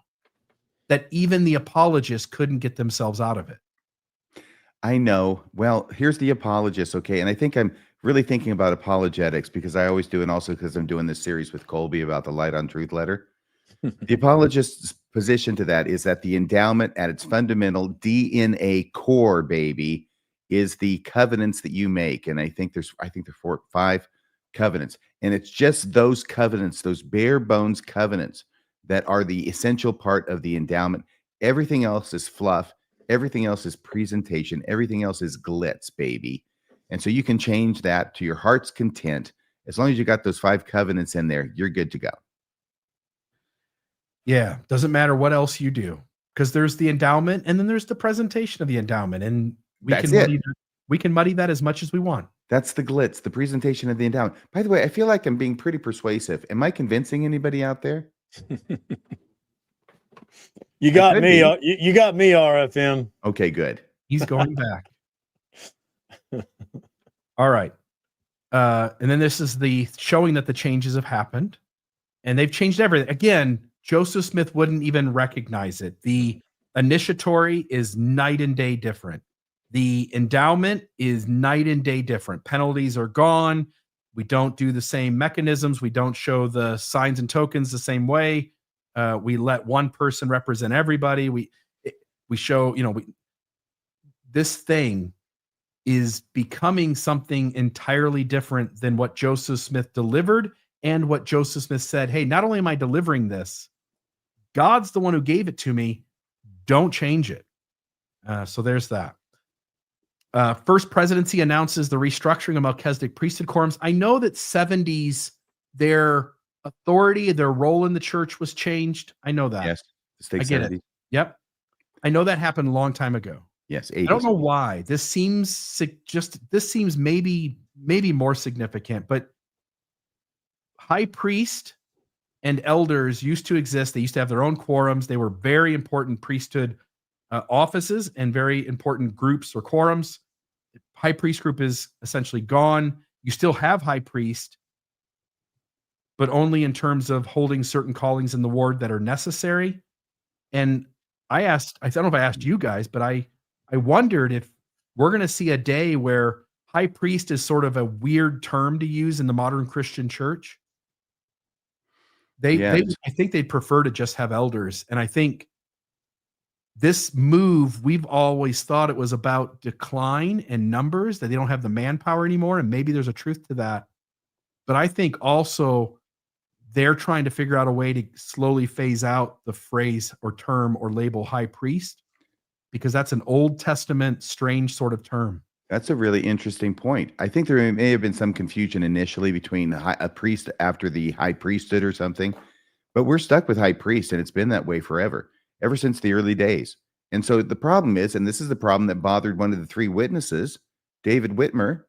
that even the apologists couldn't get themselves out of it. I know. Well, here's the apologist, okay? And I think I'm really thinking about apologetics, because I always do, and also because I'm doing this series with Colby about the Light on Truth letter. The apologist's position to that is that the endowment at its fundamental DNA core, baby, is the covenants that you make. And I think there's 5 covenants. And it's just those covenants, those bare bones covenants, that are the essential part of the endowment. Everything else is fluff. Everything else is presentation. Everything else is glitz, baby. And so you can change that to your heart's content. As long as you got those 5 covenants in there, you're good to go. Yeah, doesn't matter what else you do, because there's the endowment and then there's the presentation of the endowment, and we can muddy that as much as we want. That's the glitz, the presentation of the endowment. By the way, I feel like I'm being pretty persuasive. Am I convincing anybody out there? You got could me. be. You got me, RFM. Okay, good. He's going back. All right. And then this is the showing that the changes have happened, and they've changed everything. Again, Joseph Smith wouldn't even recognize it. The initiatory is night and day different. The endowment is night and day different. Penalties are gone. We don't do the same mechanisms. We don't show the signs and tokens the same way. We let one person represent everybody. We show, this thing is becoming something entirely different than what Joseph Smith delivered and what Joseph Smith said, hey, not only am I delivering this, God's the one who gave it to me. Don't change it. So there's that. First Presidency announces the restructuring of Melchizedek priesthood quorums. I know that 70s, their authority, their role in the church was changed. I know that. Yes. The I get it. Yep. I know that happened a long time ago. Yes. 80s. I don't know why. This seems maybe more significant, but high priest and elders used to exist. They used to have their own quorums. They were very important priesthood offices and very important groups or quorums. High priest group is essentially gone. You still have high priest, but only in terms of holding certain callings in the ward that are necessary. And I don't know if I asked you guys, but I wondered if we're going to see a day where high priest is sort of a weird term to use in the modern Christian church. I think they'd prefer to just have elders. And I think this move, we've always thought it was about decline and numbers, that they don't have the manpower anymore. And maybe there's a truth to that. But I think also they're trying to figure out a way to slowly phase out the phrase or term or label high priest, because that's an Old Testament strange sort of term. That's a really interesting point. I think there may have been some confusion initially between a priest after the high priesthood or something, but we're stuck with high priest, and it's been that way forever, ever since the early days. And so the problem is, and this is the problem that bothered one of the three witnesses, David Whitmer,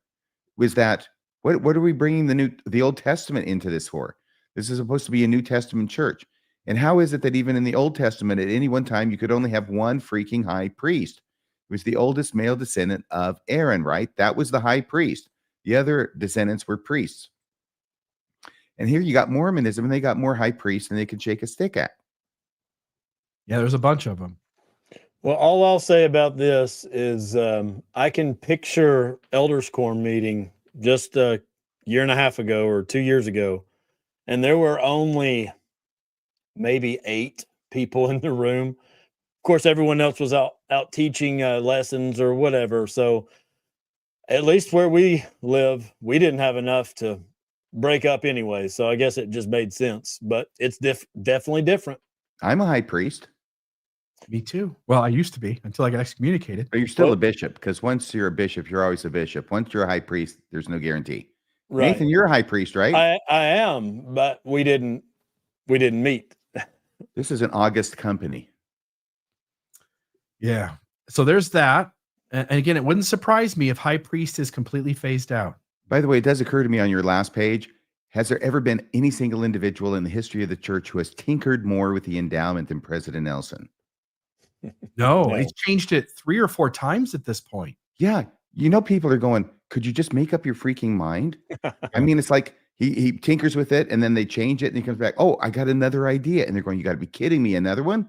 was that what are we bringing the Old Testament into this for? This is supposed to be a New Testament church. And how is it that even in the Old Testament, at any one time, you could only have one freaking high priest? It was the oldest male descendant of Aaron, right? That was the high priest. The other descendants were priests. And here you got Mormonism, and they got more high priests than they could shake a stick at. Yeah, there's a bunch of them. Well, all I'll say about this is I can picture Elders Quorum meeting just a year and a half ago or 2 years ago, and there were only maybe 8 people in the room. Of course, everyone else was out teaching lessons or whatever. So at least where we live, we didn't have enough to break up anyway. So I guess it just made sense, but it's definitely different. I'm a high priest. Me too. Well, I used to be until I got excommunicated. But you're still a bishop, because once you're a bishop, you're always a bishop. Once you're a high priest, there's no guarantee. Right. Nathan, you're a high priest, right? I am, but we didn't meet. This is an August company. Yeah. So there's that. And again, it wouldn't surprise me if high priest is completely phased out. By the way, it does occur to me on your last page, has there ever been any single individual in the history of the church who has tinkered more with the endowment than President Nelson? No, he's changed it 3 or 4 times at this point. Yeah. People are going, could you just make up your freaking mind? I mean, it's like he tinkers with it, and then they change it, and he comes back, oh, I got another idea. And they're going, you got to be kidding me. Another one?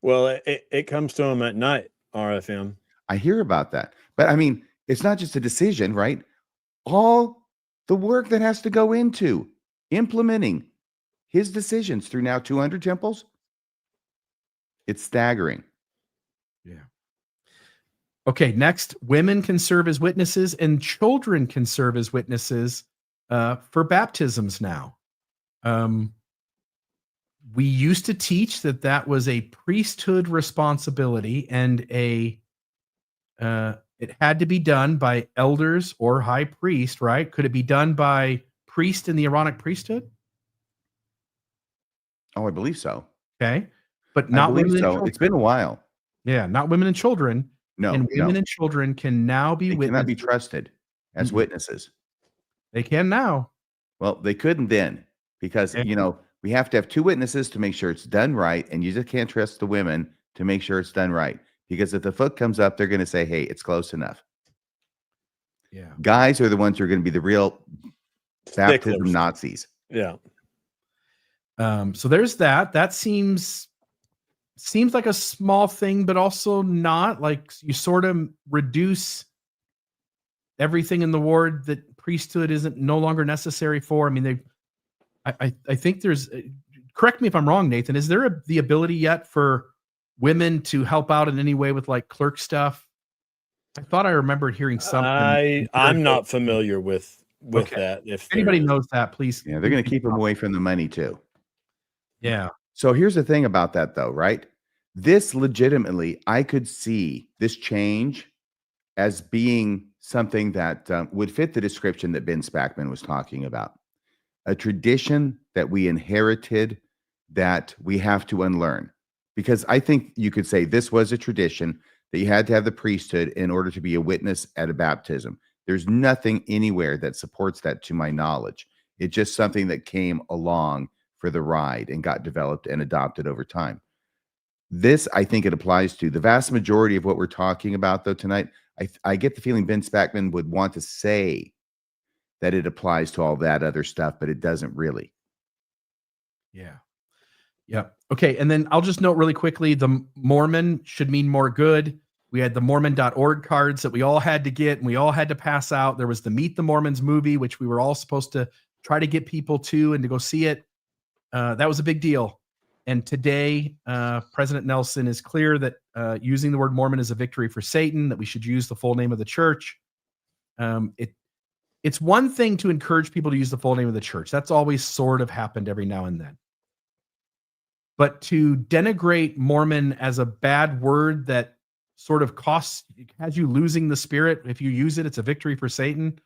Well, it comes to him at night, RFM. I hear about that. But I mean, it's not just a decision, right? All the work that has to go into implementing his decisions through now 200 temples. It's staggering. Yeah. Okay, next, women can serve as witnesses and children can serve as witnesses for baptisms now. We used to teach that was a priesthood responsibility, and it had to be done by elders or high priest, right? Could it be done by priest in the Aaronic priesthood? Oh, I believe so. Okay. But not women and children. It's been a while. Yeah, not women and children. No, and women and children can now be witnesses. Cannot be trusted as witnesses. They can now. Well, they couldn't then, because We have to have 2 witnesses to make sure it's done right, and you just can't trust the women to make sure it's done right. Because if the foot comes up, they're going to say, hey, it's close enough. Yeah. Guys are the ones who are going to be the real baptism Sticklers. Nazis. Yeah. So there's that. That seems like a small thing, but also not. Like, you sort of reduce everything in the ward that priesthood isn't no longer necessary for. I mean, I think there's, correct me if I'm wrong, Nathan, is there the ability yet for women to help out in any way with like clerk stuff? I thought I remembered hearing something. I'm not familiar with Okay. that. If Anybody there is. knows that, please. Yeah, they're going to keep them away from the money too. Yeah. So here's the thing about that, though, right? This legitimately, I could see this change as being something that would fit the description that Ben Spackman was talking about. A tradition that we inherited that we have to unlearn. Because I think you could say this was a tradition that you had to have the priesthood in order to be a witness at a baptism. There's nothing anywhere that supports that, to my knowledge. It's just something that came along for the ride and got developed and adopted over time. This, I think it applies to the vast majority of what we're talking about, though, tonight. I get the feeling Ben Spackman would want to say that it applies to all that other stuff, but it doesn't really. Yeah. Yeah. Okay. And then I'll just note really quickly, the Mormon should mean more good. We had the Mormon.org cards that we all had to get and we all had to pass out. There was the Meet the Mormons movie, which we were all supposed to try to get people to and to go see it. That was a big deal. And today, President Nelson is clear that using the word Mormon is a victory for Satan, that we should use the full name of the church. It's one thing to encourage people to use the full name of the church. That's always sort of happened every now and then. But to denigrate Mormon as a bad word that sort of has you losing the spirit, if you use it, it's a victory for Satan,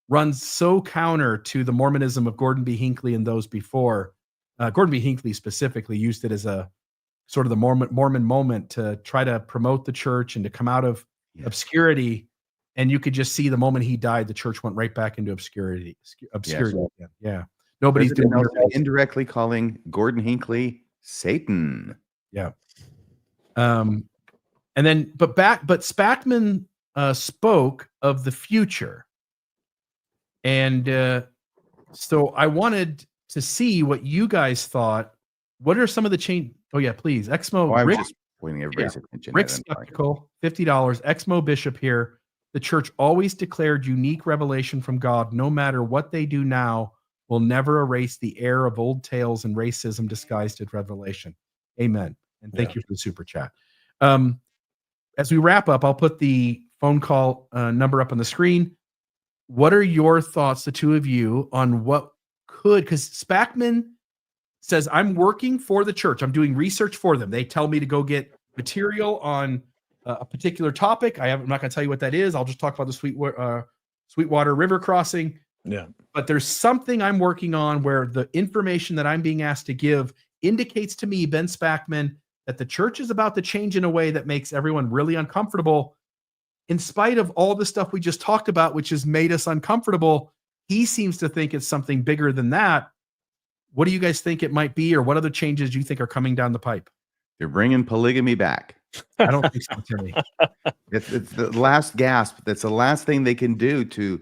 runs so counter to the Mormonism of Gordon B. Hinckley and those before. Gordon B. Hinckley specifically used it as a sort of the Mormon moment to try to promote the church and to come out of obscurity. And you could just see the moment he died, the church went right back into obscurity. Again. Yeah. Nobody's President doing Nelson indirectly calling Gordon Hinckley Satan. Yeah. And then, but Spackman spoke of the future. And so I wanted to see what you guys thought. What are some of the change? Oh yeah, please. Exmo. I was Rick, just pointing everybody's attention. Rick Skeptical, $50. Exmo Bishop here. The church always declared unique revelation from God. No matter what they do now, will never erase the air of old tales and racism disguised as revelation. Amen. And thank you for the super chat. As we wrap up, I'll put the phone call number up on the screen. What are your thoughts, the two of you, on what could, because Spackman says, I'm working for the church. I'm doing research for them. They tell me to go get material on a particular topic. I'm not going to tell you what that is. I'll just talk about the Sweetwater River crossing. Yeah. But there's something I'm working on where the information that I'm being asked to give indicates to me, Ben Spackman, that the church is about to change in a way that makes everyone really uncomfortable. In spite of all the stuff we just talked about, which has made us uncomfortable, he seems to think it's something bigger than that. What do you guys think it might be, or what other changes do you think are coming down the pipe? They're bringing polygamy back. I don't think so, Timmy. It's the last gasp. That's the last thing they can do to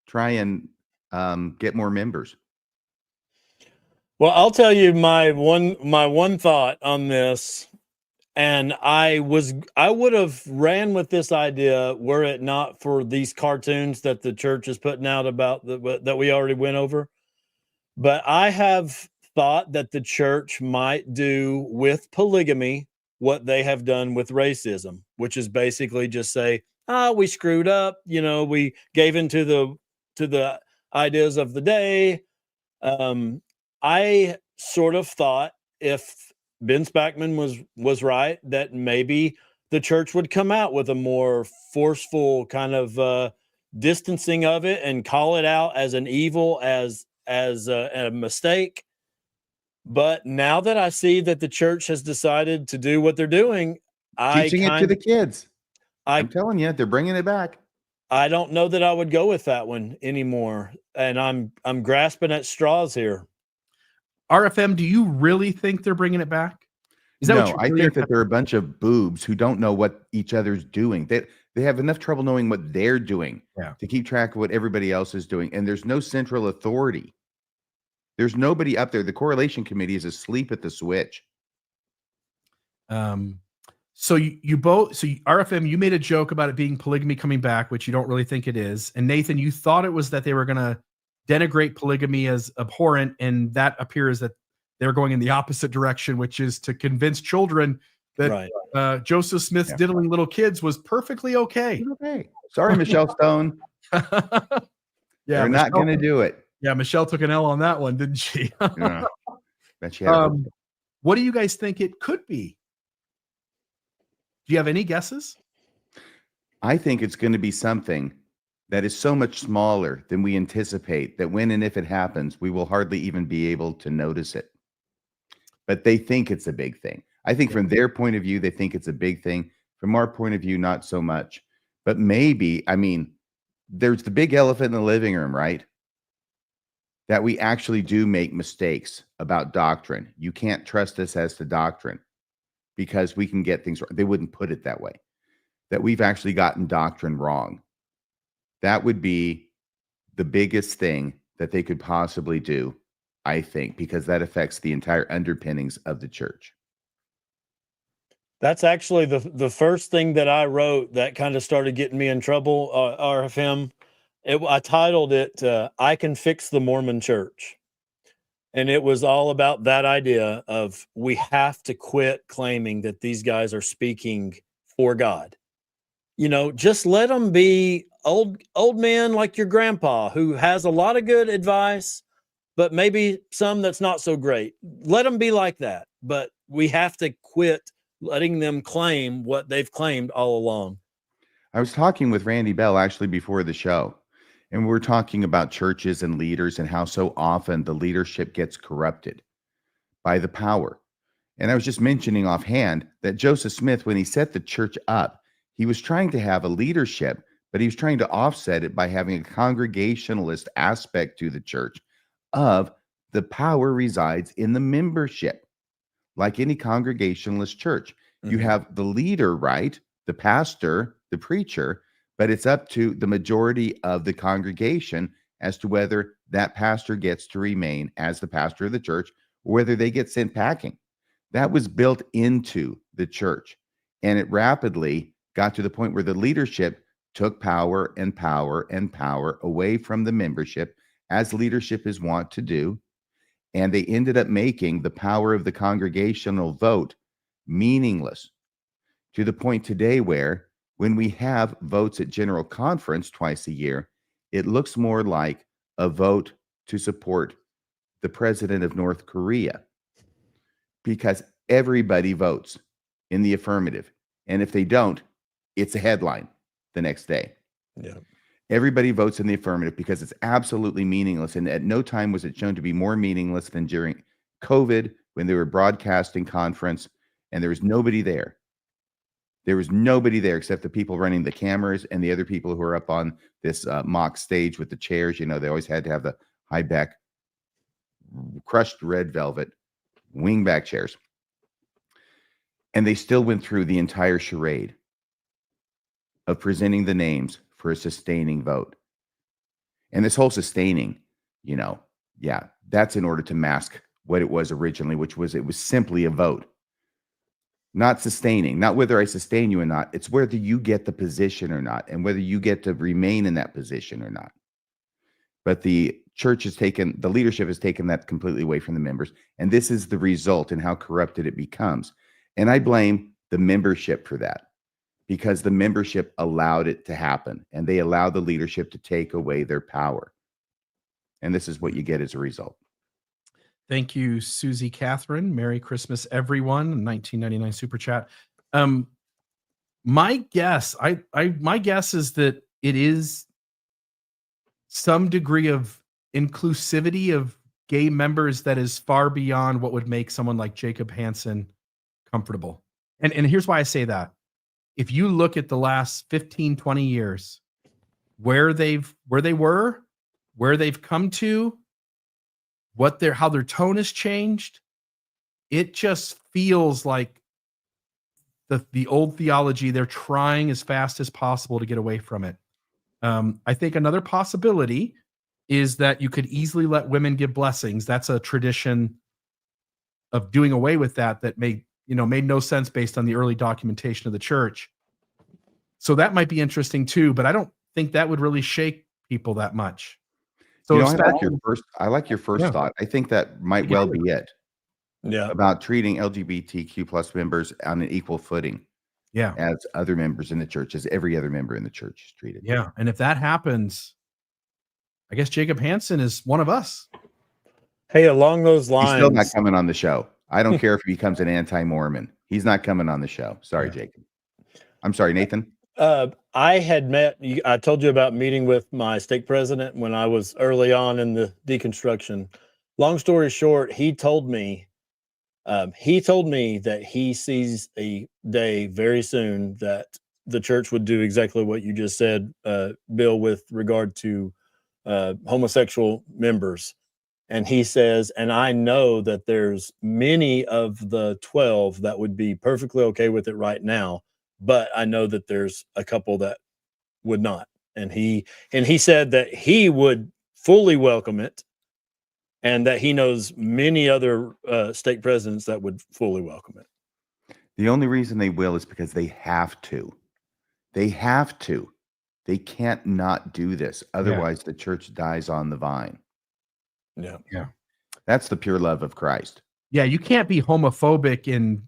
try and get more members. Well, I'll tell you my one thought on this, and I would have ran with this idea were it not for these cartoons that the church is putting out about that we already went over. But I have thought that the church might do with polygamy what they have done with racism, which is basically just say, we screwed up, we gave into the ideas of the day. I sort of thought if Ben Spackman was right, that maybe the church would come out with a more forceful kind of distancing of it and call it out as an evil, as a mistake. But now that I see that the church has decided to do what they're doing, Teaching it to the kids. I'm telling you, they're bringing it back. I don't know that I would go with that one anymore, and I'm grasping at straws here. RFM, do you really think they're bringing it back? Is that what No, you I really think are- that they're a bunch of boobs who don't know what each other's doing. They have enough trouble knowing what they're doing Yeah. to keep track of what everybody else is doing. And there's no central authority. There's nobody up there. The correlation committee is asleep at the switch. So you both, RFM, you made a joke about it being polygamy coming back, which you don't really think it is. And Nathan, you thought it was that they were going to denigrate polygamy as abhorrent, and that appears that they're going in the opposite direction, which is to convince children that Joseph Smith's diddling little kids was perfully okay. Okay. Sorry, Michelle Stone. They're not going to do it. Yeah, Michelle took an L on that one, didn't she? Yeah. Bet she had a hope. What do you guys think it could be? Do you have any guesses? I think it's going to be something that is so much smaller than we anticipate that when and if it happens, we will hardly even be able to notice it. But they think it's a big thing. I think from their point of view, they think it's a big thing. From our point of view, not so much. But maybe, I mean, there's the big elephant in the living room, right? That we actually do make mistakes about doctrine. You can't trust us as to doctrine because we can get things wrong. They wouldn't put it that way. That we've actually gotten doctrine wrong. That would be the biggest thing that they could possibly do, I think, because that affects the entire underpinnings of the church. That's actually the first thing that I wrote that kind of started getting me in trouble, RFM. I titled it, I Can Fix the Mormon Church. And it was all about that idea of we have to quit claiming that these guys are speaking for God. You know, just let them be old men like your grandpa who has a lot of good advice, but maybe some that's not so great. Let them be like that. But we have to quit letting them claim what they've claimed all along. I was talking with Randy Bell actually before the show, and we were talking about churches and leaders and how so often the leadership gets corrupted by the power. And I was just mentioning offhand that Joseph Smith, when he set the church up, he was trying to have a leadership, but he was trying to offset it by having a congregationalist aspect to the church of the power resides in the membership. Like any congregationalist church, you have the leader, right? The pastor, the preacher, but it's up to the majority of the congregation as to whether that pastor gets to remain as the pastor of the church or whether they get sent packing. That was built into the church, and it rapidly got to the point where the leadership took power and power and power away from the membership, as leadership is wont to do. And they ended up making the power of the congregational vote meaningless, to the point today where when we have votes at General Conference twice a year, it looks more like a vote to support the president of North Korea, because everybody votes in the affirmative. And if they don't, it's a headline the next day. Yeah. Everybody votes in the affirmative because it's absolutely meaningless. And at no time was it shown to be more meaningless than during COVID, when they were broadcasting conference and there was nobody there. There was nobody there except the people running the cameras and the other people who are up on this mock stage with the chairs. You know, they always had to have the high back, crushed red velvet, wingback chairs. And they still went through the entire charade of presenting the names for a sustaining vote. And this whole sustaining, you know, yeah, that's in order to mask what it was originally, which was it was simply a vote. Not sustaining, not whether I sustain you or not. It's whether you get the position or not, and whether you get to remain in that position or not. But the church has taken, the leadership has taken that completely away from the members. And this is the result in how corrupted it becomes. And I blame the membership for that, because the membership allowed it to happen, and they allowed the leadership to take away their power. And this is what you get as a result. Thank you, Susie Catherine. Merry Christmas, everyone. 1999 super chat. My guess, my guess is that it is some degree of inclusivity of gay members that is far beyond what would make someone like Jacob Hansen comfortable. And here's why I say that. If you look at the last 15, 20 years, where they were, where they've come to, how their tone has changed, it just feels like the old theology. They're trying as fast as possible to get away from it. I think another possibility is that you could easily let women give blessings. That's a tradition of doing away with that made no sense based on the early documentation of the church. So that might be interesting too, but I don't think that would really shake people that much. So I like your first Yeah. thought. I think that might Yeah. well be it. Yeah. About treating LGBTQ plus members on an equal footing Yeah. as other members in the church, as every other member in the church is treated. Yeah. And if that happens, I guess Jacob Hansen is one of us. Hey, along those He's still not lines, coming on the show. I don't care if he becomes an anti-Mormon. He's not coming on the show. Sorry, Yeah. Jacob. I'm sorry, Nathan. I told you about meeting with my stake president when I was early on in the deconstruction. Long story short, he told me that he sees a day very soon that the church would do exactly what you just said, Bill, with regard to homosexual members. And he says, and I know that there's many of the 12 that would be perfectly okay with it right now, but I know that there's a couple that would not. And he said that he would fully welcome it, and that he knows many other stake presidents that would fully welcome it. The only reason they will is because they have to. They have to. They can't not do this. Otherwise, the church dies on the vine. Yeah. That's the pure love of Christ. Yeah, you can't be homophobic in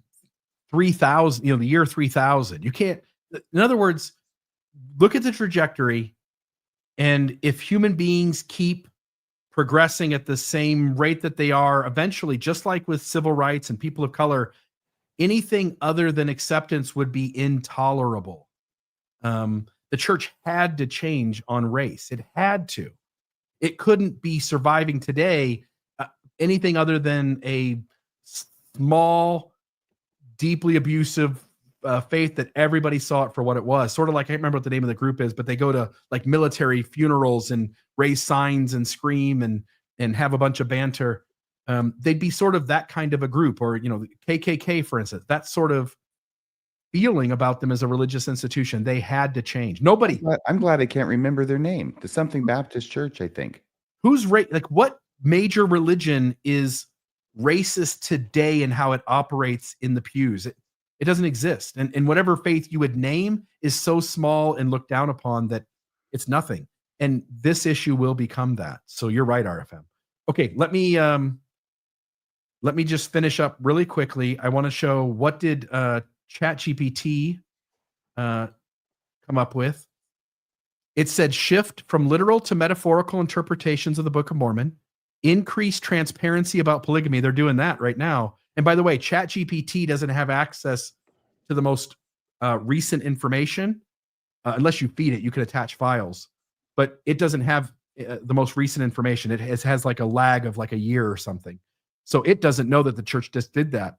3000, the year 3000. You can't. In other words, look at the trajectory, and if human beings keep progressing at the same rate that they are, eventually, just like with civil rights and people of color, anything other than acceptance would be intolerable. The church had to change on race. It had to. It couldn't be surviving today anything other than a small, deeply abusive faith that everybody saw it for what it was. Sort of like, I can't remember what the name of the group is, but they go to like military funerals and raise signs and scream and have a bunch of banter. They'd be sort of that kind of a group, or the KKK, for instance. That sort of feeling about them as a religious institution. They had to change. Nobody. I'm glad I can't remember their name. The Something Baptist Church, I think. Who's like what major religion is racist today and how it operates in the pews? It doesn't exist. And whatever faith you would name is so small and looked down upon that it's nothing. And this issue will become that. So you're right, RFM. Okay, let me just finish up really quickly. I want to show what did ChatGPT come up with. It said shift from literal to metaphorical interpretations of the Book of Mormon, increase transparency about polygamy. They're doing that right now. And by the way, ChatGPT doesn't have access to the most recent information unless you feed it. You can attach files, but it doesn't have the most recent information. It has like a lag of like a year or something. So it doesn't know that the church just did that.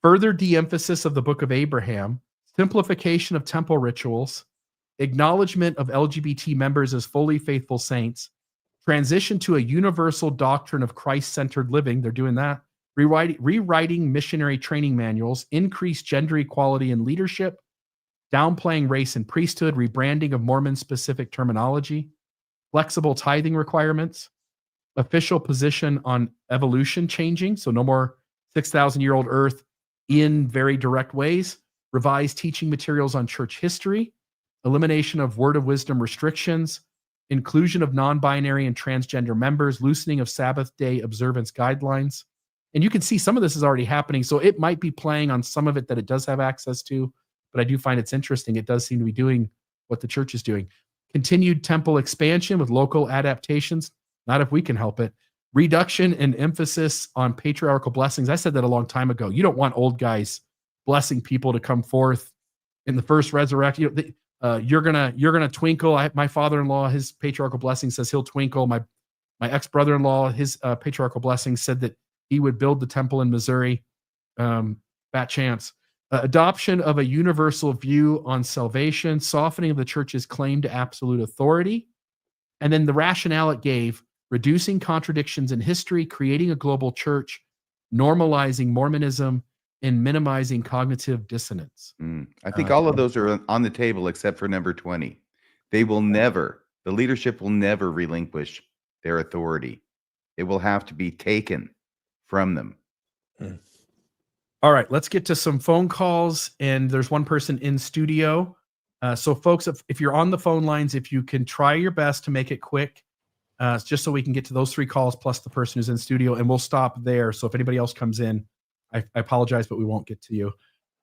Further de-emphasis of the Book of Abraham, simplification of temple rituals, acknowledgement of LGBT members as fully faithful saints, transition to a universal doctrine of Christ-centered living. They're doing that. Rewriting missionary training manuals, increased gender equality in leadership, downplaying race and priesthood, rebranding of Mormon-specific terminology, flexible tithing requirements, official position on evolution changing, so no more 6,000-year-old earth in very direct ways, revised teaching materials on church history, elimination of word of wisdom restrictions, inclusion of non-binary and transgender members, loosening of Sabbath day observance guidelines. And you can see some of this is already happening. So it might be playing on some of it that it does have access to, but I do find it's interesting. It does seem to be doing what the church is doing. Continued temple expansion with local adaptations, not if we can help it. Reduction and emphasis on patriarchal blessings. I said that a long time ago. You don't want old guys blessing people to come forth in the first resurrection. You're gonna twinkle. My father-in-law, his patriarchal blessing says he'll twinkle. My ex-brother-in-law, his patriarchal blessing said that he would build the temple in Missouri. Fat chance. Adoption of a universal view on salvation, softening of the church's claim to absolute authority, and then the rationale it gave reducing contradictions in history, creating a global church, normalizing Mormonism, and minimizing cognitive dissonance. I think all of those are on the table except for number 20. They will never, the leadership will never relinquish their authority. It will have to be taken from them. All right, let's get to some phone calls. And there's one person in studio. So folks, if you're on the phone lines, if you can try your best to make it quick, just so we can get to those 3 calls plus the person who's in studio, and we'll stop there. So if anybody else comes in, I apologize, but we won't get to you.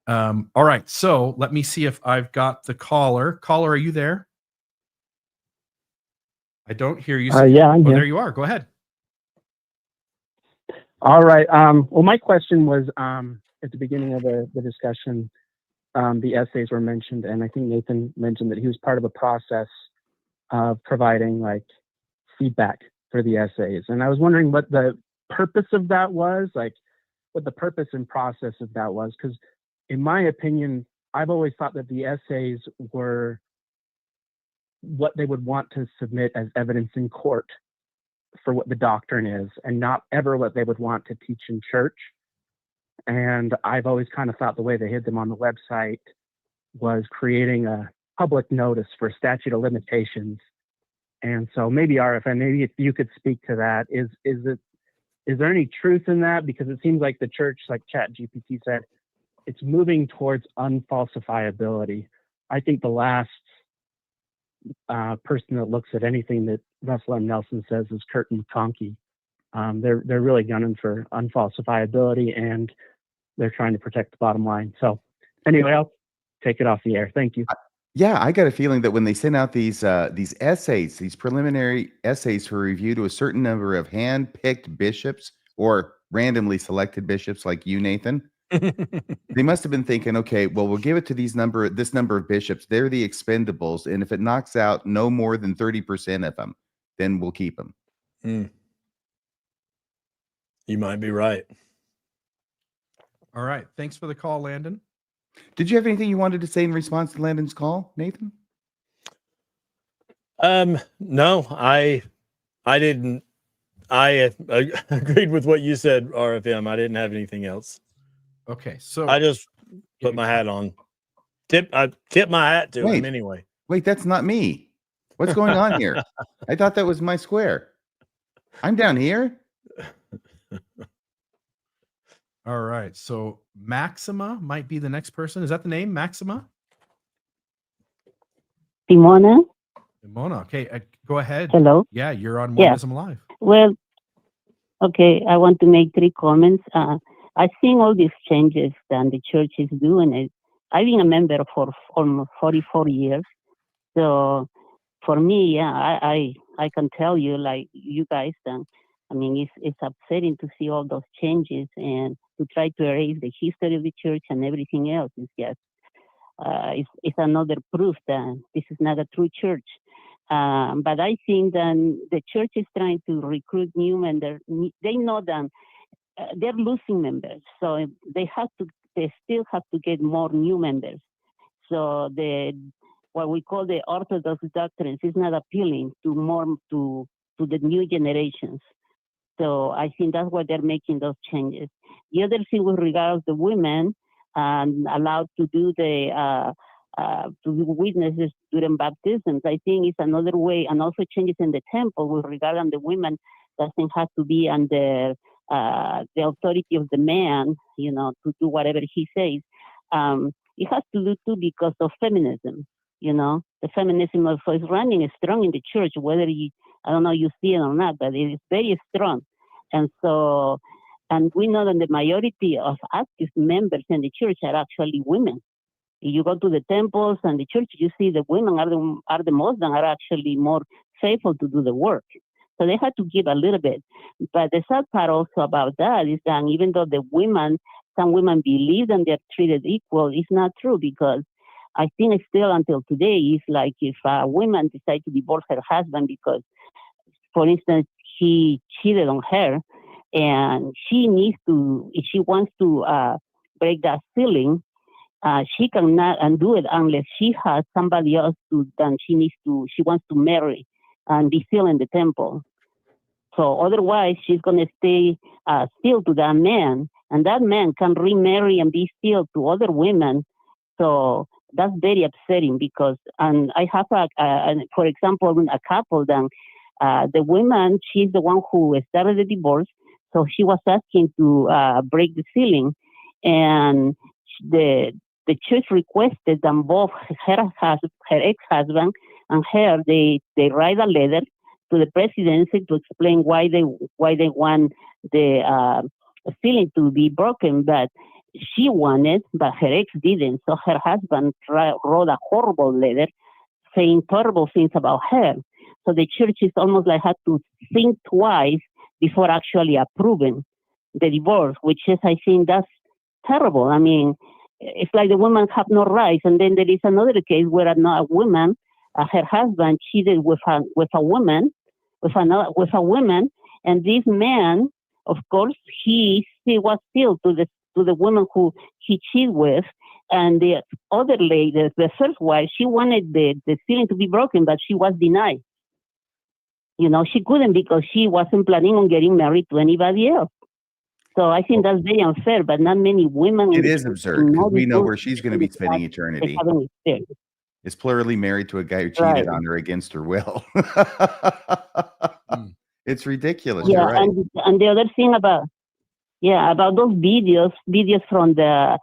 All right, so let me see if I've got the caller. Caller, are you there? I don't hear you. Yeah, I'm here. There you are. Go ahead. All right. Well, my question was at the beginning of the discussion, the essays were mentioned, and I think Nathan mentioned that he was part of a process of providing like feedback for the essays. And I was wondering what the purpose of that was, like what the purpose and process of that was. Because in my opinion, I've always thought that the essays were what they would want to submit as evidence in court for what the doctrine is, and not ever what they would want to teach in church. And I've always kind of thought the way they hid them on the website was creating a public notice for statute of limitations. And so maybe RFM, maybe if you could speak to that, is there any truth in that? Because it seems like the church, like ChatGPT said, it's moving towards unfalsifiability. I think the last person that looks at anything that Russell M. Nelson says is Kurt McConkie. They're really gunning for unfalsifiability, and they're trying to protect the bottom line. So anyway, I'll take it off the air. Thank you. Yeah, I got a feeling that when they send out these essays, these preliminary essays for review to a certain number of hand-picked bishops or randomly selected bishops like you, Nathan, they must have been thinking, okay, well, we'll give it to this number of bishops. They're the expendables, and if it knocks out no more than 30% of them, then we'll keep them. You might be right. All right. Thanks for the call, Landon. Did you have anything you wanted to say in response to Landon's call, Nathan? No, I didn't. I agreed with what you said, RFM. I didn't have anything else. Okay, so I just put my hat on. I tip my hat to him anyway. Wait, that's not me. What's going on here? I thought that was my square. I'm down here. All right, so Maxima might be the next person. Is that the name, Maxima? Simona. Simona, okay, go ahead. Hello. Yeah, you're on Mormonism Live. Well, okay, I want to make 3 comments. I've seen all these changes that the church is doing. I've been a member for almost 44 years. So for me, yeah, I can tell you, like you guys, I mean, it's upsetting to see all those changes and to try to erase the history of the church and everything else. It's just, it's another proof that this is not a true church. But I think that the church is trying to recruit new members. They know that they're losing members, so they still have to get more new members. So what we call the orthodox doctrines is not appealing to the new generations. So I think that's why they're making those changes. The other thing with regards to women allowed to do to be witnesses during baptisms, I think it's another way, and also changes in the temple with regard to the women doesn't have to be under the authority of the man, to do whatever he says. It has to do too because of feminism. The feminism also is running strong in the church, whether I don't know you see it or not, but it is very strong. And so, and we know that the majority of active members in the church are actually women. If you go to the temples and the church, you see the women are the most and are actually more faithful to do the work. So they had to give a little bit. But the sad part also about that is that even though some women believe that they're treated equal, it's not true, because I think it's still until today, it's like if a woman decides to divorce her husband because, for instance, he cheated on her, and she needs to, if she wants to break that ceiling, she cannot undo it unless she has somebody else that she wants to marry and be still in the temple. So otherwise, she's going to stay still to that man, and that man can remarry and be still to other women. So that's very upsetting because, and I have for example, a couple. Then the woman, she's the one who started the divorce, so she was asking to break the ceiling, and the church requested that both her ex-husband and her they write a letter to the presidency to explain why they want the ceiling to be broken, but she wanted, but her ex didn't. So her husband wrote a horrible letter saying terrible things about her. So the church is almost like had to think twice before actually approving the divorce, which is, I think, that's terrible. I mean, it's like the women have no rights. And then there is another case where a woman, her husband cheated with a woman, and this man, of course, he was still to the woman who he cheated with, and the other lady, the first wife, she wanted the ceiling to be broken, but she was denied. You know, she couldn't because she wasn't planning on getting married to anybody else. So I think that's very unfair, but not many women. It is absurd because we know where she's going to be spending eternity. Is plurally married to a guy who cheated on her against her will. It's ridiculous. Yeah, You're right. and the other thing about those videos from the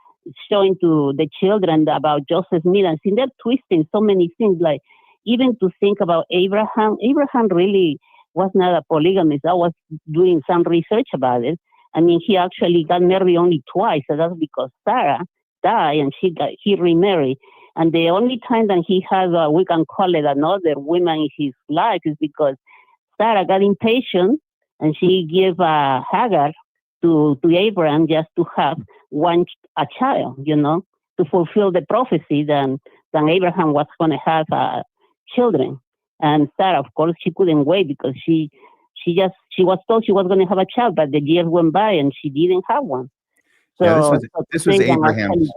showing to the children about Joseph Smith, and see, they're twisting so many things. Like even to think about Abraham. Abraham really was not a polygamist. I was doing some research about it. I mean, he actually got married only twice, and that's because Sarah died and he remarried. And the only time that he had, we can call it another woman in his life, is because Sarah got impatient and she gave Hagar to Abraham just to have a child, you know, to fulfill the prophecy that Abraham was going to have children. And Sarah, of course, she couldn't wait because she was told she was going to have a child, but the years went by and she didn't have one. So yeah, this was Abraham's.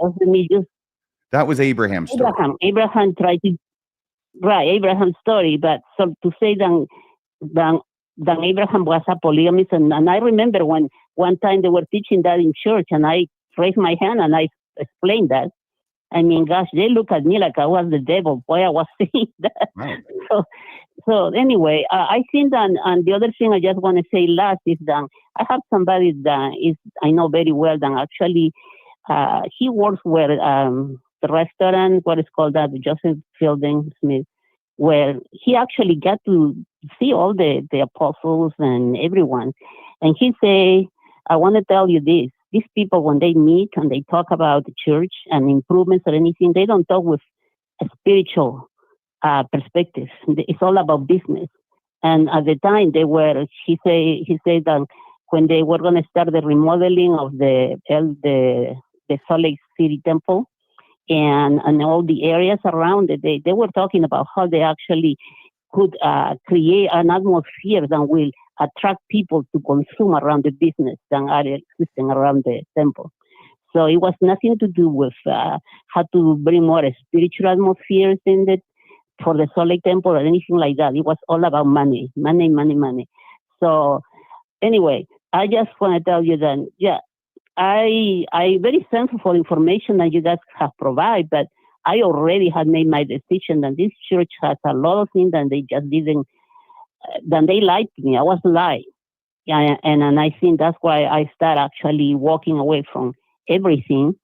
That was Abraham's story. Abraham tried to write Abraham's story, but so to say that Abraham was a polygamist, and I remember when one time they were teaching that in church, and I raised my hand and I explained that. I mean, gosh, they look at me like I was the devil. Boy, I was saying that. Wow. So anyway, I think that, and the other thing I just want to say last is that I have somebody that I know very well that actually he works where the restaurant, what is called that, Joseph Fielding Smith, where he actually got to see all the apostles and everyone. And he say, I want to tell you this. These people, when they meet and they talk about the church and improvements or anything, they don't talk with a spiritual perspective. It's all about business. And at the time he said that when they were going to start the remodeling of the Salt Lake City temple and all the areas around it, they were talking about how they actually could create an atmosphere that will attract people to consume around the business that are existing around the temple. So it was nothing to do with how to bring more spiritual atmospheres for the Salt Lake Temple or anything like that. It was all about money. So anyway, I just want to tell you that, yeah, I very thankful for information that you guys have provided, but I already had made my decision that this church has a lot of things that they just didn't, that they lied to me. I was lied. Yeah, and I think that's why I start actually walking away from everything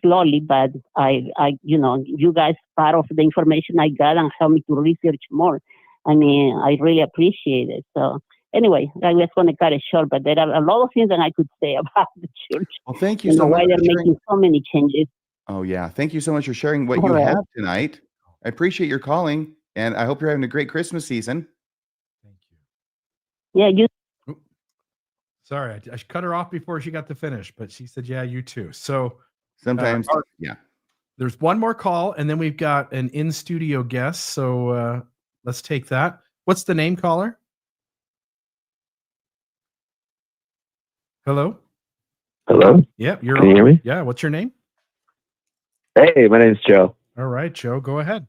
slowly, but I you guys, part of the information I got and helped me to research more. I mean, I really appreciate it. So anyway, I was going to cut it short, but there are a lot of things that I could say about the church. Well, thank you so much. Why they're making so many changes. Oh, yeah. Thank you so much for sharing what you have tonight. I appreciate your calling, and I hope you're having a great Christmas season. Thank you. Yeah, you. Sorry, I cut her off before she got to finish, but she said, yeah, you too. So sometimes, yeah. There's one more call, and then we've got an in-studio guest. So let's take that. What's the name, caller? Hello? Hello? Yep, you're Can you on. hear me? Yeah, what's your name? Hey, my name is Joe. All right, Joe, go ahead.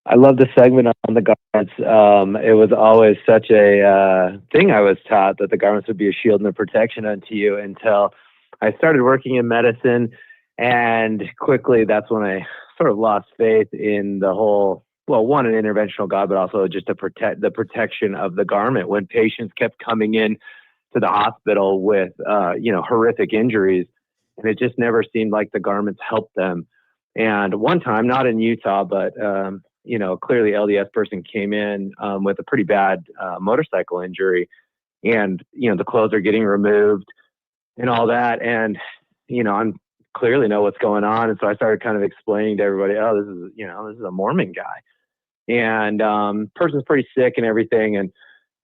I love the segment on the garments. It was always such a thing I was taught, that the garments would be a shield and a protection unto you, until I started working in medicine. And quickly, that's when I sort of lost faith in the whole, well, one, an interventional God, but also just the protection of the garment. When patients kept coming in to the hospital with, horrific injuries, and it just never seemed like the garments helped them. And one time, not in Utah, but clearly LDS person came in with a pretty bad motorcycle injury, and the clothes are getting removed and all that, and I'm clearly know what's going on, and so I started kind of explaining to everybody, oh, this is a Mormon guy, and person's pretty sick and everything, and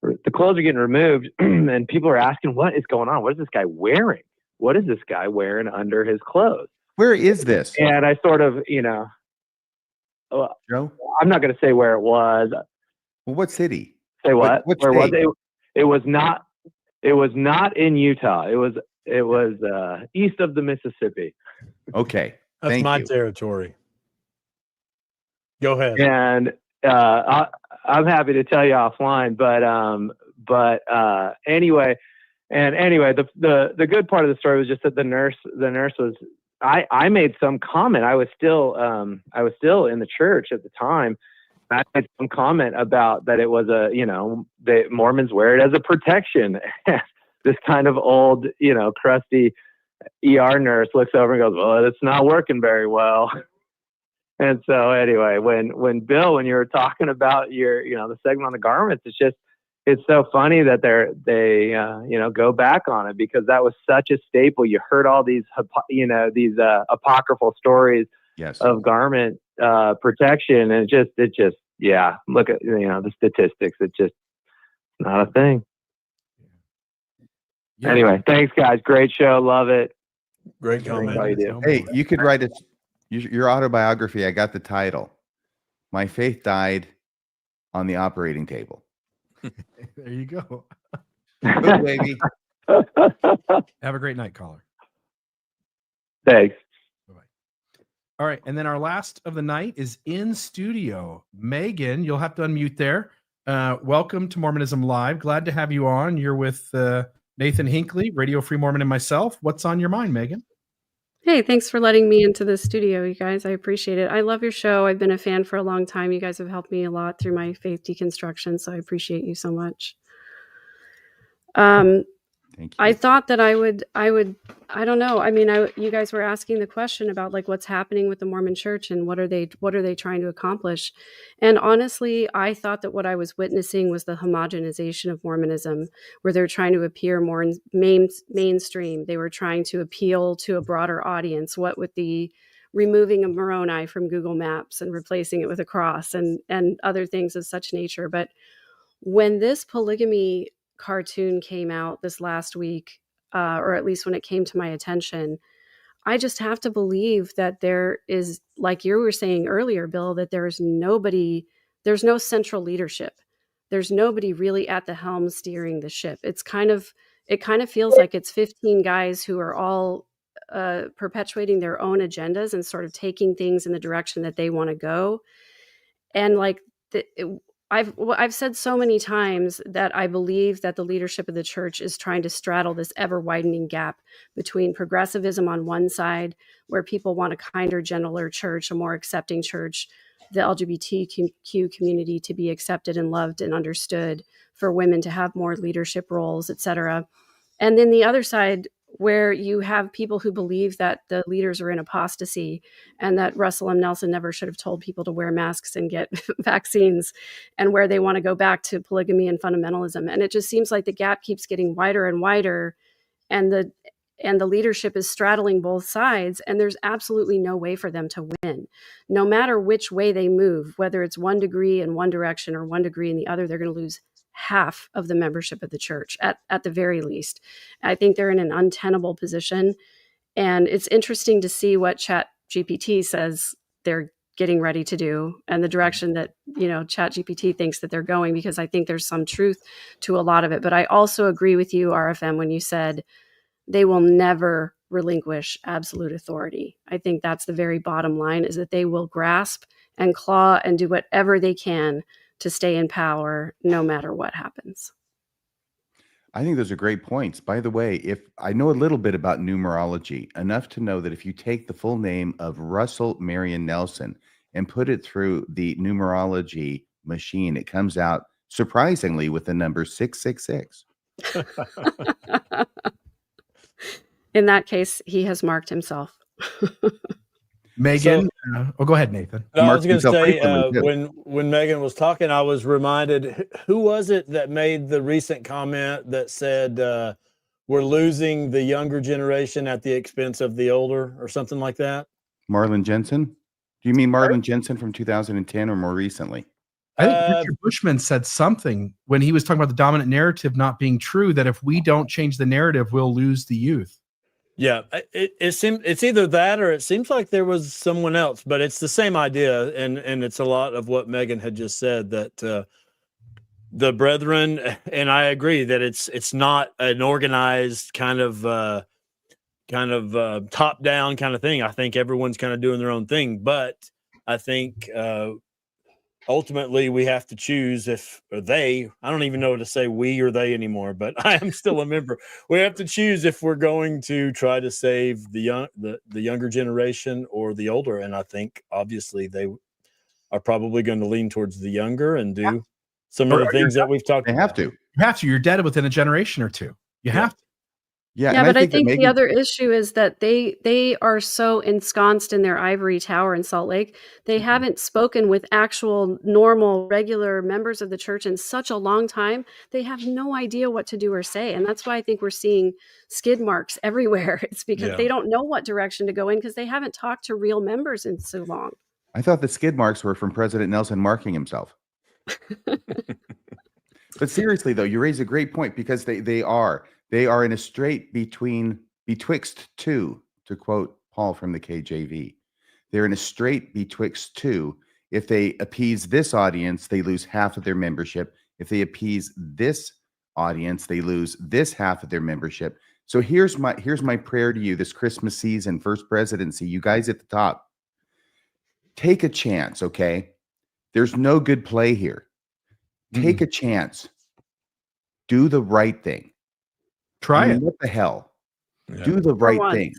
the clothes are getting removed, and people are asking, what is going on? What is this guy wearing? What is this guy wearing under his clothes? Where is this? And I sort of, Joe? I'm not going to say where it was. Well, what city? Say what? What Where was state? it? It was not. It was not in Utah. It was east of the Mississippi. Okay. That's Thank my you. territory. Go ahead. And I'm happy to tell you offline. But anyway, the good part of the story was just that the nurse was. I made some comment. I was still in the church at the time. I made some comment about that it was the Mormons wear it as a protection. This kind of old, crusty ER nurse looks over and goes, well, it's not working very well. And so anyway, when Bill, when you were talking about the segment on the garments, it's so funny that they go back on it, because that was such a staple. You heard all these apocryphal stories Yes. of garment protection, and it just look at the statistics. It's just not a thing. Yeah. Anyway, thanks guys, great show, love it. Great comment. How you do? Hey, you could write your autobiography. I got the title. My faith died on the operating table. There you go. Good, baby. Have a great night, caller. Thanks. All right. And then our last of the night is in studio. Megan, you'll have to unmute there. Welcome to Mormonism Live. Glad to have you on. You're with Nathan Hinckley, Radio Free Mormon, and myself. What's on your mind, Megan? Hey, thanks for letting me into the studio, you guys. I appreciate it. I love your show. I've been a fan for a long time. You guys have helped me a lot through my faith deconstruction, so I appreciate you so much. Thank you. I thought that I don't know. I mean, you guys were asking the question about like what's happening with the Mormon Church and what are they trying to accomplish? And honestly, I thought that what I was witnessing was the homogenization of Mormonism, where they're trying to appear more mainstream. They were trying to appeal to a broader audience. What with the removing of Moroni from Google Maps and replacing it with a cross and other things of such nature. But when this polygamy cartoon came out this last week, or at least when it came to my attention, I just have to believe that there is, like you were saying earlier, Bill, that there's no central leadership. There's nobody really at the helm steering the ship. It kind of feels like it's 15 guys who are all perpetuating their own agendas and sort of taking things in the direction that they want to go. And like I've said so many times that I believe that the leadership of the church is trying to straddle this ever widening gap between progressivism on one side, where people want a kinder, gentler church, a more accepting church, the LGBTQ community to be accepted and loved and understood, for women to have more leadership roles, etc. And then the other side, where you have people who believe that the leaders are in apostasy and that Russell M. Nelson never should have told people to wear masks and get vaccines, and where they want to go back to polygamy and fundamentalism. And it just seems like the gap keeps getting wider and wider, and the leadership is straddling both sides, and there's absolutely no way for them to win. No matter which way they move, whether it's 1 degree in one direction or 1 degree in the other, they're going to lose half of the membership of the church at the very least. I think they're in an untenable position. And it's interesting to see what ChatGPT says they're getting ready to do, and the direction that, ChatGPT thinks that they're going, because I think there's some truth to a lot of it. But I also agree with you, RFM, when you said they will never relinquish absolute authority. I think that's the very bottom line, is that they will grasp and claw and do whatever they can to stay in power no matter what happens. I think those are great points. By the way, if I know a little bit about numerology, enough to know that if you take the full name of Russell Marion Nelson and put it through the numerology machine, it comes out surprisingly with the number 666. In that case, he has marked himself. Megan, go ahead, Nathan. No, I Mark was going to himself say frequently, too. when Megan was talking, I was reminded, who was it that made the recent comment that said we're losing the younger generation at the expense of the older, or something like that? Marlon Jensen? Do you mean Marlon Jensen from 2010 or more recently? I think Richard Bushman said something when he was talking about the dominant narrative not being true, that if we don't change the narrative, we'll lose the youth. Yeah, it seems it's either that or it seems like there was someone else, but it's the same idea, and it's a lot of what Megan had just said, that the brethren, and I agree that it's not an organized kind of top down kind of thing. I think everyone's kind of doing their own thing, but I think ultimately we have to choose I don't even know what to say, we or they anymore, but I am still a member. We have to choose if we're going to try to save the younger generation or the older. And I think obviously they are probably going to lean towards the younger and do some of the things that we've talked about. They have to. You have to. You're dead within a generation or two. You have to. Yeah, but I think the other issue is that they are so ensconced in their ivory tower in Salt Lake. They haven't spoken with actual, normal, regular members of the church in such a long time. They have no idea what to do or say. And that's why I think we're seeing skid marks everywhere. It's because they don't know what direction to go in because they haven't talked to real members in so long. I thought the skid marks were from President Nelson marking himself. But seriously, though, you raise a great point, because they are in a strait betwixt two, to quote Paul from the KJV. They're in a strait betwixt two. If they appease this audience, they lose half of their membership. If they appease this audience, they lose this half of their membership. So here's my prayer to you this Christmas season, First Presidency, you guys at the top. Take a chance, okay? There's no good play here. Take a chance. Do the right thing. Try it. What the hell? Yeah. Do the right thing.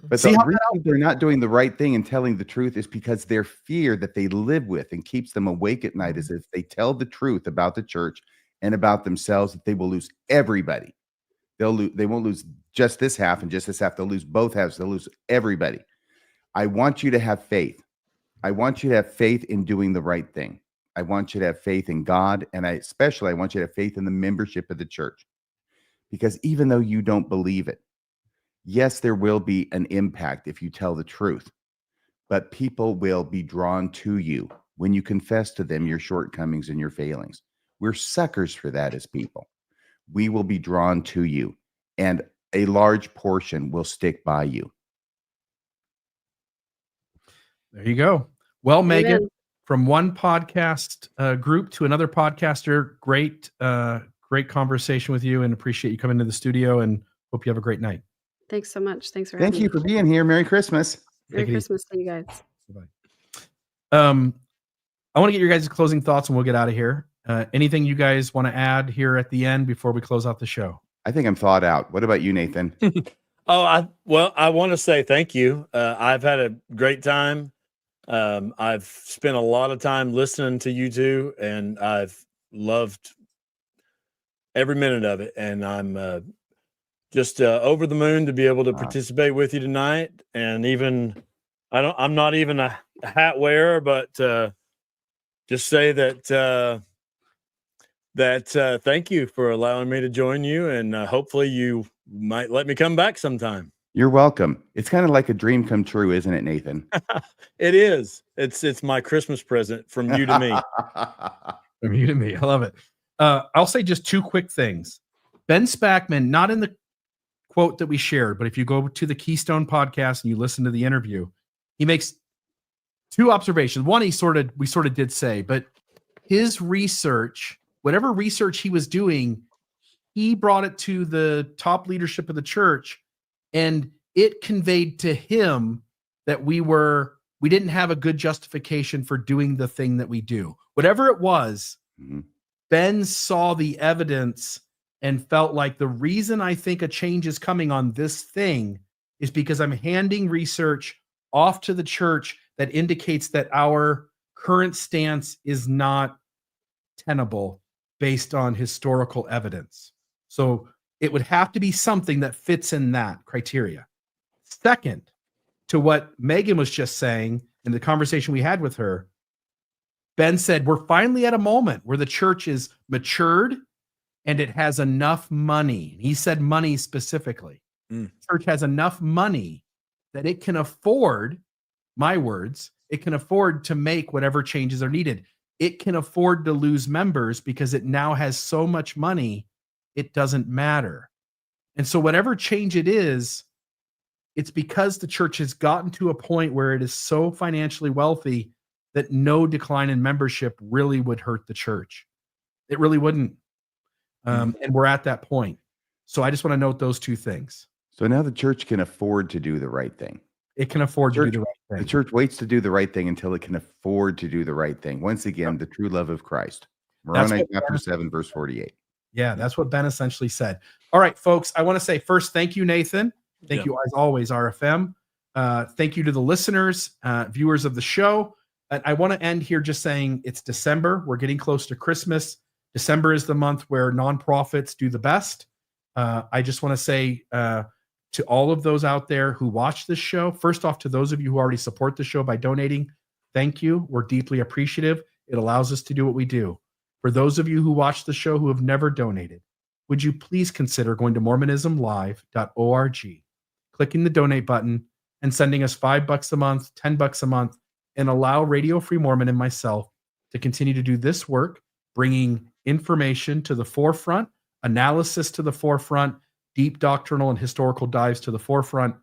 But the reason they're not doing the right thing and telling the truth is because their fear that they live with and keeps them awake at night is if they tell the truth about the church and about themselves, that they will lose everybody. They won't lose just this half and just this half. They'll lose both halves. They'll lose everybody. I want you to have faith. I want you to have faith in doing the right thing. I want you to have faith in God, and I want you to have faith in the membership of the church. Because even though you don't believe it, yes, there will be an impact if you tell the truth, but people will be drawn to you when you confess to them your shortcomings and your failings. We're suckers for that as people. We will be drawn to you, and a large portion will stick by you. There you go. Well, Megan, from one podcast group to another podcaster, great conversation with you, and appreciate you coming to the studio, and hope you have a great night. Thanks so much. Thanks for having me. Thank you for being here. Merry Christmas. Merry Christmas to you guys. Bye-bye. I want to get your guys' closing thoughts and we'll get out of here. Anything you guys want to add here at the end before we close out the show? I think I'm thawed out. What about you, Nathan? I want to say thank you. I've had a great time. I've spent a lot of time listening to you two, and I've loved every minute of it. And I'm just over the moon to be able to participate with you tonight. And even I'm not even a hat wearer, but just say that thank you for allowing me to join you, and hopefully you might let me come back sometime. You're welcome. It's kind of like a dream come true, isn't it, Nathan? It is. It's my Christmas present from you to me. From you to me. I love it. I'll say just two quick things. Ben Spackman, not in the quote that we shared, but if you go to the Keystone podcast and you listen to the interview, he makes two observations. One, we sort of did say, but his research, whatever research he was doing, he brought it to the top leadership of the church, and it conveyed to him that we were we didn't have a good justification for doing the thing that we do. Whatever it was, Mhm. Ben saw the evidence and felt like the reason I think a change is coming on this thing is because I'm handing research off to the church that indicates that our current stance is not tenable based on historical evidence. So it would have to be something that fits in that criteria. Second, to what Megan was just saying in the conversation we had with her, Ben said, we're finally at a moment where the church is matured and it has enough money. He said money specifically. Mm. Church has enough money that it can afford, my words, it can afford to make whatever changes are needed. It can afford to lose members because it now has so much money, it doesn't matter. And so whatever change it is, it's because the church has gotten to a point where it is so financially wealthy that no decline in membership really would hurt the church. It really wouldn't. And we're at that point. So I just want to note those two things. So now the church can afford to do the right thing. It can afford to do the right thing. The church waits to do the right thing until it can afford to do the right thing. Once again, the true love of Christ. Moroni chapter 7, verse 48. Yeah, that's what Ben essentially said. All right, folks, I want to say first, thank you, Nathan. Thank you, as always, RFM. Thank you to the listeners, viewers of the show. And I want to end here just saying it's December. We're getting close to Christmas. December is the month where nonprofits do the best. I just want to say to all of those out there who watch this show, first off, to those of you who already support the show by donating, thank you. We're deeply appreciative. It allows us to do what we do. For those of you who watch the show who have never donated, would you please consider going to MormonismLive.org, clicking the donate button, and sending us $5 a month, $10 a month, and allow Radio Free Mormon and myself to continue to do this work, bringing information to the forefront, analysis to the forefront, deep doctrinal and historical dives to the forefront,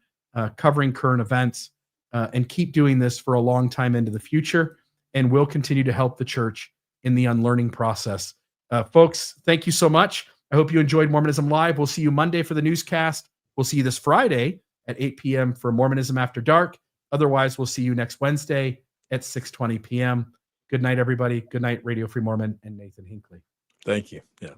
covering current events, and keep doing this for a long time into the future. And we'll continue to help the church in the unlearning process. Folks, thank you so much. I hope you enjoyed Mormonism Live. We'll see you Monday for the newscast. We'll see you this Friday at 8 p.m. for Mormonism After Dark. Otherwise, we'll see you next Wednesday at 6:20 p.m. Good night, everybody. Good night, Radio Free Mormon and Nathan Hinckley. Thank you. Yeah.